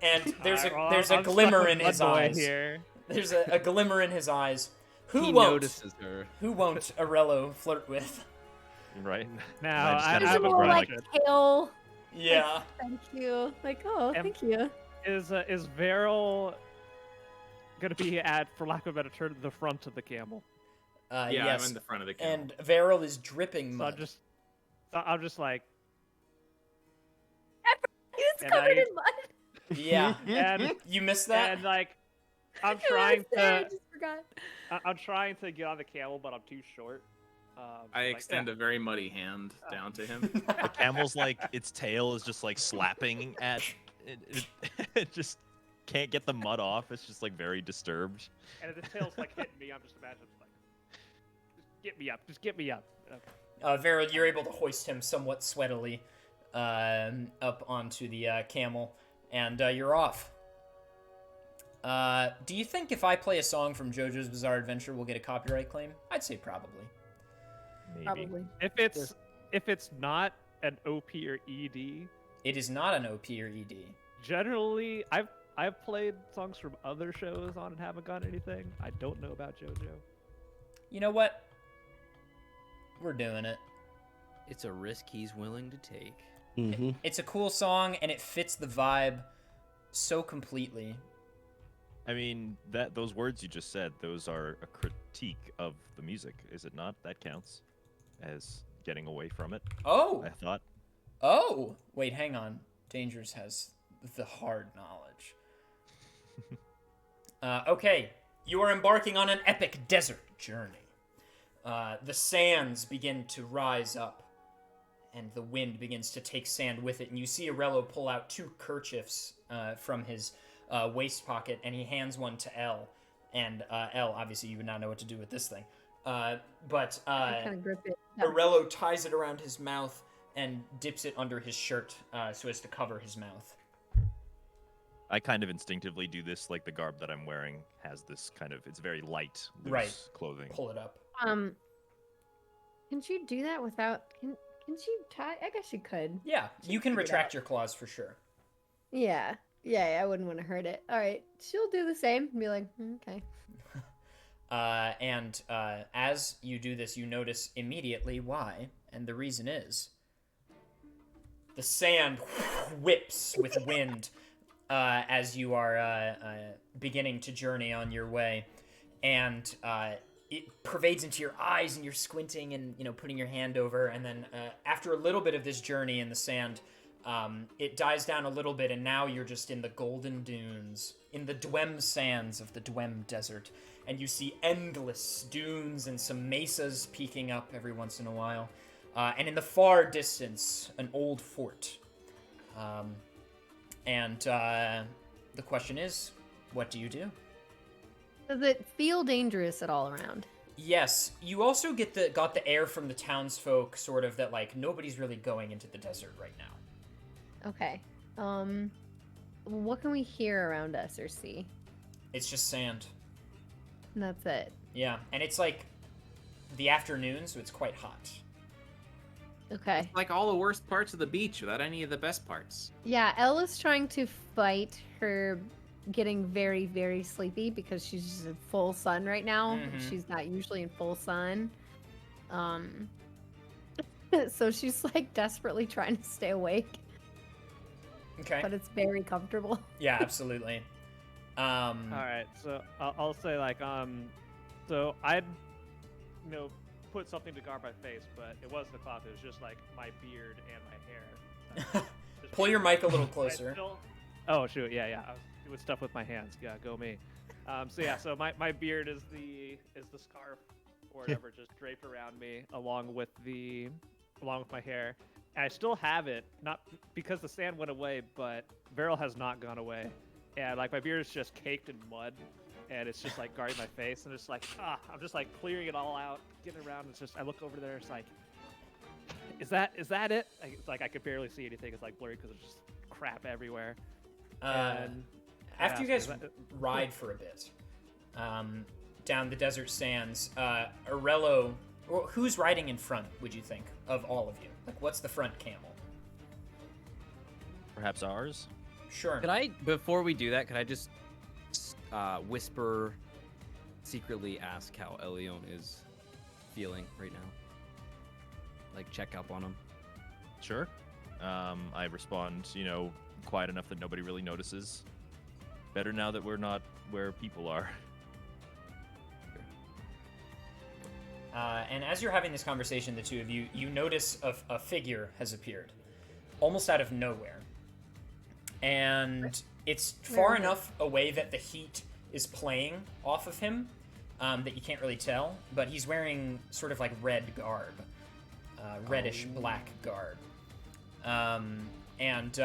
And there's All right, a I'm stuck glimmer with in his Mud Boy eyes. here. There's a glimmer in his eyes. Who He won't? notices her. Who won't Arello flirt with? Right? Now just I gotta She's have have a a more like question. pale. Yeah. Thank you. Like, oh, Am- thank you. Is Varel gonna be at, for lack of a better term, the front of the camel? Yeah, Yes. I'm in the front of the camel. And Varel is dripping So mud. I'm just like, It's And covered I- in mud. Yeah. and You missed that? and like, I'm I trying said, I to, just forgot. I'm trying to get on the camel, but I'm too short. I like, extend a very muddy hand down to him. The camel's like, its tail is just like slapping at it just can't get the mud off. It's just like very disturbed. and if the tail's like hitting me, I'm just imagining like, just get me up, just get me up. Okay. Vera, you're able to hoist him somewhat sweatily up onto the camel, and you're off. Do you think if I play a song from JoJo's Bizarre Adventure, we'll get a copyright claim? I'd say probably. Maybe. Probably. If it's not an OP or ED, It is not an OP or ED. generally I've played songs from other shows on and haven't gotten anything. I don't know about JoJo. You know what? We're doing it. It's a risk he's willing to take. Mm-hmm. It's a cool song, and it fits the vibe so completely. I mean, those words you just said, those are a critique of the music, is it not? That counts as getting away from it, Oh! I thought. Oh! Wait, hang on. Dangers has the hard knowledge. Okay, you are embarking on an epic desert journey. The sands begin to rise up, and the wind begins to take sand with it, and you see Arello pull out 2 kerchiefs from his waist pocket, and he hands one to Elle. And Elle, obviously you would not know what to do with this thing. But I kind of grip it. Arello ties it around his mouth and dips it under his shirt so as to cover his mouth. I kind of instinctively do this, like the garb that I'm wearing has this kind of, it's very light, loose Right. clothing. Pull it up. Can she do that without? Can she tie? I guess she could. Yeah, you can figure it retract out. your claws for sure. Yeah. Yeah, I wouldn't want to hurt it. All right, she'll do the same. Be like, okay. And as you do this, you notice immediately why, and the reason is the sand whips with wind as you are beginning to journey on your way, and it pervades into your eyes, and you're squinting and putting your hand over, and then after a little bit of this journey in the sand, it dies down a little bit, and now you're just in the golden dunes, in the Dwome sands of the Dwome desert, and you see endless dunes and some mesas peeking up every once in a while, and in the far distance, an old fort. And the question is, what do you do? Does it feel dangerous at all around? Yes, you also got the air from the townsfolk, sort of, that like nobody's really going into the desert right now. Okay. What can we hear around us or see? It's just sand. And that's it. Yeah, and it's like the afternoon, so it's quite hot. Okay. Like all the worst parts of the beach without any of the best parts. Yeah, Ella's trying to fight her getting very, very sleepy because she's just in full sun right now. Mhm. She's not usually in full sun. So she's like desperately trying to stay awake, Okay. but it's very comfortable. Yeah, absolutely. All right, so I'll say like so I'd put something to guard my face, but it wasn't a cloth. It was just like my beard and my hair. Just Pull your mic a little I closer. Oh shoot, yeah. I was doing stuff with my hands. Yeah, go me. So my beard is the scarf or whatever just draped around me along with my hair. And I still have it, not because the sand went away, but Beryl has not gone away. And like my beard is just caked in mud, and it's just like guarding my face, and it's like I'm just like clearing it all out, getting around. It's just I look over there, it's like, is that it? It's like I could barely see anything. It's like blurry because there's just crap everywhere. And After you yeah, guys so that- ride for a bit down the desert sands, Arello, who's riding in front, would you think, of all of you? Like, what's the front camel? Perhaps ours? Sure. Before we do that, could I just whisper, secretly ask how Elion is feeling right now? Like, check up on him. Sure. I respond, quiet enough that nobody really notices. Better now that we're not where people are. And as you're having this conversation, the two of you, you notice a figure has appeared, almost out of nowhere. And it's far enough away that the heat is playing off of him that you can't really tell, but he's wearing sort of like red garb, reddish black garb. And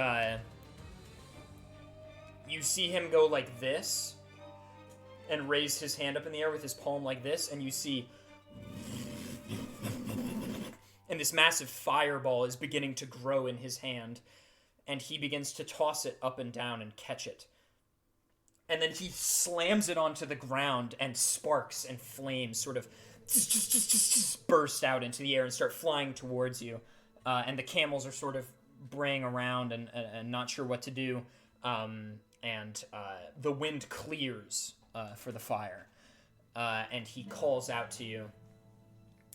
you see him go like this and raise his hand up in the air with his palm like this, and you see... And this massive fireball is beginning to grow in his hand, and he begins to toss it up and down and catch it. And then he slams it onto the ground, and sparks and flames sort of burst out into the air and start flying towards you. And the camels are sort of braying around and not sure what to do. And the wind clears for the fire. And he calls out to you.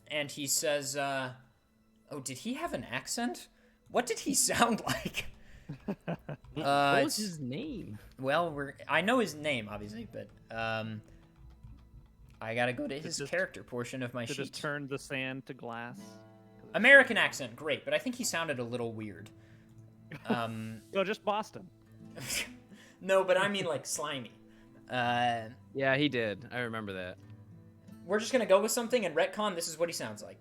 And he says, oh, did he have an accent? What did he sound like? What was his name? Well, I know his name, obviously, but I gotta go to his character portion of my sheet. Just turn the sand to glass. American accent, great, but I think he sounded a little weird. No, just Boston. No, but I mean like slimy. Yeah, he did. I remember that. We're just gonna go with something and retcon. This is what he sounds like.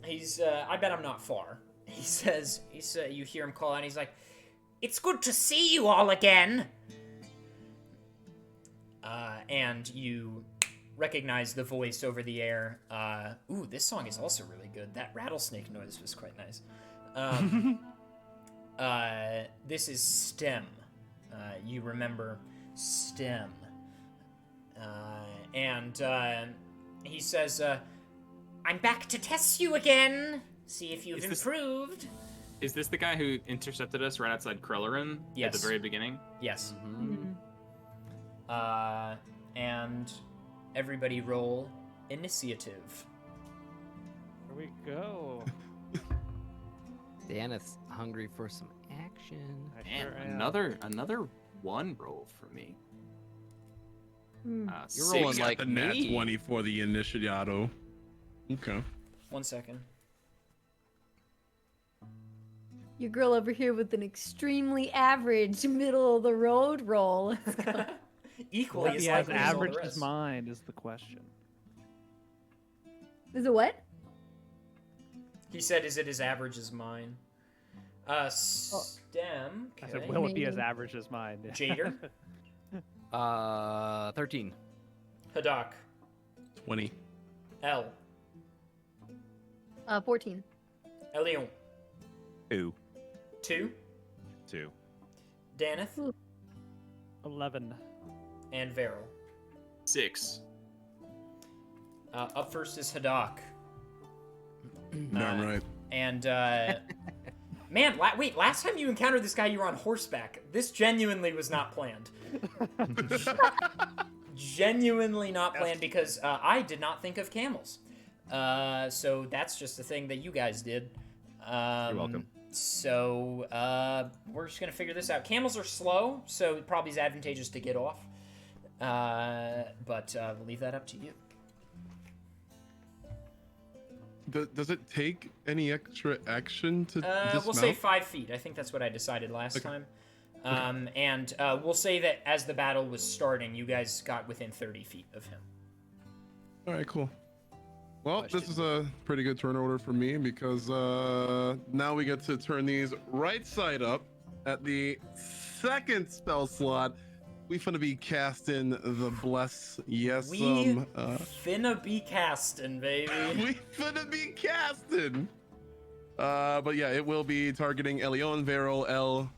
He's. I bet I'm not far. He says. You hear him call out. And he's like, "It's good to see you all again." And you recognize the voice over the air. Ooh, this song is also really good. That rattlesnake noise was quite nice. This is Stem. You remember Stem. And he says, "I'm back to test you again. See if you've improved." Is this the guy who intercepted us right outside Krellerin Yes. at the very beginning? Yes. Mm-hmm. And everybody roll initiative. Here we go. Daneth's hungry for some action. I Man, sure am. another one roll for me. You're Six. rolling Got like the nat me. 20 for the initiato. Okay. 1 second. Your girl over here with an extremely average middle of the road roll. Equally as He has likely as all the average rest. as mine is the question. Is it what? He said, "Is it as average as mine?" Stem. I said, Okay. will it be as Maybe. average as mine? Jader. 13. Hadak. 20. L. 14. Elion. 2. 2. 2. Daneth. 11. And Veril. 6. Up first is Hadak. Damn right. And, man, wait, last time you encountered this guy, you were on horseback. This genuinely was not planned. Genuinely not planned because I did not think of camels. So that's just a thing that you guys did. You're welcome. So we're just going to figure this out. Camels are slow, so it probably is advantageous to get off. But we'll leave that up to you. Does it take any extra action to dismount? We'll say 5 feet. I think that's what I decided last time. And we'll say that as the battle was starting, you guys got within 30 feet of him. All right, cool. Well, Question. this is a pretty good turn order for me because now we get to turn these right side up at the second spell slot. We finna be casting the bless. Yes, We finna be casting, baby. we finna be casting. But yeah, it will be targeting Elion, Veril, L,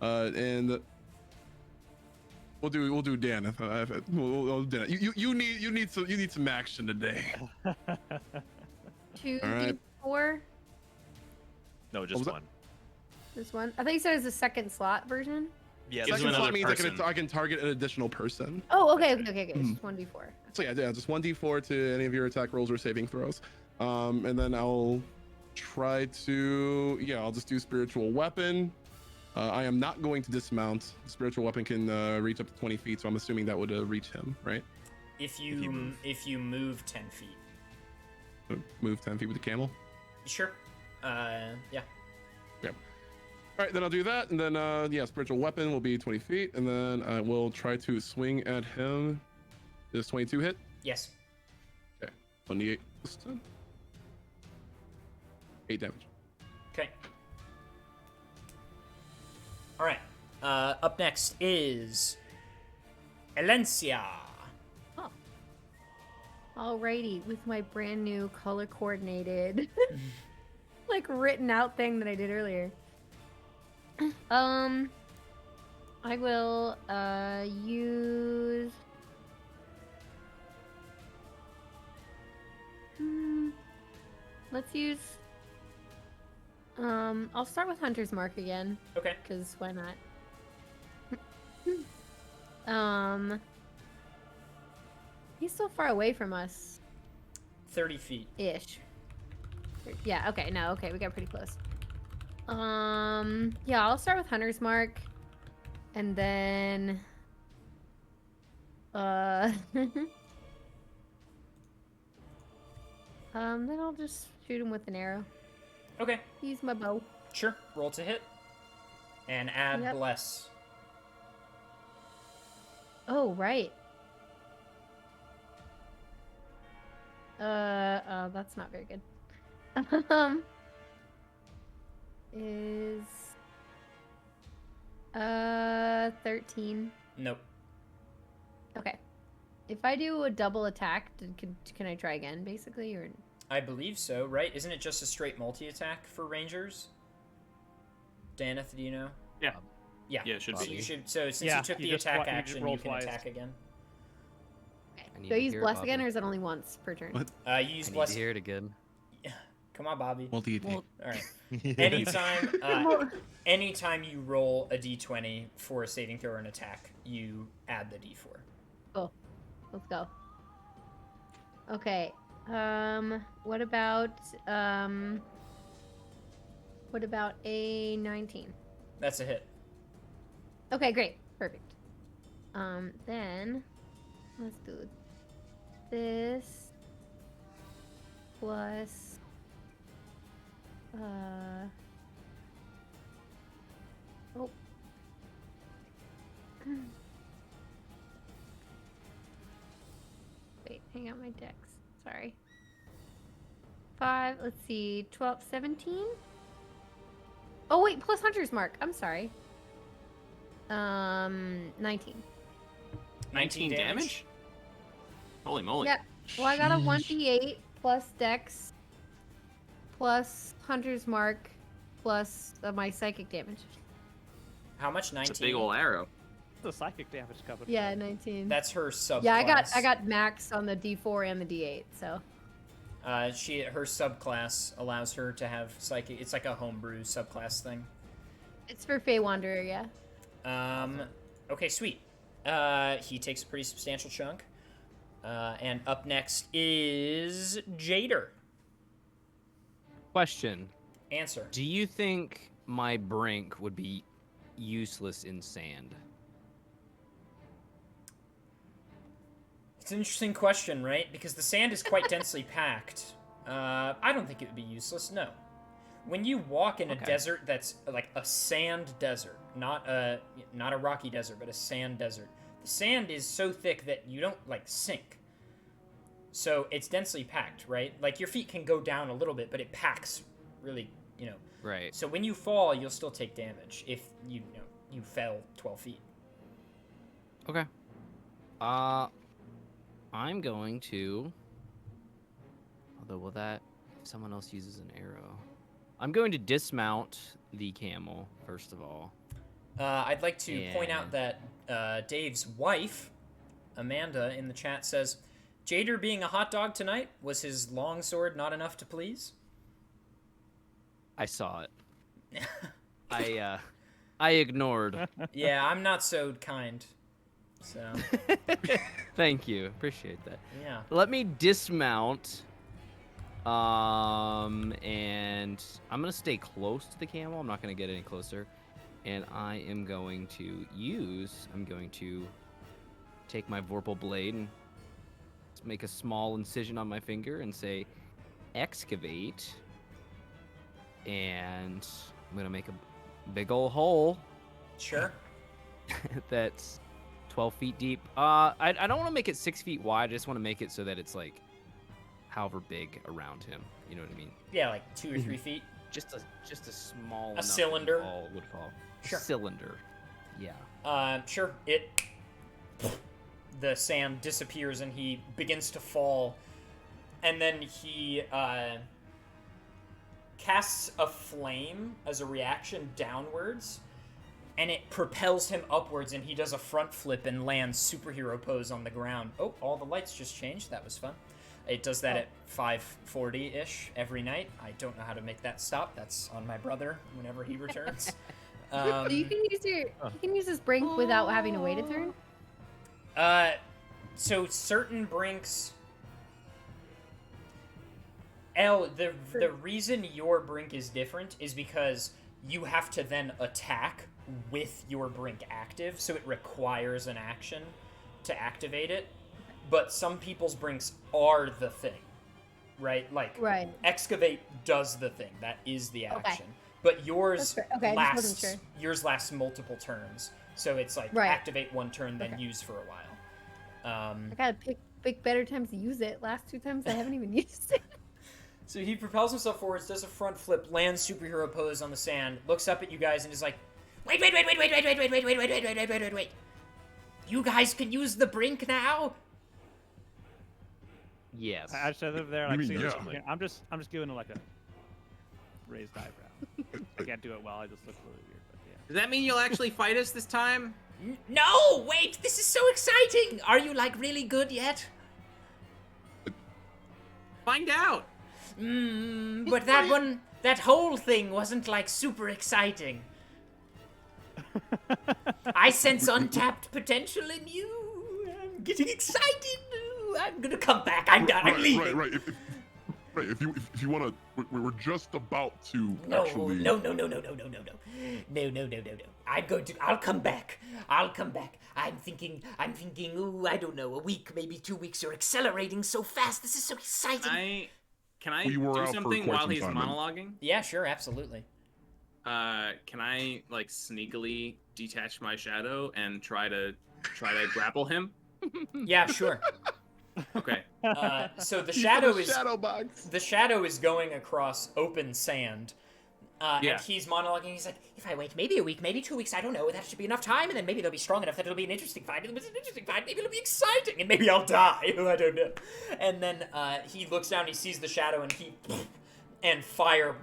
and we'll do Dan. We'll do Dan. You need some action today. 2 All right. D4. No, was just that? one. This one. I think you said it's the second slot version. Yeah, Gives that's you Second another slot means person. I can target an additional person. Oh, okay. It's just 1d4. So yeah, just 1d4 to any of your attack rolls or saving throws. And then I'll try to, I'll just do spiritual weapon. I am not going to dismount. Spiritual weapon can reach up to 20 feet, so I'm assuming that would reach him, right? If you you move. if you move 10 feet. So move 10 feet with the camel. Sure. Yeah. All right, then I'll do that, and then spiritual weapon will be 20 feet, and then I will try to swing at him. Does 22 hit? Yes. 28. 8 damage. Okay. All right. Up next is Elencia. Oh. Alrighty, with my brand new color coordinated, like written out thing that I did earlier. I will use. Let's use. I'll start with Hunter's Mark again. Okay. Because why not? He's so far away from us. 30 feet. Ish. Yeah, okay, no, okay, we got pretty close. Yeah, I'll start with Hunter's Mark. And then... then I'll just shoot him with an arrow. Okay. Use my bow. Sure. Roll to hit. And add Yep. bless. Oh, right. Oh, that's not very good. Is 13. Nope. Okay. If I do a double attack, can I try again, basically, or? I believe so, right? Isn't it just a straight multi-attack for rangers? Daneth, do you know? Yeah. Yeah. Yeah, it should So be. you should. So since Yeah, you took you the just attack you just action, roll you can twice. attack again. I need Do I to use hear it, bless Bobby. again, or is it only once per turn? What? You I use need bless. to hear it again. Come on, Bobby. Multi-attack. Well, All right. Anytime you roll a d20 for a saving throw or an attack, you add the d4. Cool. Let's go. Okay. What about a 19? That's a hit. Okay, great. Perfect. Then let's do this plus oh. Wait, hang out my decks. Sorry. 5, let's see, 12, 17? Oh wait, plus Hunter's Mark. I'm sorry. 19. 19 damage? Holy moly. Yep. Well, I got a Sheesh. 1d8 plus Dex plus Hunter's Mark plus my psychic damage. How much? 19? It's a big old arrow. The psychic damage coming. Yeah, from. 19. That's her subclass. Yeah, I got max on the D4 and the D8, so. Her subclass allows her to have psychic. It's like a homebrew subclass thing. It's for Fey Wanderer, yeah. Okay, sweet. He takes a pretty substantial chunk. And up next is Jader. Question. Answer. Do you think my brink would be useless in sand? It's an interesting question, right? Because the sand is quite densely packed. I don't think it would be useless, no. When you walk in a Okay. desert that's like a sand desert, not a rocky desert, but a sand desert, the sand is so thick that you don't, like, sink. So it's densely packed, right? Like, your feet can go down a little bit, but it packs really, Right. So when you fall, you'll still take damage if you fell 12 feet. Okay. I'm going to. Although, will that? If someone else uses an arrow, I'm going to dismount the camel first of all. I'd like to point out And- that Dave's wife, Amanda, in the chat says, Jader being a hot dog tonight, was his long sword not enough to please? I saw it. I ignored. Yeah, I'm not so kind. So, Thank you. Appreciate that. yeah. Let me dismount. And I'm gonna stay close to the camel. I'm not gonna get any closer. And I'm going to take my Vorpal blade and make a small incision on my finger and say, excavate. And I'm gonna make a big old hole Sure. that's 12 feet deep. I don't want to make it 6 feet wide. I just want to make it so that it's like however big around him. You know what I mean? Yeah, like 2 or 3 feet. Just a small enough cylinder? ball would fall. Sure. Cylinder. Yeah. Sure. It the sand disappears and he begins to fall, and then he casts a flame as a reaction downwards, and it propels him upwards, and he does a front flip and lands superhero pose on the ground. Oh, all the lights just changed. That was fun. It does that at 5:40-ish every night. I don't know how to make that stop. That's on my brother whenever he returns. So you can use this brink without having to wait a turn? So certain brinks... the reason your brink is different is because you have to then attack with your brink active, so it requires an action to activate it. But some people's brinks are the thing, right? Like, excavate does the thing. That is the action. But yours lasts multiple turns, so it's like activate one turn, then use for a while. I gotta pick better times to use it. Last 2 times I haven't even used it. So he propels himself forwards, does a front flip, lands superhero pose on the sand, looks up at you guys, and is like, wait. You guys can use the brink now? Yes. I stood over there like, You mean, seriously, I'm just giving it like a raised eyebrow. I can't do it well. I just look really weird. But yeah. Does that mean you'll actually fight us this time? No, wait, this is so exciting. Are you like really good yet? Find out. But that whole thing wasn't like super exciting. I sense untapped potential in you. I'm getting excited. I'm gonna come back. I'm leaving. Right. If you wanna, we're just about to No. actually. No. I'll come back. I'm thinking. Ooh, I don't know, a week, maybe 2 weeks. You're accelerating so fast. This is so exciting. Can I We were do out for something quite while some he's time, then. monologuing? Yeah, sure, absolutely. Can I like sneakily detach my shadow and try to grapple him? Yeah, sure. Okay. So the shadow is Shadow box. the shadow is going across open sand. Yeah. And he's monologuing. He's like, if I wait maybe a week, maybe 2 weeks, I don't know. That should be enough time, and then maybe they'll be strong enough that it'll be an interesting fight. If it's an interesting fight, maybe it'll be exciting, and maybe I'll die. I don't know. And then he looks down, he sees the shadow, and fire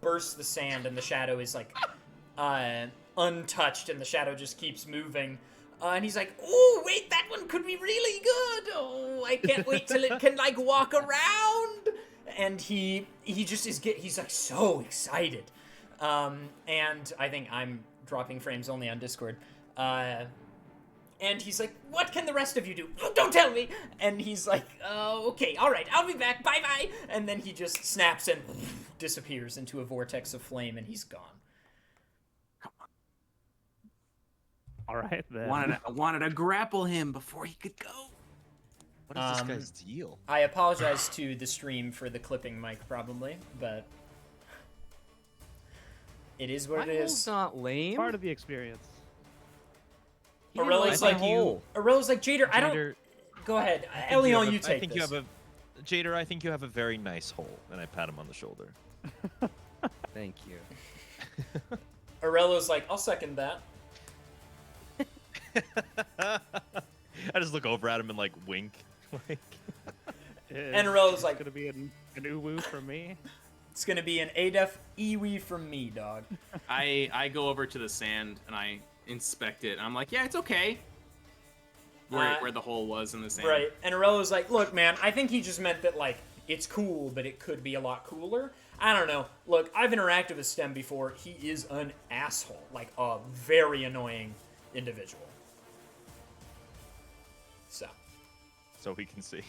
bursts the sand, and the shadow is like untouched, and the shadow just keeps moving. And he's like, oh, wait, that one could be really good. Oh, I can't wait till it can, like, walk around. And he just he's, like, so excited. And I think I'm dropping frames only on Discord. And he's like, what can the rest of you do? Oh, don't tell me. And he's like, okay, all right, I'll be back. Bye-bye. And then he just snaps and disappears into a vortex of flame, and he's gone. All right then. I wanted to grapple him before he could go. What is this guy's deal? I apologize to the stream for the clipping mic, probably, but it is what it is. Not lame. Part of the experience. Aurella's like you. Aurella's like, Jader, I don't. Go ahead, Elion, you take this. Jader, I think you have a very nice hole, and I pat him on the shoulder. Thank you. Aurella's like, I'll second that. I just look over at him and like wink. Like, And Aurella's like, gonna be an uwu from me. It's gonna be an adef iwi from me, dog. I go over to the sand and I inspect it. And I'm like, yeah, it's okay. Where the hole was in the sand. Right. And Aurella's like, look, man, I think he just meant that, like, it's cool, but it could be a lot cooler. I don't know. Look, I've interacted with Stem before. He is an asshole. Like, a very annoying individual. so we can see.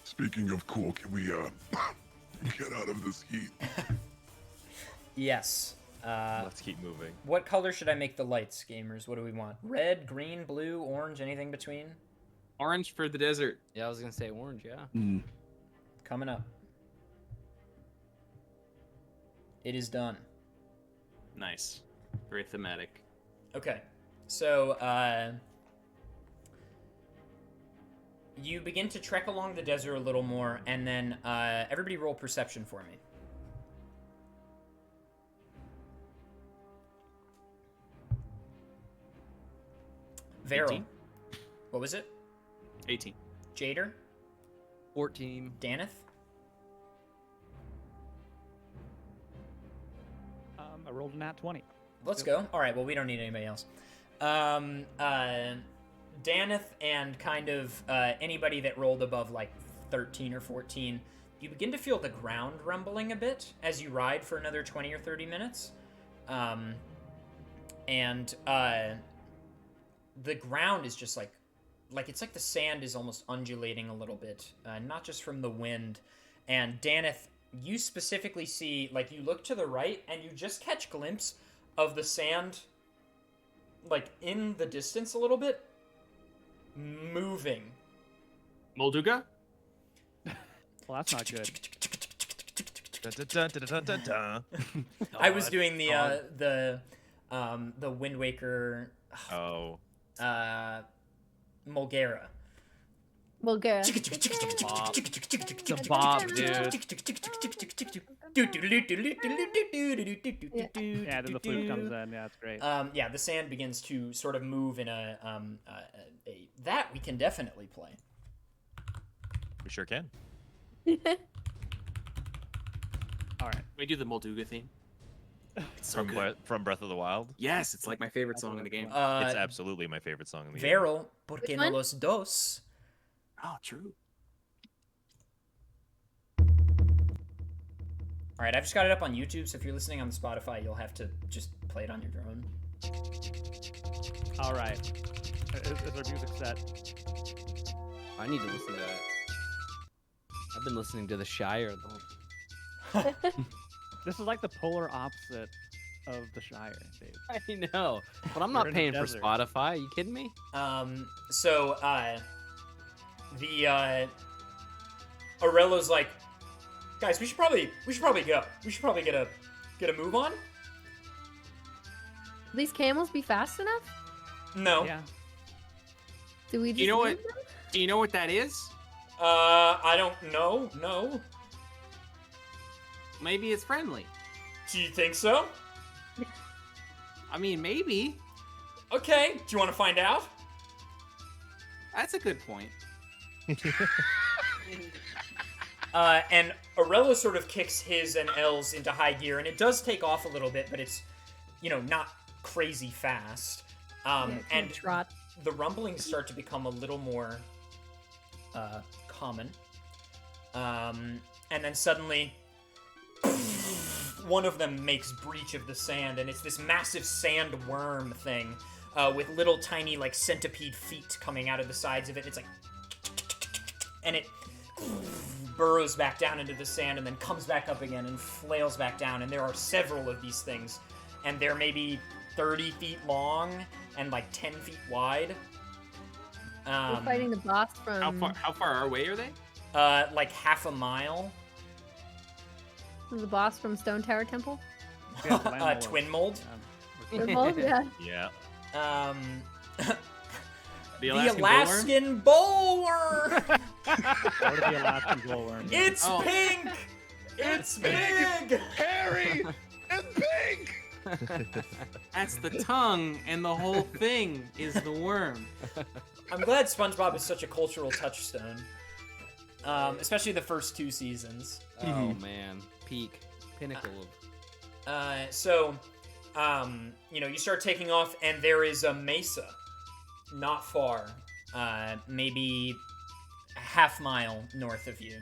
Speaking of cool, can we get out of this heat? Yes. Let's keep moving. What color should I make the lights, gamers? What do we want? Red, green, blue, orange, anything between? Orange for the desert. Yeah, I was gonna say orange. Yeah. Coming up. It is done. Nice. Very thematic. Okay. So, you begin to trek along the desert a little more, and then everybody roll perception for me. Vero. 18. What was it? 18. Jader, 14. Daneth, I rolled a nat 20. let's go. All right, well, we don't need anybody else. Daneth and kind of anybody that rolled above like 13 or 14, you begin to feel the ground rumbling a bit as you ride for another 20 or 30 minutes. And the ground is just like it's like the sand is almost undulating a little bit, not just from the wind. And Daneth, you specifically see, like, you look to the right and you just catch glimpse of the sand, like, in the distance a little bit, moving. Molduga? Well, that's not good. Dun, dun, dun, dun, dun, dun. I was doing the Wind Waker Oh. Mulgara. Bulgaria. Bob. It's a bob, dude. Yeah, then the flute comes in. Yeah, that's great. Yeah, the sand begins to sort of move in a that we can definitely play. We sure can. All right. We do the Molduga theme. It's so From good. from Breath of the Wild. Yes, it's like my favorite song in the game. It's absolutely my favorite song in the game. Vero, porque Which no one? los dos. Oh, true. All right, I've just got it up on YouTube, so if you're listening on the Spotify, you'll have to just play it on your drone. All right. Is our music set? I need to listen to that. I've been listening to The Shire the whole. This is like the polar opposite of the Shire, Dave. I know, but I'm We're not in the paying for desert. Spotify. Are you kidding me? So, Aurello's like, guys, we should probably go. We should probably get a move on. Will these camels be fast enough? No. Yeah. Do we just You know what? leave them? Do you know what that is? I don't know. No. Maybe it's friendly. Do you think so? I mean, maybe. Okay. Do you want to find out? That's a good point. And Aurello sort of kicks his and L's into high gear, and it does take off a little bit, but it's, not crazy fast. Yeah, it's And gonna trot. the rumblings start to become a little more common. And then suddenly, one of them makes breach of the sand, and it's this massive sand worm thing with little tiny, like, centipede feet coming out of the sides of it. It's like, and it burrows back down into the sand and then comes back up again and flails back down. And there are several of these things, and they're maybe 30 feet long and like 10 feet wide. We're fighting the boss from. How far away are they? Like half a mile. The boss from Stone Tower Temple. Yeah, the land Twin mold. Yeah. The mold, yeah. Yeah. The The Alaskan bullworm? Alaskan bullworm. Or the Alaskan glowworm. It's Oh. pink. It's big. Harry and pink. That's the tongue, and the whole thing is the worm. I'm glad SpongeBob is such a cultural touchstone. Especially the first 2 seasons. Oh man, pinnacle of. You start taking off, and there is a mesa not far, maybe a half mile north of you.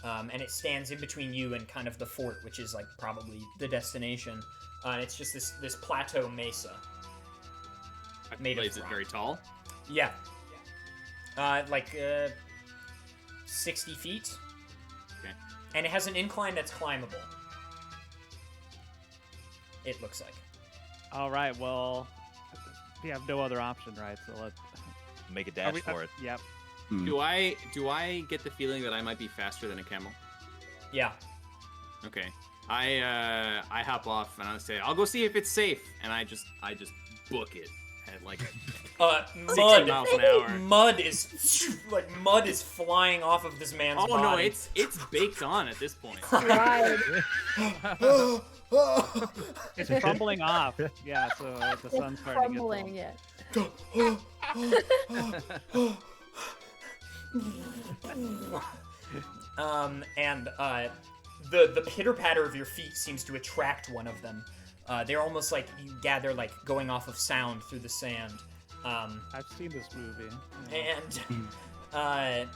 And it stands in between you and kind of the fort, which is like probably the destination. And it's just this plateau mesa. Made of Is it rock. very tall? Yeah. 60 feet. Okay. And it has an incline that's climbable. It looks like. All right. Well, we have no other option, right? So let's. Make a dash for it. Yep. Do I get the feeling that I might be faster than a camel? Yeah. Okay. I hop off and I say, I'll go see if it's safe, and I just book it at like 60 Mud. miles an hour. Mud is flying off of this man's Oh no, body. it's baked on at this point. Right. It's crumbling off. Yeah. So the sun's It's starting crumbling, to yeah. The pitter patter of your feet seems to attract one of them. They're almost like you gather like going off of sound through the sand. I've seen this movie. And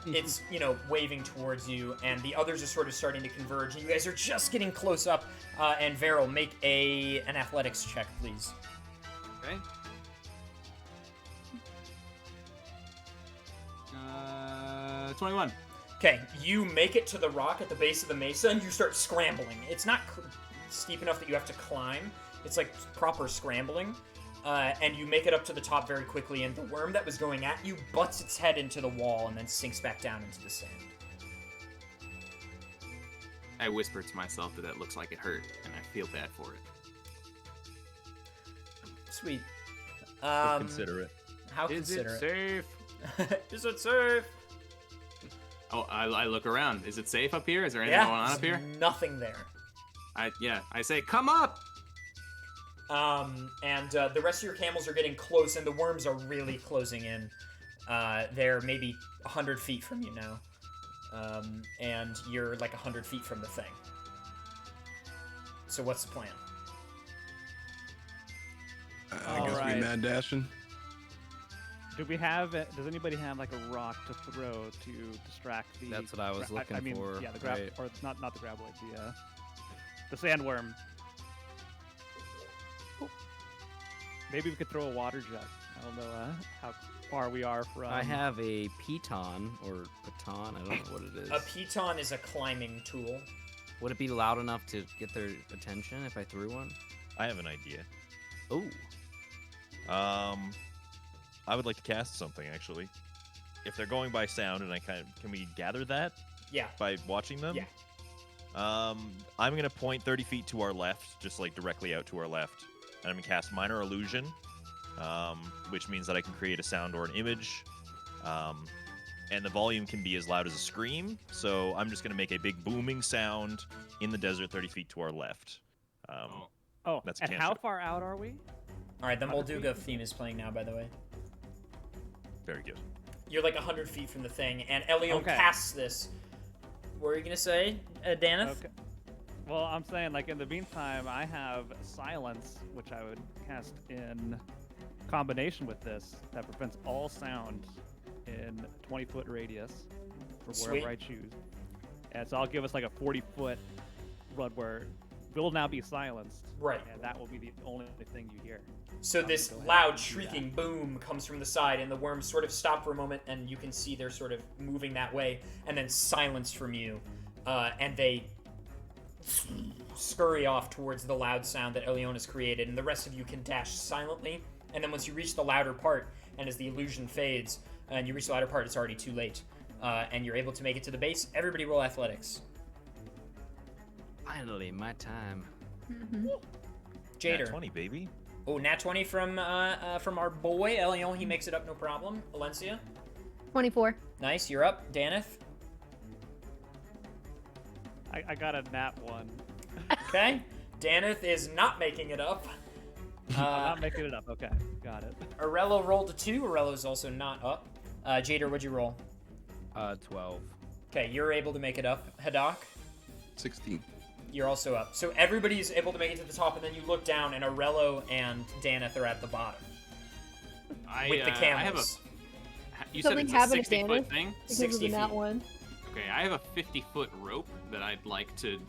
it's waving towards you, and the others are sort of starting to converge. And you guys are just getting close up. And Varel, make an athletics check, please. Okay. 21. Okay, you make it to the rock at the base of the mesa, and you start scrambling. It's not steep enough that you have to climb. It's like proper scrambling. And you make it up to the top very quickly, and the worm that was going at you butts its head into the wall and then sinks back down into the sand. I whisper to myself that looks like it hurt, and I feel bad for it. Sweet. Consider it. How Is it considerate? safe? Is it safe? Oh, I look around. Is it safe up here? Is there anything going on up here? Nothing there. I say, come up! And the rest of your camels are getting close, and the worms are really closing in. They're maybe 100 feet from you now. And you're like 100 feet from the thing. So what's the plan? I guess we mad dashing. Does anybody have like a rock to throw to distract the? That's what I was looking I mean, for. Yeah, the grab, right. or not the graboid, the sandworm. Maybe we could throw a water jet. I don't know how far we are from. I have a piton or baton. I don't know what it is. A piton is a climbing tool. Would it be loud enough to get their attention if I threw one? I have an idea. Oh, I would like to cast something actually. If they're going by sound, and can we gather that Yeah. by watching them? Yeah. I'm gonna point 30 feet to our left, just like directly out to our left, and I'm gonna cast Minor Illusion, which means that I can create a sound or an image, and the volume can be as loud as a scream. So I'm just gonna make a big booming sound in the desert 30 feet to our left. That's a and cantrip. how far out are we? All right, the 100 Molduga theme is playing now, by the way. Very good. You're like 100 feet from the thing, and Elion Okay. casts this. What are you gonna say, Daneth? Okay. Well, I'm saying, like, in the meantime, I have Silence, which I would cast in combination with this, that prevents all sound in 20-foot radius for wherever Sweet. I choose. And so I'll give us, like, a 40-foot run where we'll now be silenced. Right. And that will be the only thing you hear. So this go ahead loud and do shrieking boom comes from the side, and the worms sort of stop for a moment, and you can see they're sort of moving that way, and then silenced from you, and they scurry off towards the loud sound that Elion has created, and the rest of you can dash silently, and then once you reach the louder part, and as the illusion fades, and you reach the louder part, it's already too late, and you're able to make it to the base. Everybody roll athletics. finally, my time. Jader. Nat 20, baby. Oh, nat 20 from our boy Elion. He makes it up, no problem. Valencia. 24. Nice, you're up. Daneth. I got a nat 1. Okay. Daneth is not making it up. I'm not making it up. Okay, got it. Arello rolled a 2. Arello's also not up. Jader, what'd you roll? 12. Okay, you're able to make it up. Hadak, 16. you're also up. So everybody's able to make it to the top, and then you look down, and Arello and Daneth are at the bottom. With the I have a. camels. You said Something it's a happened to 60-foot Daneth? thing? Because 60 of that feet. one. Okay, I have a 50-foot rope that I'd like to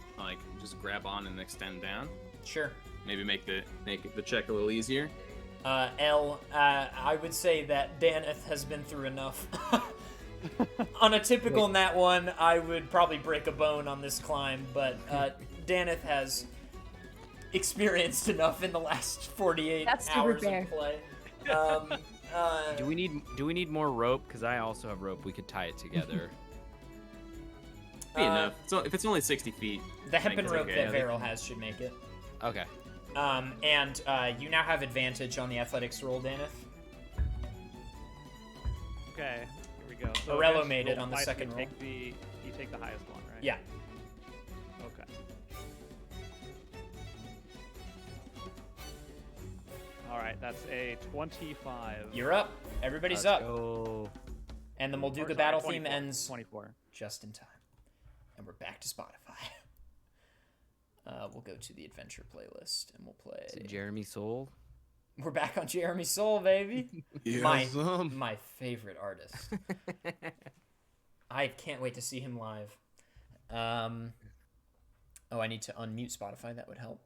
just grab on and extend down. Sure. Maybe make the check a little easier. I would say that Daneth has been through enough. On a typical nat 1, I would probably break a bone on this climb, but Daneth has experienced enough in the last 48 That's super hours fair. of play. Do we need more rope? Because I also have rope. We could tie it together. Be enough. So if it's only 60 feet. The I think hempen it's rope okay. that Varel has should make it. Okay. And you now have advantage on the athletics roll, Daneth. Okay, here we go. So Arello against made it roll on the twice, second roll. You take the highest one, right? Yeah. Okay. All right, that's a 25. You're up. Everybody's Let's up. go. And the Or, Molduga sorry, battle 24, theme ends 24. just in time. And we're back to Spotify. We'll go to the adventure playlist and we'll play. Is it Jeremy Soule? We're back on Jeremy Soule, baby. Yes, My favorite artist. I can't wait to see him live. Oh, I need to unmute Spotify. That would help.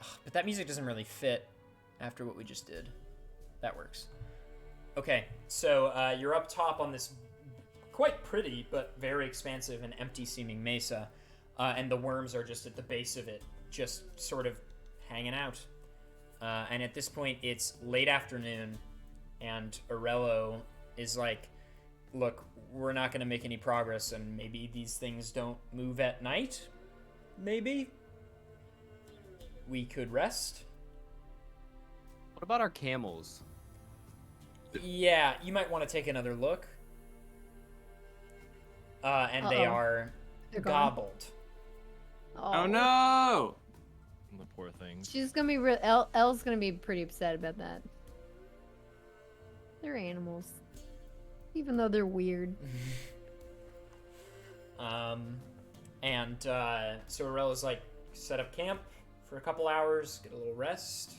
Ugh, but that music doesn't really fit after what we just did. That works. Okay, so you're up top on this quite pretty but very expansive and empty-seeming mesa, and the worms are just at the base of it, just sort of hanging out. And at this point, it's late afternoon, and Arello is like, look, we're not going to make any progress, and maybe these things don't move at night? Maybe? We could rest? What about our camels? Yeah, you might want to take another look. And they are They're gone. gobbled. Oh no! The poor things. She's gonna be Elle's gonna be pretty upset about that. They're animals, even though they're weird. And so Arella's like, set up camp for a couple hours, get a little rest.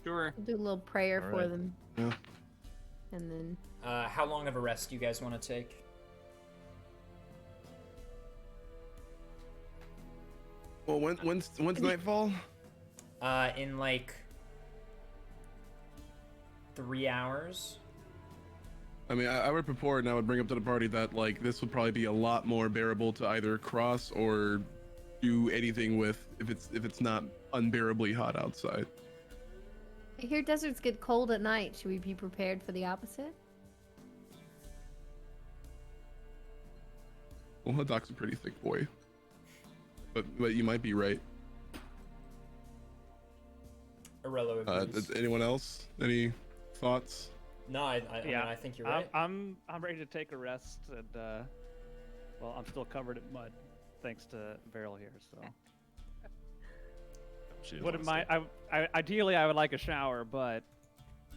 Sure. Do a little prayer for Alright. them, Yeah. and then How long of a rest do you guys want to take? Well, when's nightfall? In like 3 hours. I mean, I would purport and I would bring up to the party that like this would probably be a lot more bearable to either cross or do anything with if it's not unbearably hot outside. I hear deserts get cold at night. Should we be prepared for the opposite? Well, Haddock's a pretty thick boy, but you might be right. Arello agrees. Does anyone else? Any thoughts? No, I mean, Yeah, I think you're right. I'm ready to take a rest, and well, I'm still covered in mud, thanks to Beryl here. So, She doesn't wouldn't wanna mind. I ideally I would like a shower, but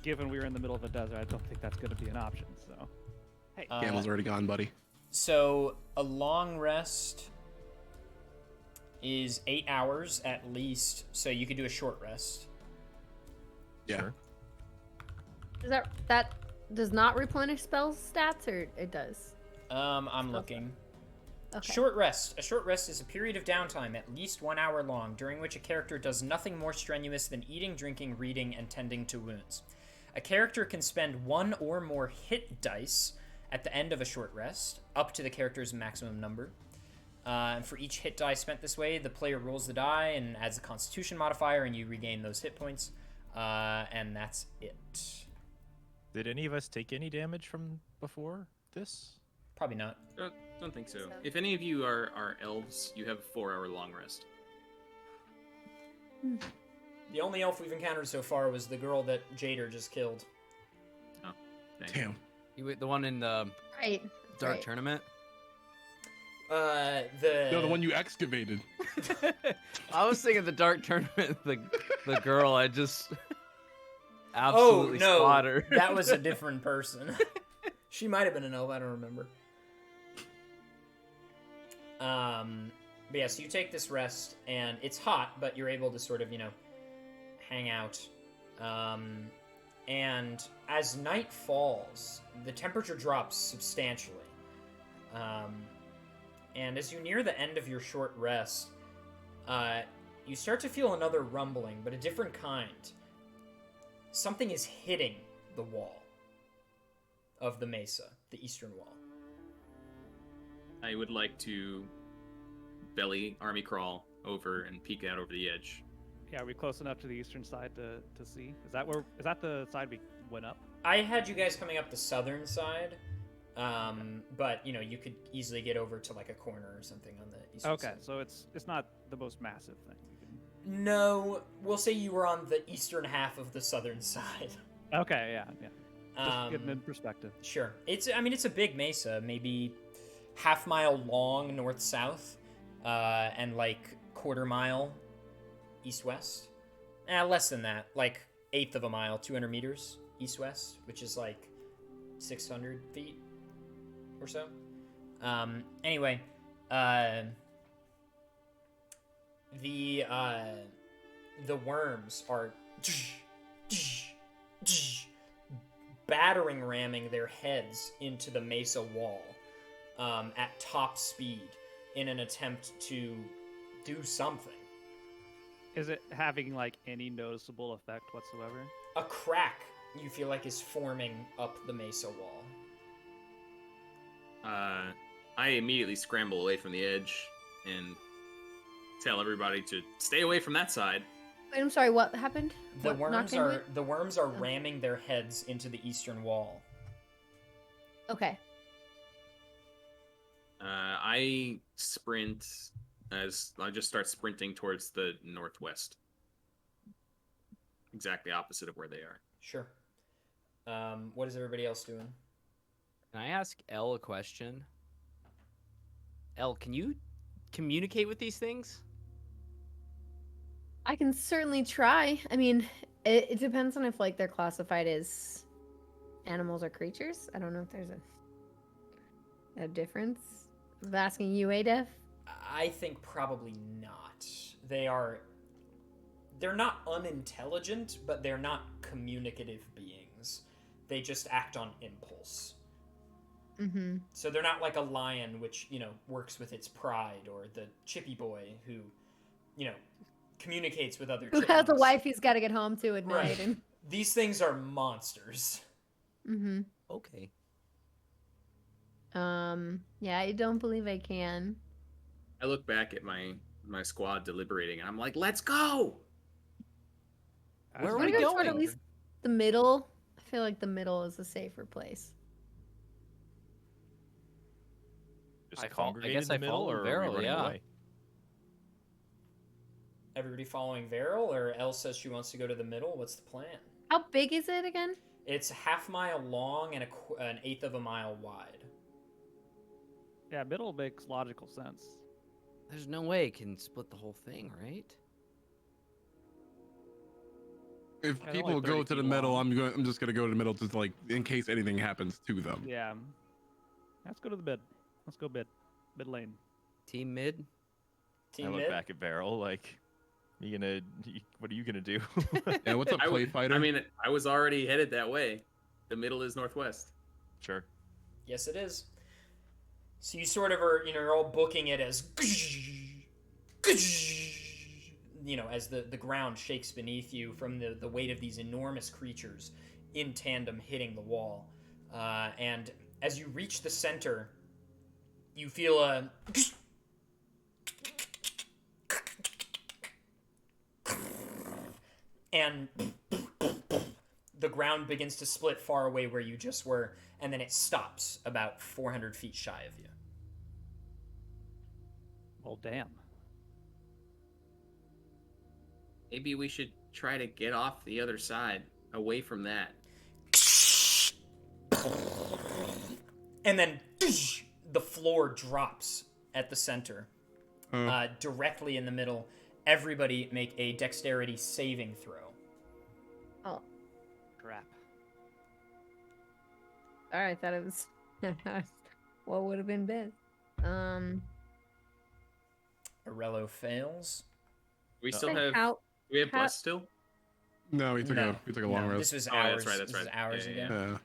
given we were in the middle of a desert, I don't think that's going to be an option. So, hey, Camel's already gone, buddy. So a long rest is 8 hours at least, so you could do a short rest. Yeah. Sure. Is that does not replenish spell stats, or it does? I'm looking. Okay. Short rest. A short rest is a period of downtime at least 1 hour long, during which a character does nothing more strenuous than eating, drinking, reading, and tending to wounds. A character can spend one or more hit dice at the end of a short rest, up to the character's maximum number. And for each hit die spent this way, the player rolls the die and adds a Constitution modifier, and you regain those hit points. And that's it. Did any of us take any damage from before this? Probably not. Don't think so. So. If any of you are elves, you have a 4 hour long rest. The only elf we've encountered so far was the girl that Jader just killed. Dang. Damn. The one in the Right. Dark right. Tournament? The No, the one you excavated. I was thinking the Dark Tournament, the girl I just absolutely slaughtered. that was a different person. She might have been an elf, I don't remember. But yeah, so you take this rest, and it's hot, but you're able to sort of, hang out. And as night falls, the temperature drops substantially. And as you near the end of your short rest, you start to feel another rumbling, but a different kind. Something is hitting the wall of the mesa, the eastern wall. I would like to belly army crawl over and peek out over the edge. yeah, are we close enough to the eastern side to see? Is that the side we went up? I had you guys coming up the southern side, but you could easily get over to like a corner or something on the eastern Okay, side. so it's not the most massive thing. No, we'll say you were on the eastern half of the southern side. Okay, yeah. Just getting in Um, perspective. Sure. It's a big mesa, maybe half-mile long north-south, and like quarter-mile east-west. Less than that, like eighth of a mile, 200 meters east-west, which is like 600 feet or so. Anyway, the worms are battering ramming their heads into the mesa wall at top speed in an attempt to do something. Is it having like any noticeable effect whatsoever? A crack, you feel like, is forming up the mesa wall. I immediately scramble away from the edge and tell everybody to stay away from that side. Wait, I'm sorry, what happened? The What worms knocked into are it? the worms are ramming their heads into the eastern wall. Okay. I sprint as I just start sprinting towards the northwest. Exactly opposite of where they are. Sure. What is everybody else doing? Can I ask Elle a question? Elle, can you communicate with these things? I can certainly try. I mean, it depends on if like they're classified as animals or creatures. I don't know if there's a difference. I'm asking you, Adef. I think probably not. They're not unintelligent, but they're not communicative beings. They just act on impulse. Mm-hmm. So they're not like a lion, which, works with its pride, or the chippy boy who, communicates with other Who chickens. has a wife he's got to get home to at night. Right. And... These things are monsters. Mm-hmm. Okay. Yeah, I don't believe I can. I look back at my squad deliberating, and I'm like, "Let's go!" Where are Wanna we go toward going? at least the middle. I feel like the middle is a safer place. Just I congregate guess in the I middle, follow or are we Beryl, running yeah. away? Everybody following Varel, or Elle says she wants to go to the middle? What's the plan? How big is it again? It's a half-mile long and an eighth of a mile wide. Yeah, middle makes logical sense. There's no way it can split the whole thing, right? If they're people like go 30 to the feet middle, long. I'm just gonna go to the middle, just like in case anything happens to them. Yeah. Let's go to the mid. Let's go mid. Mid lane. Team mid? Team I look mid? back at Beryl like, what are you gonna do? Yeah, what's up, Clay Fighter? I mean, I was already headed that way. The middle is northwest. Sure. Yes, it is. So you sort of are, you're all booking it as, as the ground shakes beneath you from the weight of these enormous creatures in tandem hitting the wall. And as you reach the center, you feel a... and the ground begins to split far away where you just were, and then it stops about 400 feet shy of you. Well, damn. Maybe we should try to get off the other side, away from that. And then the floor drops at the center, directly in the middle. Everybody make a dexterity saving throw. Oh, Crap. all right. I thought it was what would have been best. Arello fails. We still Like have. how? We have how- bless still. No, we took No, a long no, rest. This was Oh, hours. that's right, that's this was right. hours Yeah, ago. yeah, Yeah.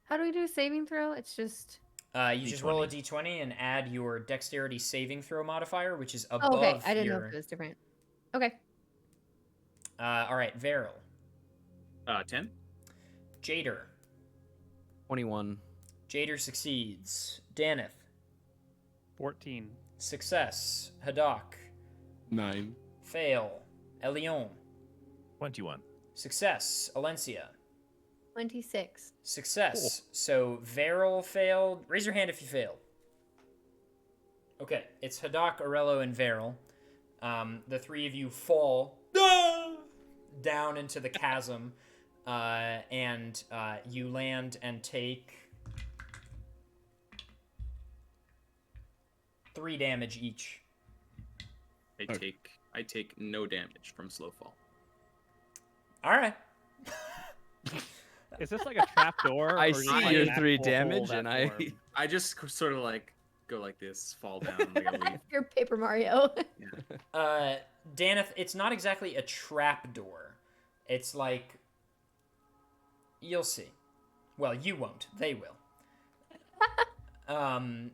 How do we do a saving throw? It's just. You just roll a d20 and add your dexterity saving throw modifier, which is Oh, above okay, I didn't know your... if it was different. Okay. All right, Varel. 10. Jader. 21. Jader succeeds. Daneth. 14. Success. Haddock. 9. Fail. Elion. 21. Success. Alencia. 26. Success. So Varel failed. Raise your hand if you failed. Okay, it's Haddock, Arello, and Varel. The three of you fall down into the chasm, and you land and take 3 damage each. I take no damage from slow fall. All right. Is this like a trap door? I or is see this like your an 3 actual hole damage, that and I. formed? I just sort of like go like this, fall down like a leaf. You're Paper Mario. Daneth, it's not exactly a trap door. It's like, you'll see. Well, you won't. They will. And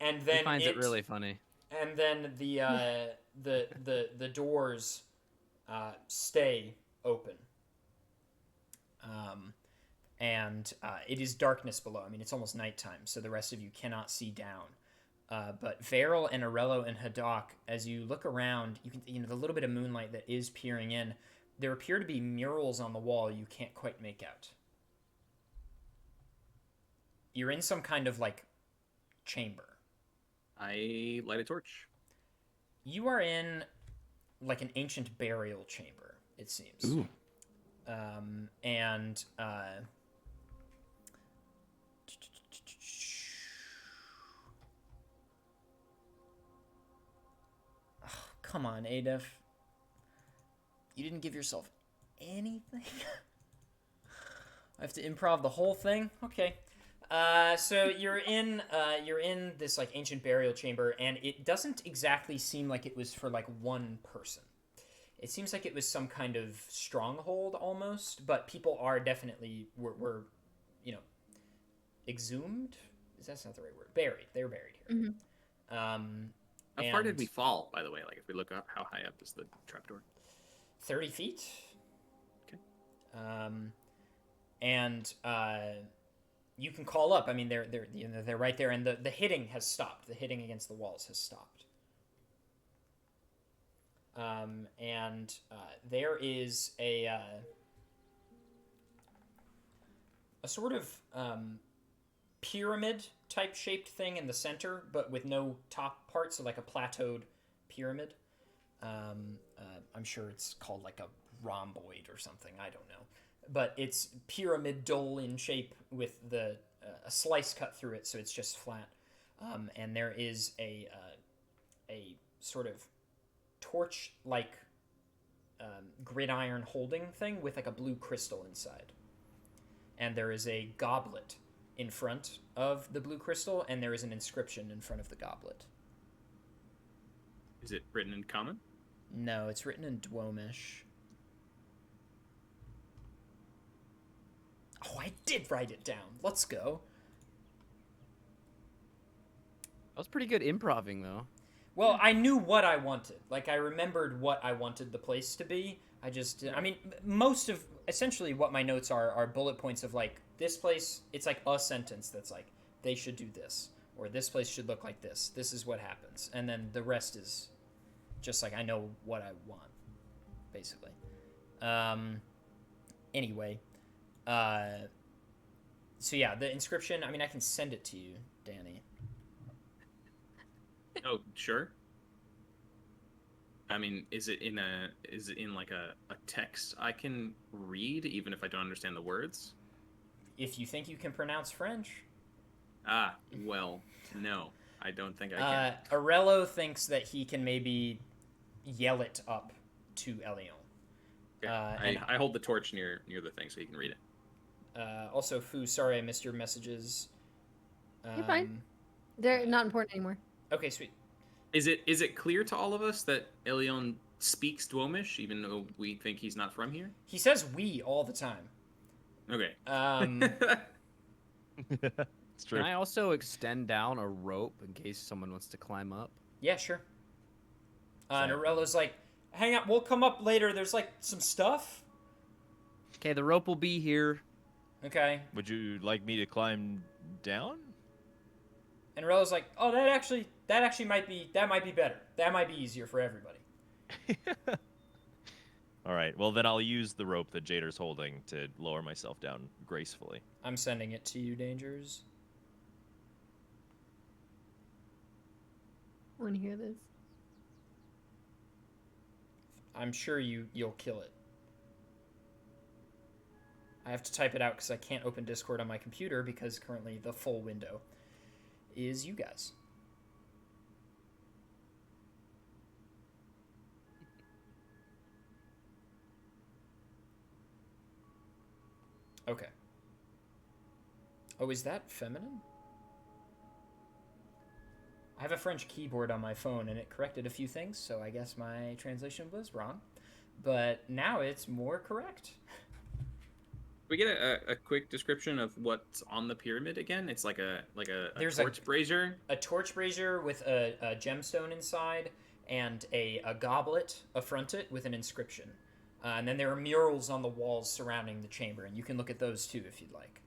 then He finds it really funny. And then the doors stay open. And it is darkness below. I mean, it's almost nighttime, so the rest of you cannot see down. But Varel and Arello and Haddock, as you look around, the little bit of moonlight that is peering in, there appear to be murals on the wall you can't quite make out. You're in some kind of, like, chamber. I light a torch. You are in, like, an ancient burial chamber, it seems. Ooh. And oh, come on, Adef. You didn't give yourself anything? I have to improv the whole thing? Okay. So you're in this like ancient burial chamber, and it doesn't exactly seem like it was for like one person. It seems like it was some kind of stronghold almost, but people are definitely were exhumed. That's not the right word. Buried. They were buried here. Mm-hmm. How far did we fall, by the way? Like, if we look up, how high up is the trapdoor? 30 feet. Okay. And you can call up. I mean, they're right there, and the hitting has stopped. The hitting against the walls has stopped. And there is a sort of pyramid type shaped thing in the center, but with no top part, so like a plateaued pyramid. I'm sure it's called like a rhomboid or something. I don't know, but it's pyramidal in shape with a slice cut through it, so it's just flat. And there is a sort of torch-like gridiron holding thing with like a blue crystal inside. And there is a goblet in front of the blue crystal, and there is an inscription in front of the goblet. Is it written in common? No, it's written in Dwomish. Oh, I did write it down. Let's go. That was pretty good improving, though. Well, I knew what I wanted. Like, I remembered what I wanted the place to be. Most of, essentially what my notes are bullet points of, like, this place, it's like a sentence that's like, they should do this. Or this place should look like this. This is what happens. And then the rest is just like, I know what I want, basically. Anyway. So yeah, the inscription, I mean, I can send it to you, Danny. Oh, sure. I mean, is it in like a text I can read, even if I don't understand the words? If you think you can pronounce French. Ah, well, no. I don't think I can. Arello thinks that he can maybe yell it up to Elion. Okay. I hold the torch near the thing so he can read it. Also, Fu, sorry I missed your messages. You're fine. They're not important anymore. Okay, sweet. Is it clear to all of us that Elion speaks Dwomish, even though we think he's not from here? He says "we" all the time. Okay. It's true. Can I also extend down a rope in case someone wants to climb up? Yeah, sure. And Arello's like, hang on, we'll come up later. There's like some stuff. Okay, the rope will be here. Okay. Would you like me to climb down? And Arello's like, oh, that actually might be better. That might be easier for everybody. All right. Well, then I'll use the rope that Jader's holding to lower myself down gracefully. I'm sending it to you, Dangers. Want to hear this? I'm sure you'll kill it. I have to type it out because I can't open Discord on my computer because currently the full window is you guys. Okay. Oh, is that feminine? I have a French keyboard on my phone, and it corrected a few things, so I guess my translation was wrong. But now it's more correct. We get a quick description of what's on the pyramid again. It's like a There's torch brazier. A torch brazier with a gemstone inside and a goblet affronted with an inscription. And then there are murals on the walls surrounding the chamber, and you can look at those too if you'd like.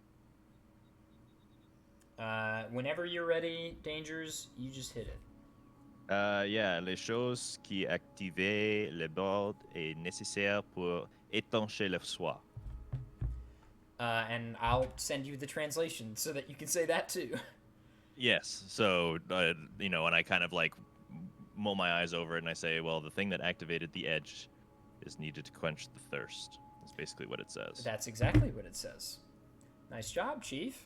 Whenever you're ready, Dangers, you just hit it. Yeah, les choses qui activaient le bord est nécessaire pour étancher le soir. And I'll send you the translation so that you can say that too. Yes. So, you know, and I kind of like mull my eyes over it and I say, well, the thing that activated the edge is needed to quench the thirst. That's basically what it says. That's exactly what it says. Nice job, Chief.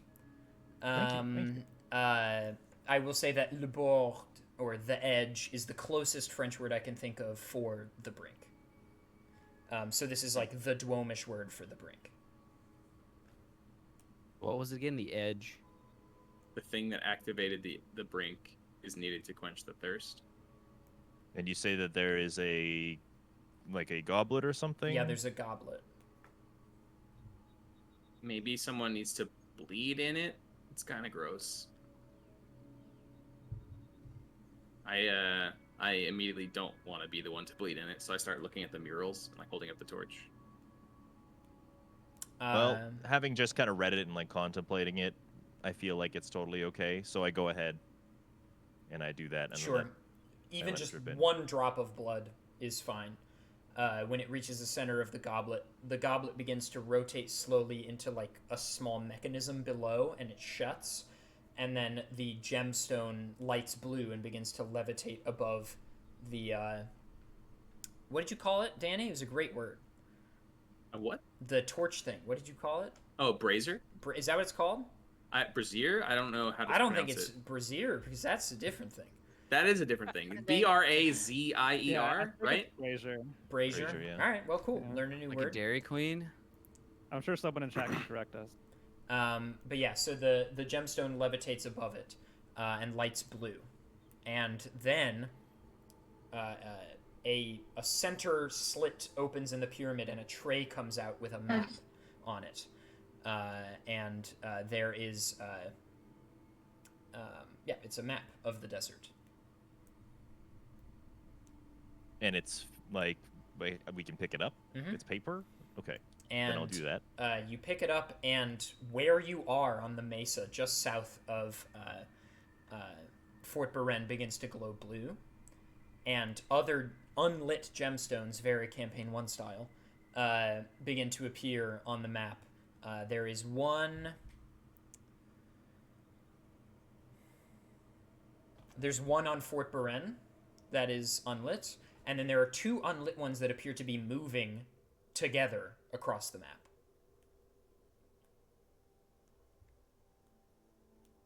Thank you. I will say that le bord, or the edge, is the closest French word I can think of for the brink. So this is like the Dwomish word for the brink. What was it again? The edge. The thing that activated the brink is needed to quench the thirst. And you say that there is a goblet or something? Yeah, there's a goblet. Maybe someone needs to bleed in it. It's kind of gross. I immediately don't want to be the one to bleed in it, so I start looking at the murals, like holding up the torch. Well, having just kind of read it and like contemplating it, I feel like it's totally okay. So I go ahead and I do that. And sure. Then Even just one drop of blood is fine. When it reaches the center of the goblet begins to rotate slowly into like a small mechanism below, and it shuts. And then the gemstone lights blue and begins to levitate above the... what did you call it, Danny? It was a great word. A what? The torch thing. What did you call it? Oh, brazier? Is that what it's called? Brazier? I don't know how to I don't think pronounce it's brazier, because that's a different thing. That is a different thing. Brazier, Yeah, right? Brazier. Brazier? Yeah. All right, well, cool. Yeah. Learn a new Like word. a Dairy Queen? I'm sure someone in chat can correct us. But yeah, so the gemstone levitates above it and lights blue. And then a center slit opens in the pyramid and a tray comes out with a map on it. And there is... it's a map of the desert. and it's like we can pick it up. Mhm. It's paper. Okay. And then I'll do that. You pick it up, and where you are on the mesa, just south of Fort Beren, begins to glow blue, and other unlit gemstones, very Campaign 1 style, begin to appear on the map. There is one... There's one on Fort Beren that is unlit, and then there are two unlit ones that appear to be moving together across the map.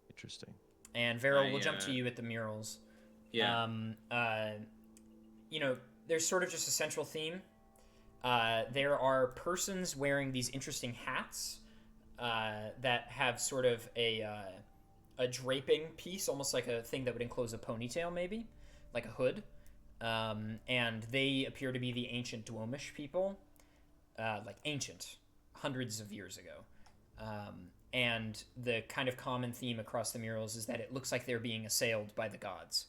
Interesting. And Vero, we'll jump to you at the murals. Yeah. There's sort of just a central theme. There are persons wearing these interesting hats that have sort of a draping piece, almost like a thing that would enclose a ponytail, maybe, like a hood. And they appear to be the ancient Dwomish people, like ancient, hundreds of years ago. And the kind of common theme across the murals is that it looks like they're being assailed by the gods.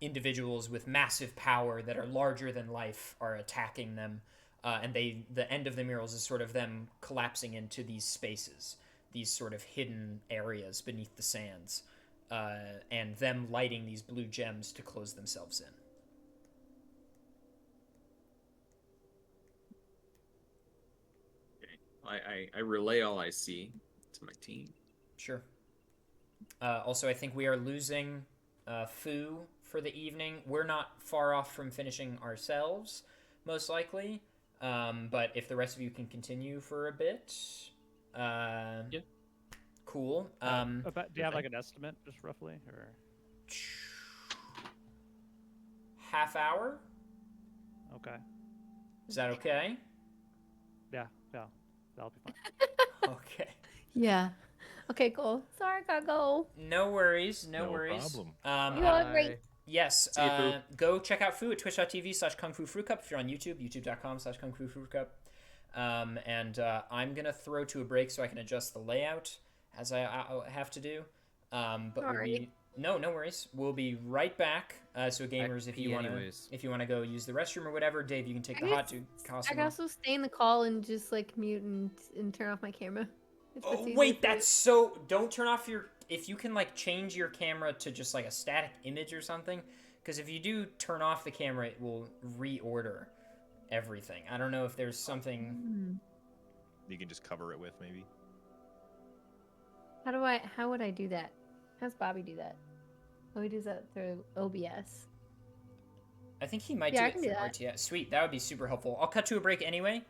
Individuals with massive power that are larger than life are attacking them, and the end of the murals is sort of them collapsing into these spaces, these sort of hidden areas beneath the sands, and them lighting these blue gems to close themselves in. I relay all I see to my team. Sure. Also, I think we are losing Fu for the evening. We're not far off from finishing ourselves, most likely. But if the rest of you can continue for a bit, yeah, cool. Do you have like an estimate, just roughly, or half hour? okay? Is that okay? Yeah, that'll be fine. Okay. Yeah. Okay, cool. Sorry, I gotta go. No worries. No No worries. problem. You all great. Yes, See you, Fu. go check out Fu at twitch.tv/Kung Fu Fruit Cup if you're on YouTube, youtube.com/Kung Fu Fruit Cup. And I'm going to throw to a break so I can adjust the layout as I have to do. But we'll Sorry. be... No worries. We'll be right back. So gamers, if you want to go use the restroom or whatever, Dave, you can take the hot dude I costume can off. also stay in the call and just like mute and turn off my camera. If that's Oh, easier wait, for you. that's so... Don't turn off your... If you can, like, change your camera to just, like, a static image or something, because if you do turn off the camera, it will reorder everything. I don't know if there's something... You can just cover it with maybe. How would I do that? How's Bobby do that? Oh, he does that through OBS. I think he might Yeah, I do can it do through that. RTS. Sweet, that would be super helpful. I'll cut to a break anyway.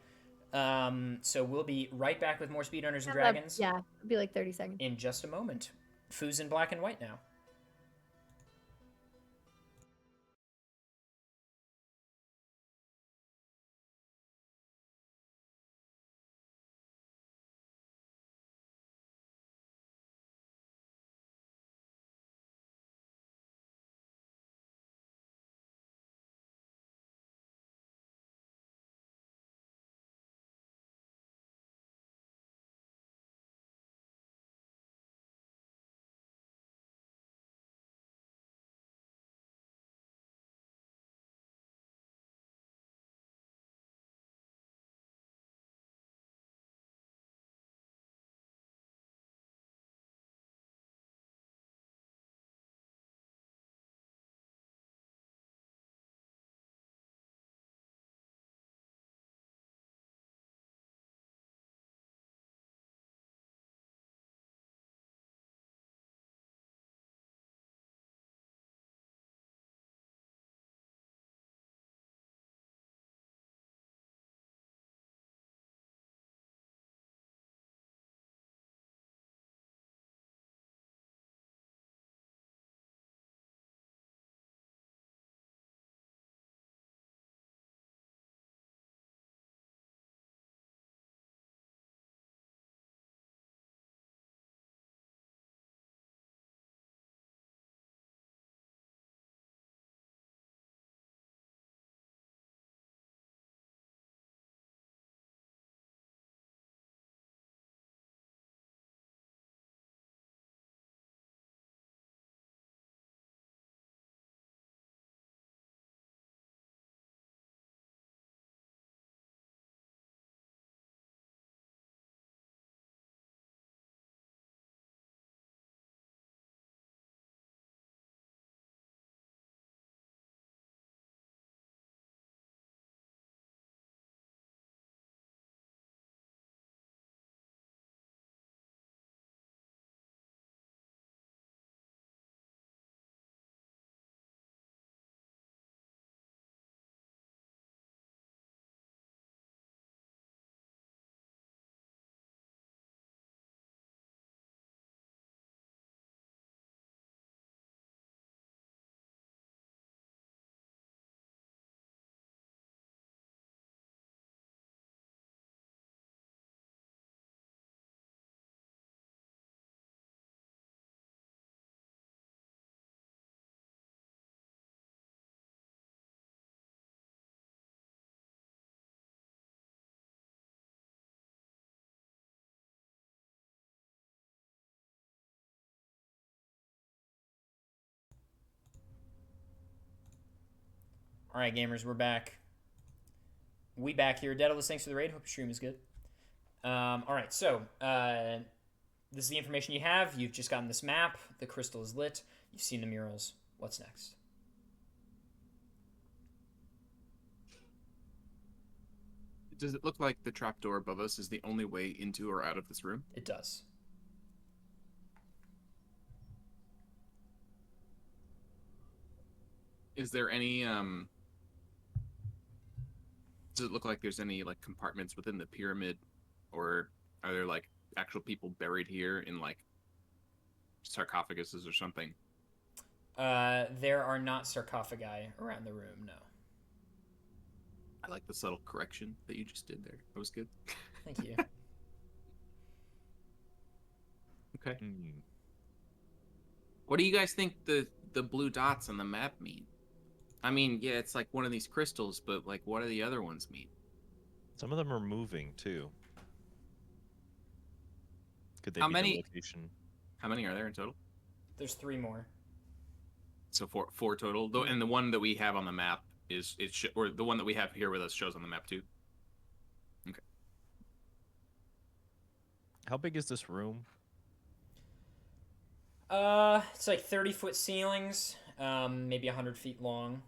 So we'll be right back with more Speedrunners and Dragons Yeah, it'll be like 30 seconds. in just a moment. Fu's in black and white now. All right, gamers, we're back. We back here. Daedalus, thanks for the raid. Hope your stream is good. All right, so this is the information you have. You've just gotten this map. The crystal is lit. You've seen the murals. What's next? Does it look like the trapdoor above us is the only way into or out of this room? It does. Is there any does it look like there's any like compartments within the pyramid, or are there like actual people buried here in like sarcophaguses or something? There are not sarcophagi around the room, no. I like the subtle correction that you just did there. That was good. Thank you. Okay. Hmm. What do you guys think the blue dots on the map mean? I mean, yeah, it's like one of these crystals, but like, what do the other ones mean? Some of them are moving too. Could they How be many- the location? How many are there in total? There's 3 more. So four total. And the one that we have on the map or the one that we have here with us shows on the map too. Okay. How big is this room? It's like 30-foot ceilings, maybe 100 feet long.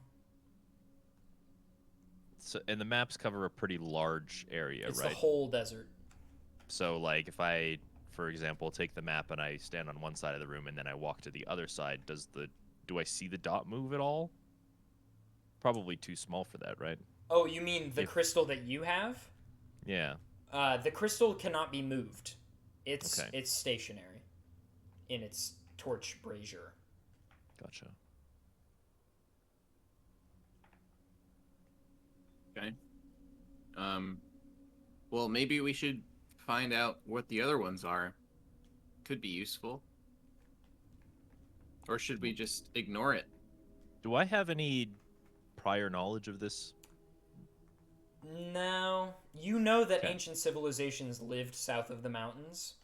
So, and the maps cover a pretty large area, It's right? the whole desert. So, like, if I, for example, take the map and I stand on one side of the room and then I walk to the other side, do I see the dot move at all? Probably too small for that, right? Oh, you mean the If- crystal that you have? Yeah. The crystal cannot be moved. It's Okay. it's stationary in its torch brazier. Gotcha. Okay. Well, maybe we should find out what the other ones are. Could be useful. Or should we just ignore it? Do I have any prior knowledge of this? No, you know that Okay. ancient civilizations lived south of the mountains,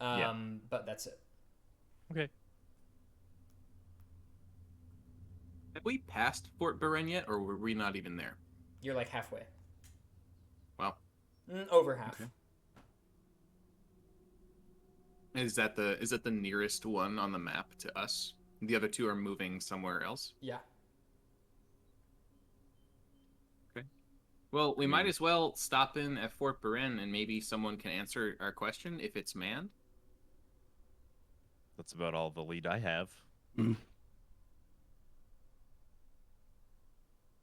Yeah. but that's it. Okay. Have we passed Fort Byrne yet, or were we not even there? You're like halfway. Wow. Over half. Okay. Is that the nearest one on the map to us? The other two are moving somewhere else. Yeah. Well, we might as well stop in at Fort Byrne and maybe someone can answer our question if it's manned. That's about all the lead I have.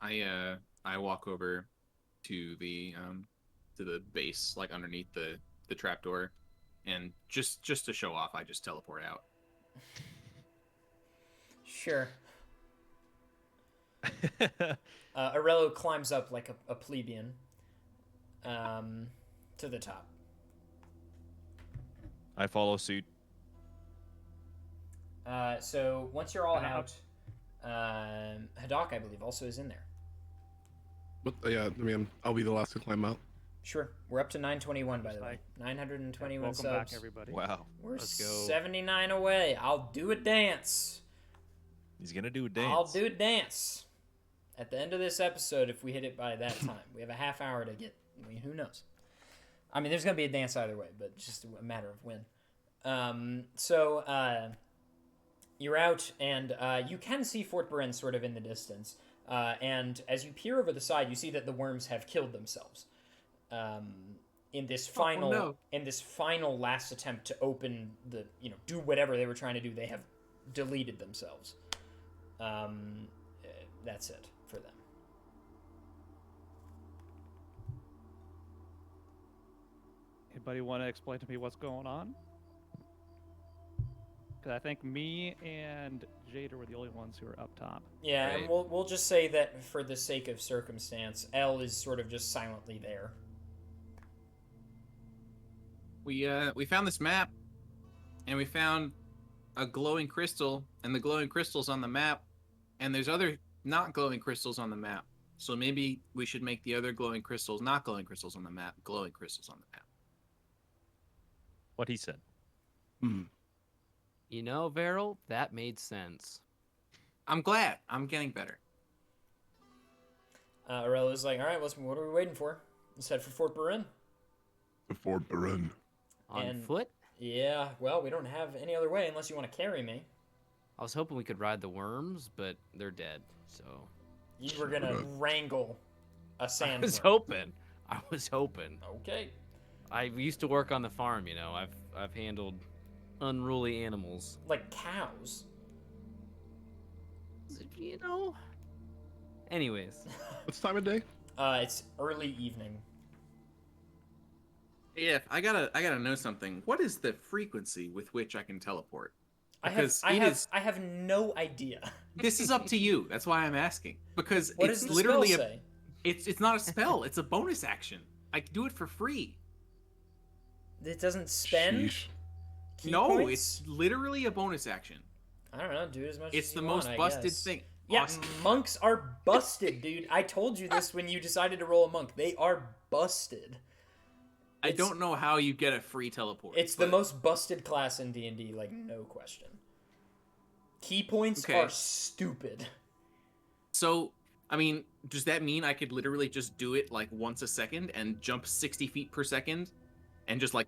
I walk over to the base, like underneath the trapdoor, and just to show off, I just teleport out. Sure. Arello climbs up like a plebeian to the top. I follow suit. So once you're all And out, Haddock, I believe, also is in there. But yeah, I mean, I'll be the last to climb out. Sure. We're up to 921, by the way. Like- 921 Welcome subs. back, everybody. Wow. We're Let's go. 79 away. I'll do a dance. He's gonna do a dance. I'll do a dance. At the end of this episode, if we hit it by that time. We have a half hour to get. I mean, who knows? I mean, there's going to be a dance either way, but it's just a matter of when. You're out, and you can see Fort Byrne sort of in the distance. And as you peer over the side, you see that the worms have killed themselves. In this final, no. in this final last attempt to open the, do whatever they were trying to do, they have deleted themselves. That's it for them. Anybody want to explain to me what's going on? Because I think me and Jada were the only ones who were up top. Yeah, and Right. we'll just say that for the sake of circumstance, L is sort of just silently there. We found this map, and we found a glowing crystal, and the glowing crystal's on the map, and there's other not glowing crystals on the map. So maybe we should make the other glowing crystals not glowing crystals on the map, glowing crystals on the map. What he said. You know, Veril, that made sense. I'm glad. I'm getting better. Aurella's like, all right, what are we waiting for? Let's head for Fort Byrne. The Fort Byrne. On And- foot? Yeah, well, we don't have any other way unless you want to carry me. I was hoping we could ride the worms, but they're dead, so... You were gonna wrangle a I sandworm. was hoping. I was hoping. Okay. I used to work on the farm, you know. I've handled unruly animals. Like cows. You know? Anyways. What's time of day? It's early evening. Yeah, I gotta know something. What is the frequency with which I can teleport? I Because have no idea. This is up to you. That's why I'm asking. Because What it's does the literally spell say? it's not a spell. It's a bonus action. I can do it for free. It doesn't spend. Sheesh. key No, points? it's literally a bonus action. I don't know. Do it as much It's as the you most want, I busted guess. thing. Yeah, Awesome. monks are busted, dude. I told you this when you decided to roll a monk. They are busted. I don't know how you get a free teleport. It's the but- most busted class in D&D, like, no question. Key points Okay. are stupid. So, I mean, does that mean I could literally just do it like once a second and jump 60 feet per second, and just like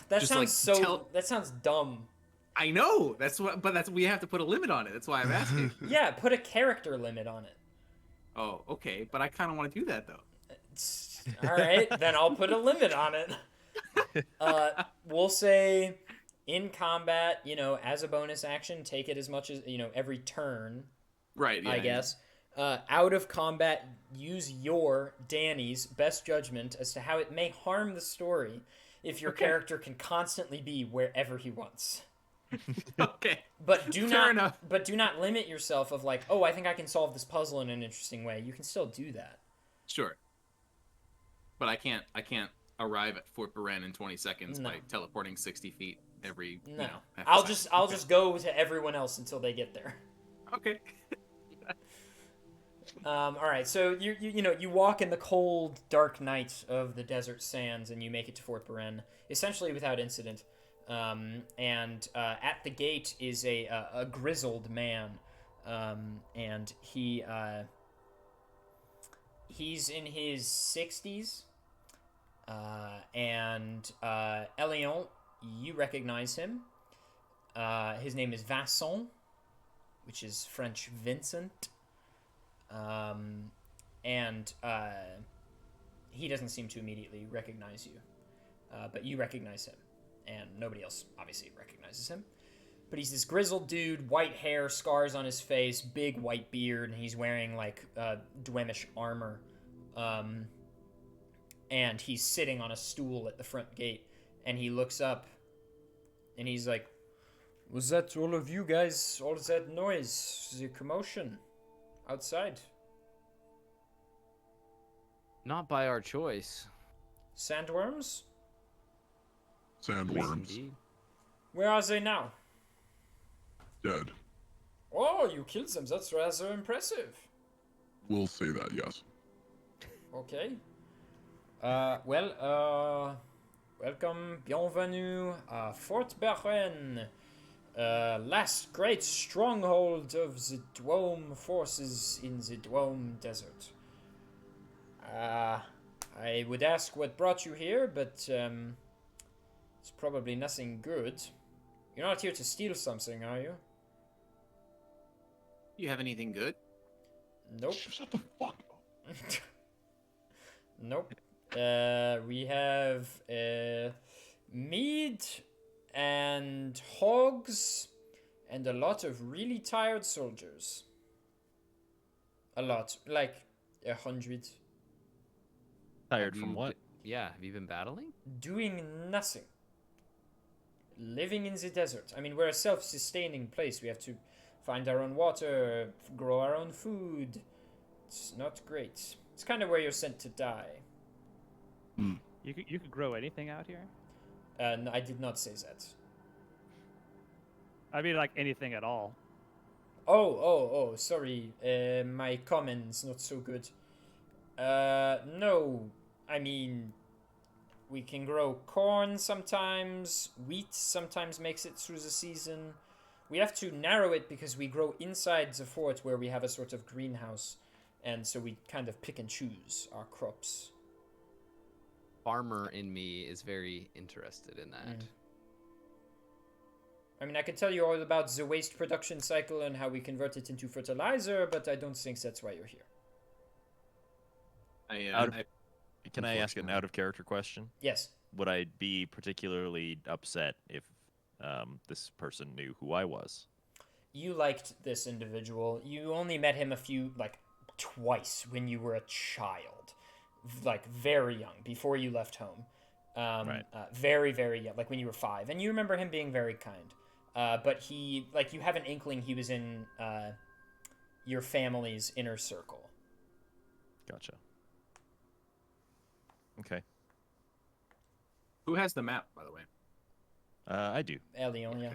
That Just, sounds like, so... That sounds dumb. I know but we have to put a limit on it. That's why I'm asking. Yeah, put a character limit on it. Oh, okay, but I kind of want to do that though. All right, then I'll put a limit on it. We'll say in combat, as a bonus action, take it as much as, every turn, Right. Yeah, I guess. Out of combat, use your, Danny's, best judgment as to how it may harm the story if your character can constantly be wherever he wants. Okay. But do Fair not enough. But do not limit yourself of like, oh, I think I can solve this puzzle in an interesting way. You can still do that. Sure. But I can't arrive at Fort Beren in 20 seconds No. by teleporting 60 feet every. No. half a I'll second. just go to everyone else until they get there. Okay. All right, so you walk in the cold, dark night of the desert sands, and you make it to Fort Beren essentially without incident. And at the gate is a grizzled man, and he's in his 60s. And Elion, you recognize him. His name is Vincent, which is French Vincent. And he doesn't seem to immediately recognize you, but you recognize him, and nobody else obviously recognizes him. But he's this grizzled dude, white hair, scars on his face, big white beard, and he's wearing like Dwemish armor. And he's sitting on a stool at the front gate, and he looks up, and he's like, "Was that all of you guys? All that noise, the commotion outside? Not by our choice. Sandworms? Sandworms. Indeed. Where are they now?" Dead. "Oh, you killed them. That's rather impressive." We'll say that, yes. Okay. Welcome, bienvenue, Fort Beren, last great stronghold of the Dwome forces in the Dwome Desert. I would ask what brought you here, but it's probably nothing good. You're not here to steal something, are you? You have anything good? Nope. Shut the fuck up. Nope. We have meat and hogs and a lot of really tired soldiers. A lot, like 100, Tired Have from you what? Yeah, have you been battling? doing nothing. Living in the desert. I mean, we're a self-sustaining place. We have to find our own water, grow our own food. It's not great. It's kind of where you're sent to die. You could grow anything out here. No, I did not say that. I mean, like anything at all. Oh, sorry. My comment's not so good. No. I mean, we can grow corn sometimes. Wheat sometimes makes it through the season. We have to narrow it because we grow inside the fort where we have a sort of greenhouse. And so we kind of pick and choose our crops. Farmer in me is very interested in that. I mean, I could tell you all about the waste production cycle and how we convert it into fertilizer, but I don't think that's why you're here. Can I ask an out of character question? Yes. Would I be particularly upset if this person knew who I was? You liked this individual. You only met him twice when you were a child. Very young, before you left home. Right. Very, very young, like when you were 5. And you remember him being very kind. But he, you have an inkling he was in your family's inner circle. Gotcha. Okay. Who has the map, by the way? I do. Elion, yeah.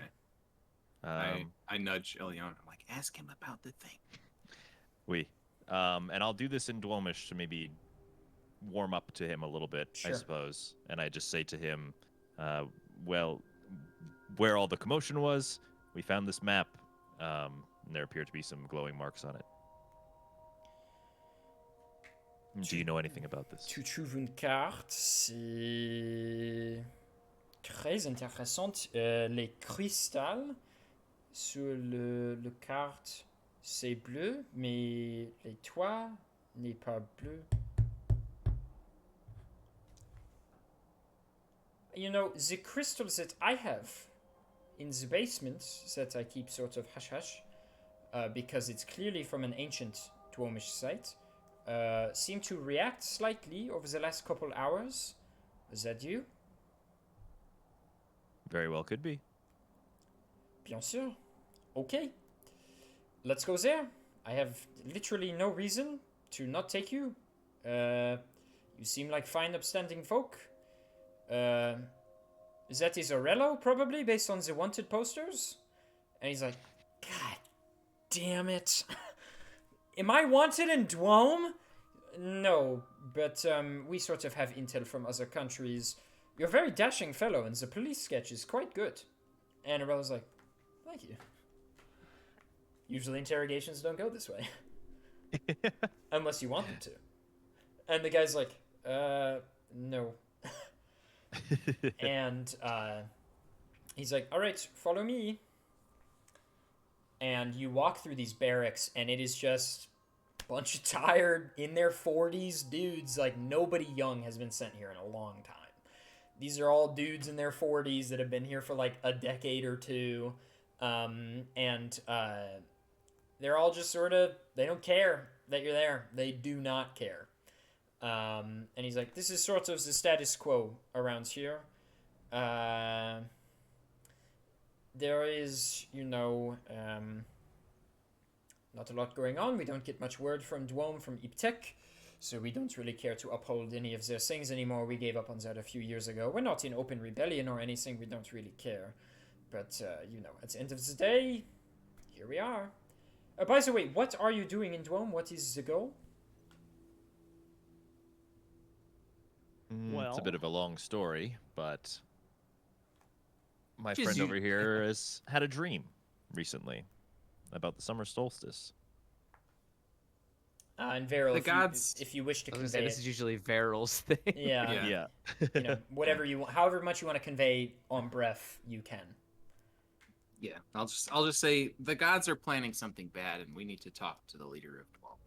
Okay. I nudge Elion. I'm like, ask him about the thing. And I'll do this in Dwomish to maybe warm up to him a little bit, I Sure. suppose. And I just say to him, well, where all the commotion was, we found this map, and there appear to be some glowing marks on it. Do you know anything about this? Tu trouves une carte, c'est très intéressante. Les cristals sur le carte, c'est bleu, mais les toits n'est pas bleu. You know, the crystals that I have in the basement that I keep sort of hush-hush, because it's clearly from an ancient Dwomish site, seem to react slightly over the last couple hours. Is that you? Very well could be. Bien sûr. Okay. Let's go there. I have literally no reason to not take you. You seem like fine, upstanding folk. That is Aurello, probably, based on the wanted posters? And he's like, God damn it. Am I wanted in Dwome? No, but we sort of have intel from other countries. You're a very dashing fellow, and the police sketch is quite good. And Aurello's like, thank you. Usually interrogations don't go this way. Unless you want them to. And the guy's like, no. And he's like, all right, follow me. And you walk through these barracks, and it is just a bunch of tired, in their 40s dudes. Like, nobody young has been sent here in a long time. These are all dudes in their 40s that have been here for like a decade or two. And they're all just sort of, they don't care that you're there. They do not care. And he's like, this is sort of the status quo around here. There is, you know, not a lot going on. We don't get much word from Dwome, from Iptek, so we don't really care to uphold any of their things anymore. We gave up on that a few years ago. We're not in open rebellion or anything. We don't really care. But, you know, at the end of the day, here we are. By the way, what are you doing in Dwome? What is the goal? It's a bit of a long story, but my Just friend you- over here has had a dream recently about the summer solstice. And Veryl, The if gods- if you wish to I was gonna say, convey this is it, usually Veryl's thing. yeah, Yeah. you know, whatever you want, however much you want to convey on breath, you can. Yeah, I'll just say the gods are planning something bad, and we need to talk to the leader of Dwome.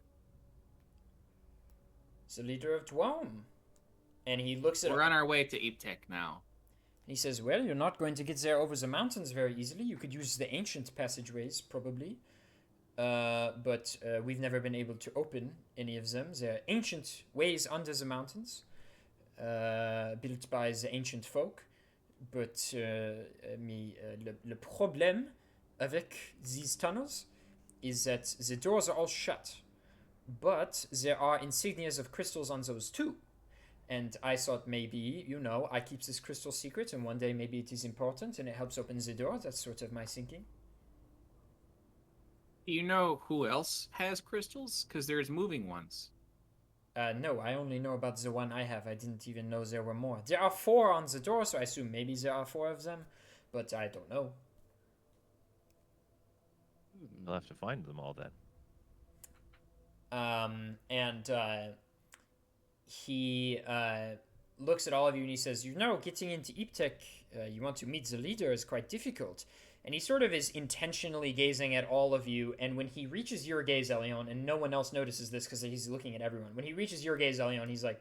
It's the leader of Dwome. And he looks at We're on our way to Iptek now. He says, well, you're not going to get there over the mountains very easily. You could use the ancient passageways, probably. But we've never been able to open any of them. They're ancient ways under the mountains, built by the ancient folk. But le problème avec these tunnels is that the doors are all shut. But there are insignias of crystals on those too. And I thought maybe, you know, I keep this crystal secret, and one day maybe it is important and it helps open the door. That's sort of my thinking. Do you know who else has crystals? Because there's moving ones. No, I only know about the one I have. I didn't even know there were more. There are 4 on the door, so I assume maybe there are 4 of them, but I don't know. I'll have to find them all then. He looks at all of you and he says, you know, getting into Iptek, you want to meet the leader is quite difficult. And he sort of is intentionally gazing at all of you, and when he reaches your gaze, Elion, and no one else notices this because he's looking at everyone, when he reaches your gaze, Elion, he's like,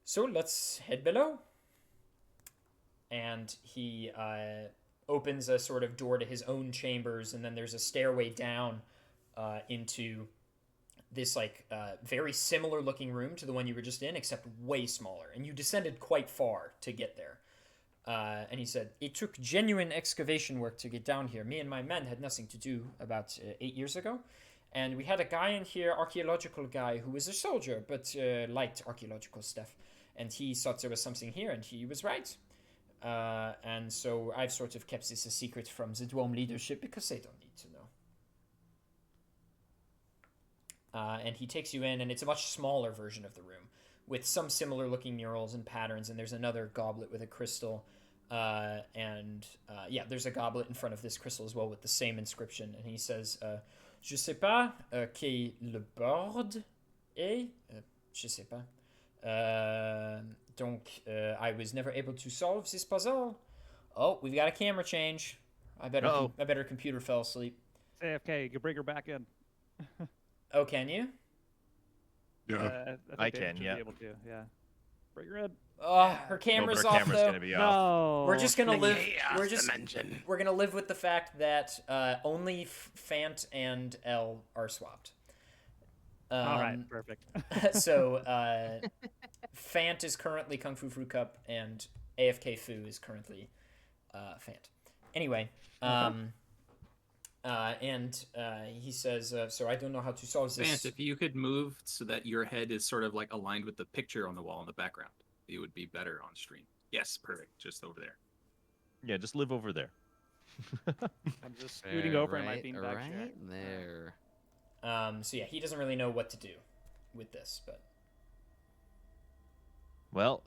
so let's head below. And he opens a sort of door to his own chambers, and then there's a stairway down into this like very similar looking room to the one you were just in, except way smaller. And you descended quite far to get there. And he said, it took genuine excavation work to get down here. Me and my men had nothing to do about 8 years ago. And we had a guy in here, archaeological guy, who was a soldier, but liked archaeological stuff. And he thought there was something here, and he was right. And so I've sort of kept this a secret from the Dwome leadership because they don't need to know. And he takes you in, and it's a much smaller version of the room with some similar looking murals and patterns, and there's another goblet with a crystal. There's a goblet in front of this crystal as well with the same inscription. And he says, Je sais pas qui le bord est. Je sais pas. Donc, I was never able to solve this puzzle. Oh, we've got a camera change. I bet her computer fell asleep. AFK, you can bring her back in. Oh, can you? Yeah. I can, should yeah. Be able to, yeah. Bring her in. Oh, her camera's No, but our off camera's though. gonna be off. No. We're just gonna live. Dimension. We're gonna live with the fact that only Fant and L are swapped. All right, perfect. So Fant is currently Kung Fu Fruit Cup, and AFK Fu is currently Fant. Anyway, he says, so I don't know how to solve this. Vance, if you could move so that your head is sort of like aligned with the picture on the wall in the background, it would be better on stream. Yes, perfect. Just over there. Yeah, just live over there. I'm just scooting over in my beanbag right chair. there. So yeah, he doesn't really know what to do with this, but Well,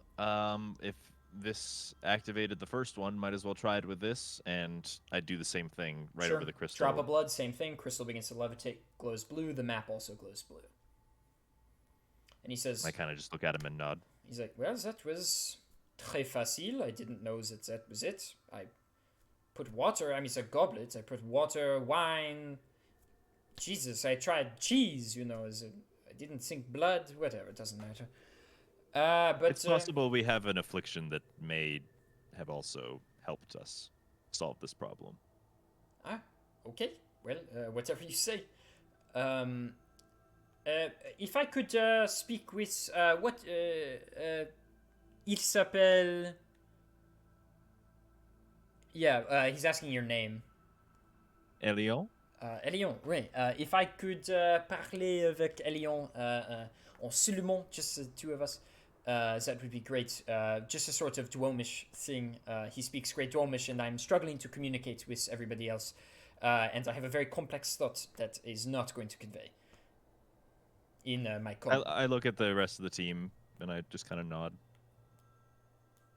if this activated the first one, might as well try it with this, and I'd do the same thing right sure. over the crystal. Drop of blood, same thing. Crystal begins to levitate, glows blue. The map also glows blue. And he says, I kind of just look at him and nod. he's like, well, that was très facile. I didn't know that was it. I put water, it's a goblet. I put water, wine. Jesus, I tried cheese, I didn't think blood. Whatever, it doesn't matter. But It's possible we have an affliction that may have also helped us solve this problem. Okay. Well, whatever you say. If I could speak with il s'appelle. Yeah, he's asking your name. Elion? Elion, oui. If I could parler avec Elion en seulement, just the two of us, that would be great. Just a sort of Dwomish thing. He speaks great Dwomish, and I'm struggling to communicate with everybody else. And I have a very complex thought that is not going to convey in my call. I look at the rest of the team, and I just kind of nod.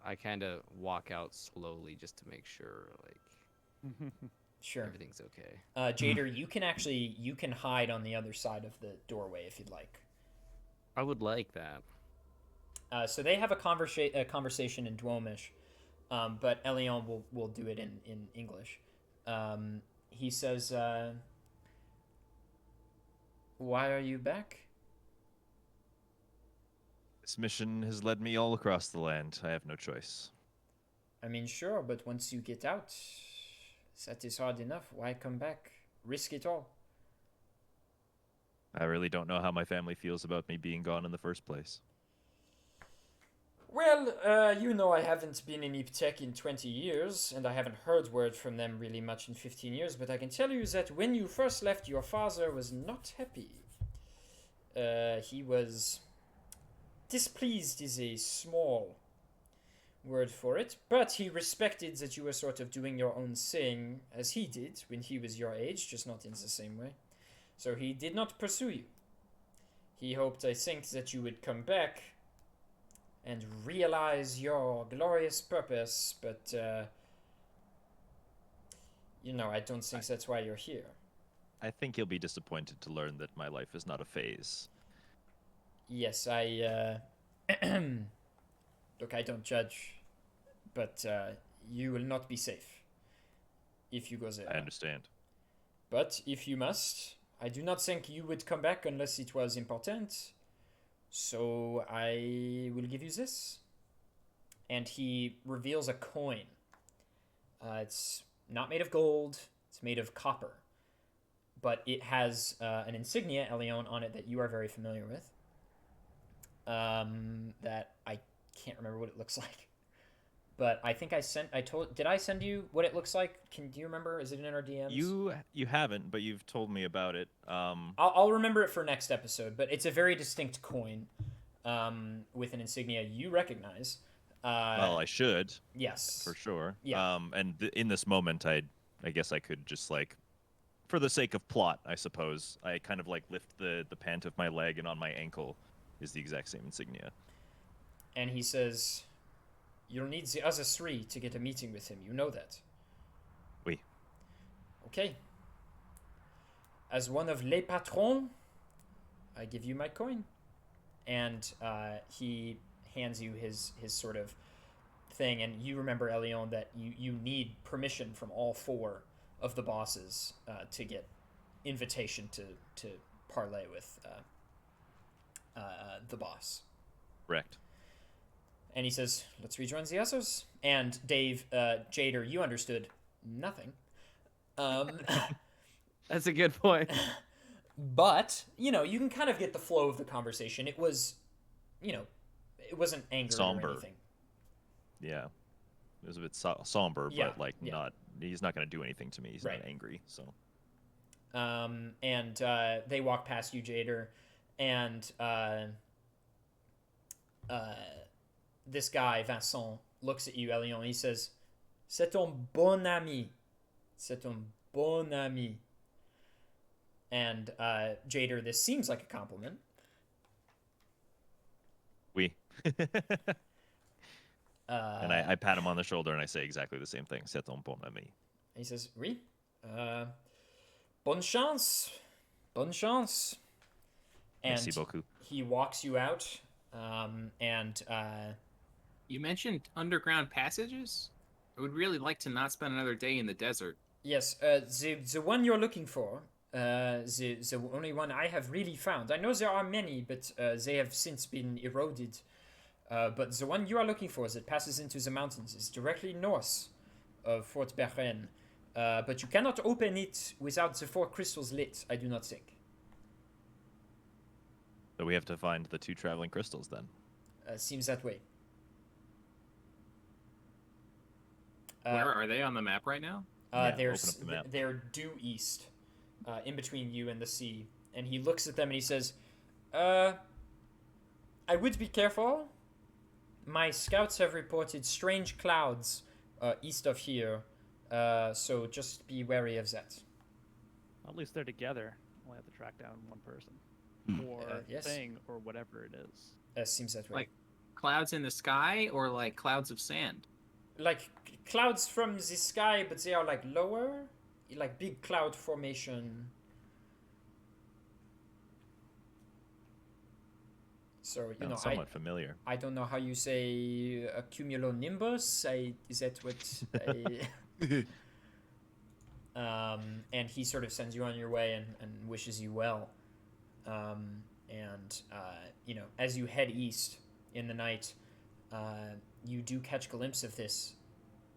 I kind of walk out slowly just to make sure, Sure. everything's okay. Jader, you can hide on the other side of the doorway if you'd like. I would like that. So they have a conversation in Dwomish, but Elion will do it in English. He says, why are you back? This mission has led me all across the land. I have no choice. Sure, but once you get out, that is hard enough. Why come back? Risk it all. I really don't know how my family feels about me being gone in the first place. Well, I haven't been in Iptek in 20 years, and I haven't heard word from them really much in 15 years, but I can tell you that when you first left, your father was not happy. He was... displeased is a small word for it, but he respected that you were sort of doing your own thing, as he did when he was your age, just not in the same way. So he did not pursue you. He hoped, I think, that you would come back and realize your glorious purpose, but, I don't think that's why you're here. I think he'll be disappointed to learn that my life is not a phase. Yes, look, I don't judge, but you will not be safe if you go there. I understand. But if you must, I do not think you would come back unless it was important. So I will give you this. And he reveals a coin. It's not made of gold, it's made of copper. But it has an insignia, Elion, on it that you are very familiar with. That I can't remember what it looks like. But I think did I send you what it looks like? Do you remember? Is it in our DMs? You haven't, but you've told me about it. I'll remember it for next episode, but it's a very distinct coin with an insignia you recognize. Well, I should Yes. for sure. Yeah. And in this moment, I guess I could just like, for the sake of plot, I suppose, I kind of like lift the pant of my leg, and on my ankle is the exact same insignia. And he says, "You'll need the other 3 to get a meeting with him. You know that." Oui. Okay. As one of les patrons, I give you my coin. And he hands you his sort of thing. And you remember, Elion, that you need permission from all 4 of the bosses to get invitation to parlay with the boss. Correct. And he says, "Let's rejoin the others." And Dave, Jader, you understood nothing. That's a good point. But, you can kind of get the flow of the conversation. It was, it wasn't anger Somber. or anything. Yeah. It was a bit somber, Yeah, but like yeah. he's not going to do anything to me. He's Right. not angry, so. And they walk past you, Jader, and this guy, Vincent, looks at you, Elion, and he says, "C'est ton bon ami. C'est ton bon ami." And Jader, this seems like a compliment. Oui. And I And pat him on the shoulder and I say exactly the same thing. C'est ton bon ami. he says, "Oui. Bonne chance. Bonne chance." And Merci beaucoup. he walks you out, and You mentioned underground passages. I would really like to not spend another day in the desert. yes, the one you're looking for, the only one I have really found. I know there are many, but they have since been eroded. But the one you are looking for that passes into the mountains is directly north of Fort Beren. But you cannot open it without the 4 crystals lit, I do not think. So we have to find the 2 traveling crystals then. Seems that way. Where are they on the map right now? Yeah, they're, open up the map. they're due east, in between you and the sea. And he looks at them and he says, I would be careful. My scouts have reported strange clouds east of here, so just be wary of that. At least they're together. Only have to track down one person. Or yes. thing, or whatever it is. Seems that way. Like clouds in the sky or like clouds of sand? Like clouds from the sky, but they are like lower, like big cloud formation. So you know, somewhat familiar. I don't know how you say a cumulonimbus. Is that what? And he sort of sends you on your way and wishes you well. You know, as you head east in the night, you do catch a glimpse of this,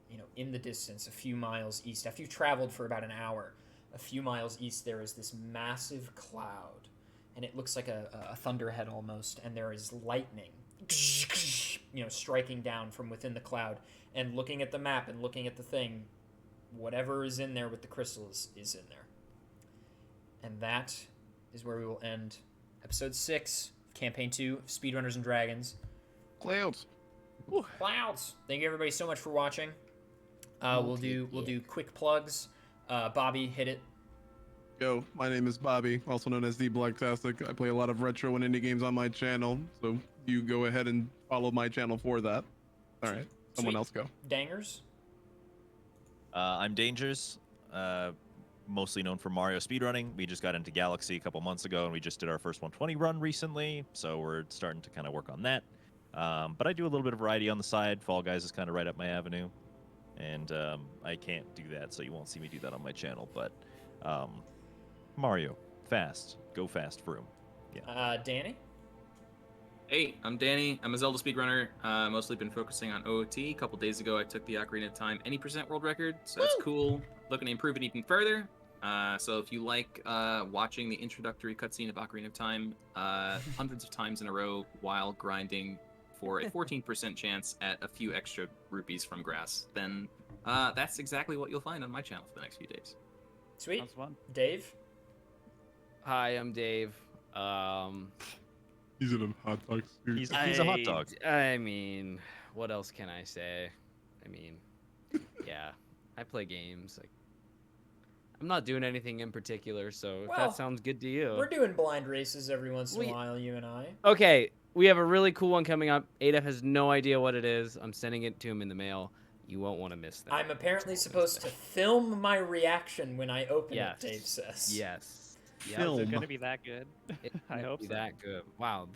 you know, in the distance, a few miles east. After you've traveled for about an hour, a few miles east, there is this massive cloud, and it looks like a thunderhead almost, and there is lightning, you know, striking down from within the cloud. And looking at the map and looking at the thing, whatever is in there with the crystals is in there. And that is where we will end episode 6, campaign 2 of Speedrunners and Dragons. Clouds. Clouds. Thank you everybody so much for watching. We'll do quick plugs. Bobby, hit it. Yo, my name is Bobby, also known as The Blacktastic. I play a lot of retro and indie games on my channel, so you go ahead and follow my channel for that. All right, someone Sweet. else go. Dangers. I'm Dangers, mostly known for Mario speedrunning. We just got into Galaxy a couple months ago, and we just did our first 120 run recently, so we're starting to kind of work on that. But I do a little bit of variety on the side. Fall Guys is kind of right up my avenue, and I can't do that, so you won't see me do that on my channel. But Mario, fast, go fast, Vroom. Yeah. Danny. Hey, I'm Danny. I'm a Zelda speedrunner. Mostly been focusing on OOT. A couple days ago, I took the Ocarina of Time any % world record, so that's cool. Looking to improve it even further. So if you like watching the introductory cutscene of Ocarina of Time hundreds of times in a row while grinding for a 14% chance at a few extra rupees from grass, then that's exactly what you'll find on my channel for the next few days. Sweet. Sounds fun. Dave. Hi, I'm Dave. He's in a hot dog suit. He's a hot dog. I mean, what else can I say? I mean, yeah, I play games. Like, I'm not doing anything in particular, so if Well, that sounds good to you. We're doing blind races every once in a We- while, you and I. Okay, we have a really cool one coming up. Adef has no idea what it is. I'm sending it to him in the mail. You won't want to miss that. I'm apparently supposed to film my reaction when I open Yes. it, Dave says. Yes. Yep. Is Film. it gonna be that good? It I might hope be so. that good. Wow.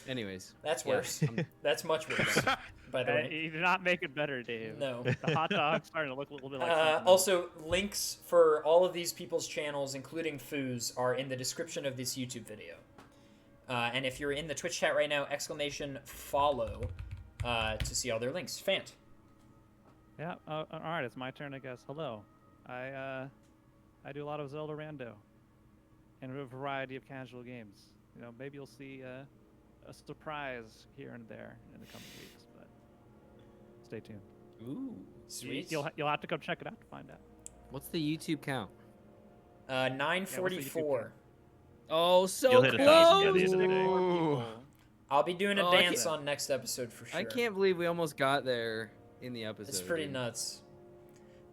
Anyways. That's yeah, worse. That's much worse, by the way. You did not make it better, Dave. No. The hot dog's starting to look a little bit like something else. Also, links for all of these people's channels, including Foo's, are in the description of this YouTube video. And if you're in the Twitch chat right now, !follow to see all their links. Fant. Yeah. All right. It's my turn, I guess. Hello. I do a lot of Zelda Rando, and a variety of casual games. You know, maybe you'll see a surprise here and there in the coming weeks, but stay tuned. Ooh, sweet. You'll have to come check it out to find out. What's the YouTube count? 944. Oh, so You'll hit 1,000 by the close! end of the day. Ooh. I'll be doing a Oh, I dance can't- on next episode for sure. I can't believe we almost got there in the episode. It's pretty dude. nuts.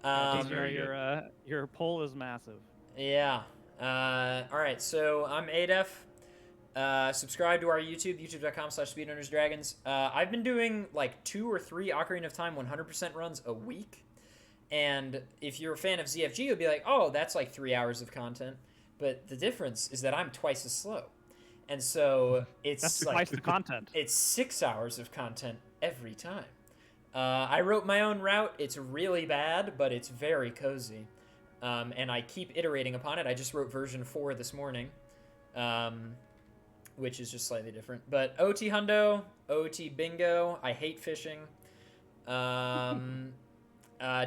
very good. Your poll is massive. Yeah. All right. So I'm Adef. Subscribe to our YouTube, youtube.com/SpeedrunnersDragons. I've been doing like 2 or 3 Ocarina of Time 100% runs a week. And if you're a fan of ZFG, you'll be like, oh, that's like 3 hours of content. But the difference is that I'm twice as slow. And so it's That's like twice the content. it's 6 hours of content every time. I wrote my own route. It's really bad, but it's very cozy. And I keep iterating upon it. I just wrote version 4 this morning, which is just slightly different. But OT Hundo, OT Bingo. I hate fishing.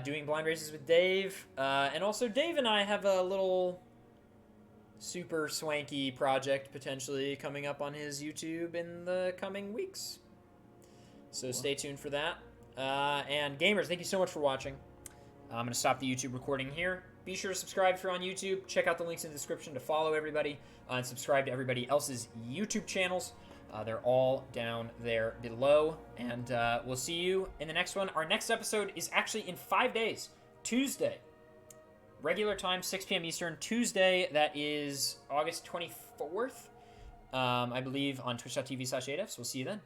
Doing blind races with Dave. And also Dave and I have a little super swanky project potentially coming up on his YouTube in the coming weeks. So stay tuned for that. And gamers, thank you so much for watching. I'm going to stop the YouTube recording here. Be sure to subscribe if you're on YouTube. Check out the links in the description to follow everybody and subscribe to everybody else's YouTube channels. They're all down there below. And we'll see you in the next one. Our next episode is actually in 5 days. Tuesday. Regular time, 6 p.m. Eastern. Tuesday, that is August 24th. I believe on twitch.tv/adefs. We'll see you then.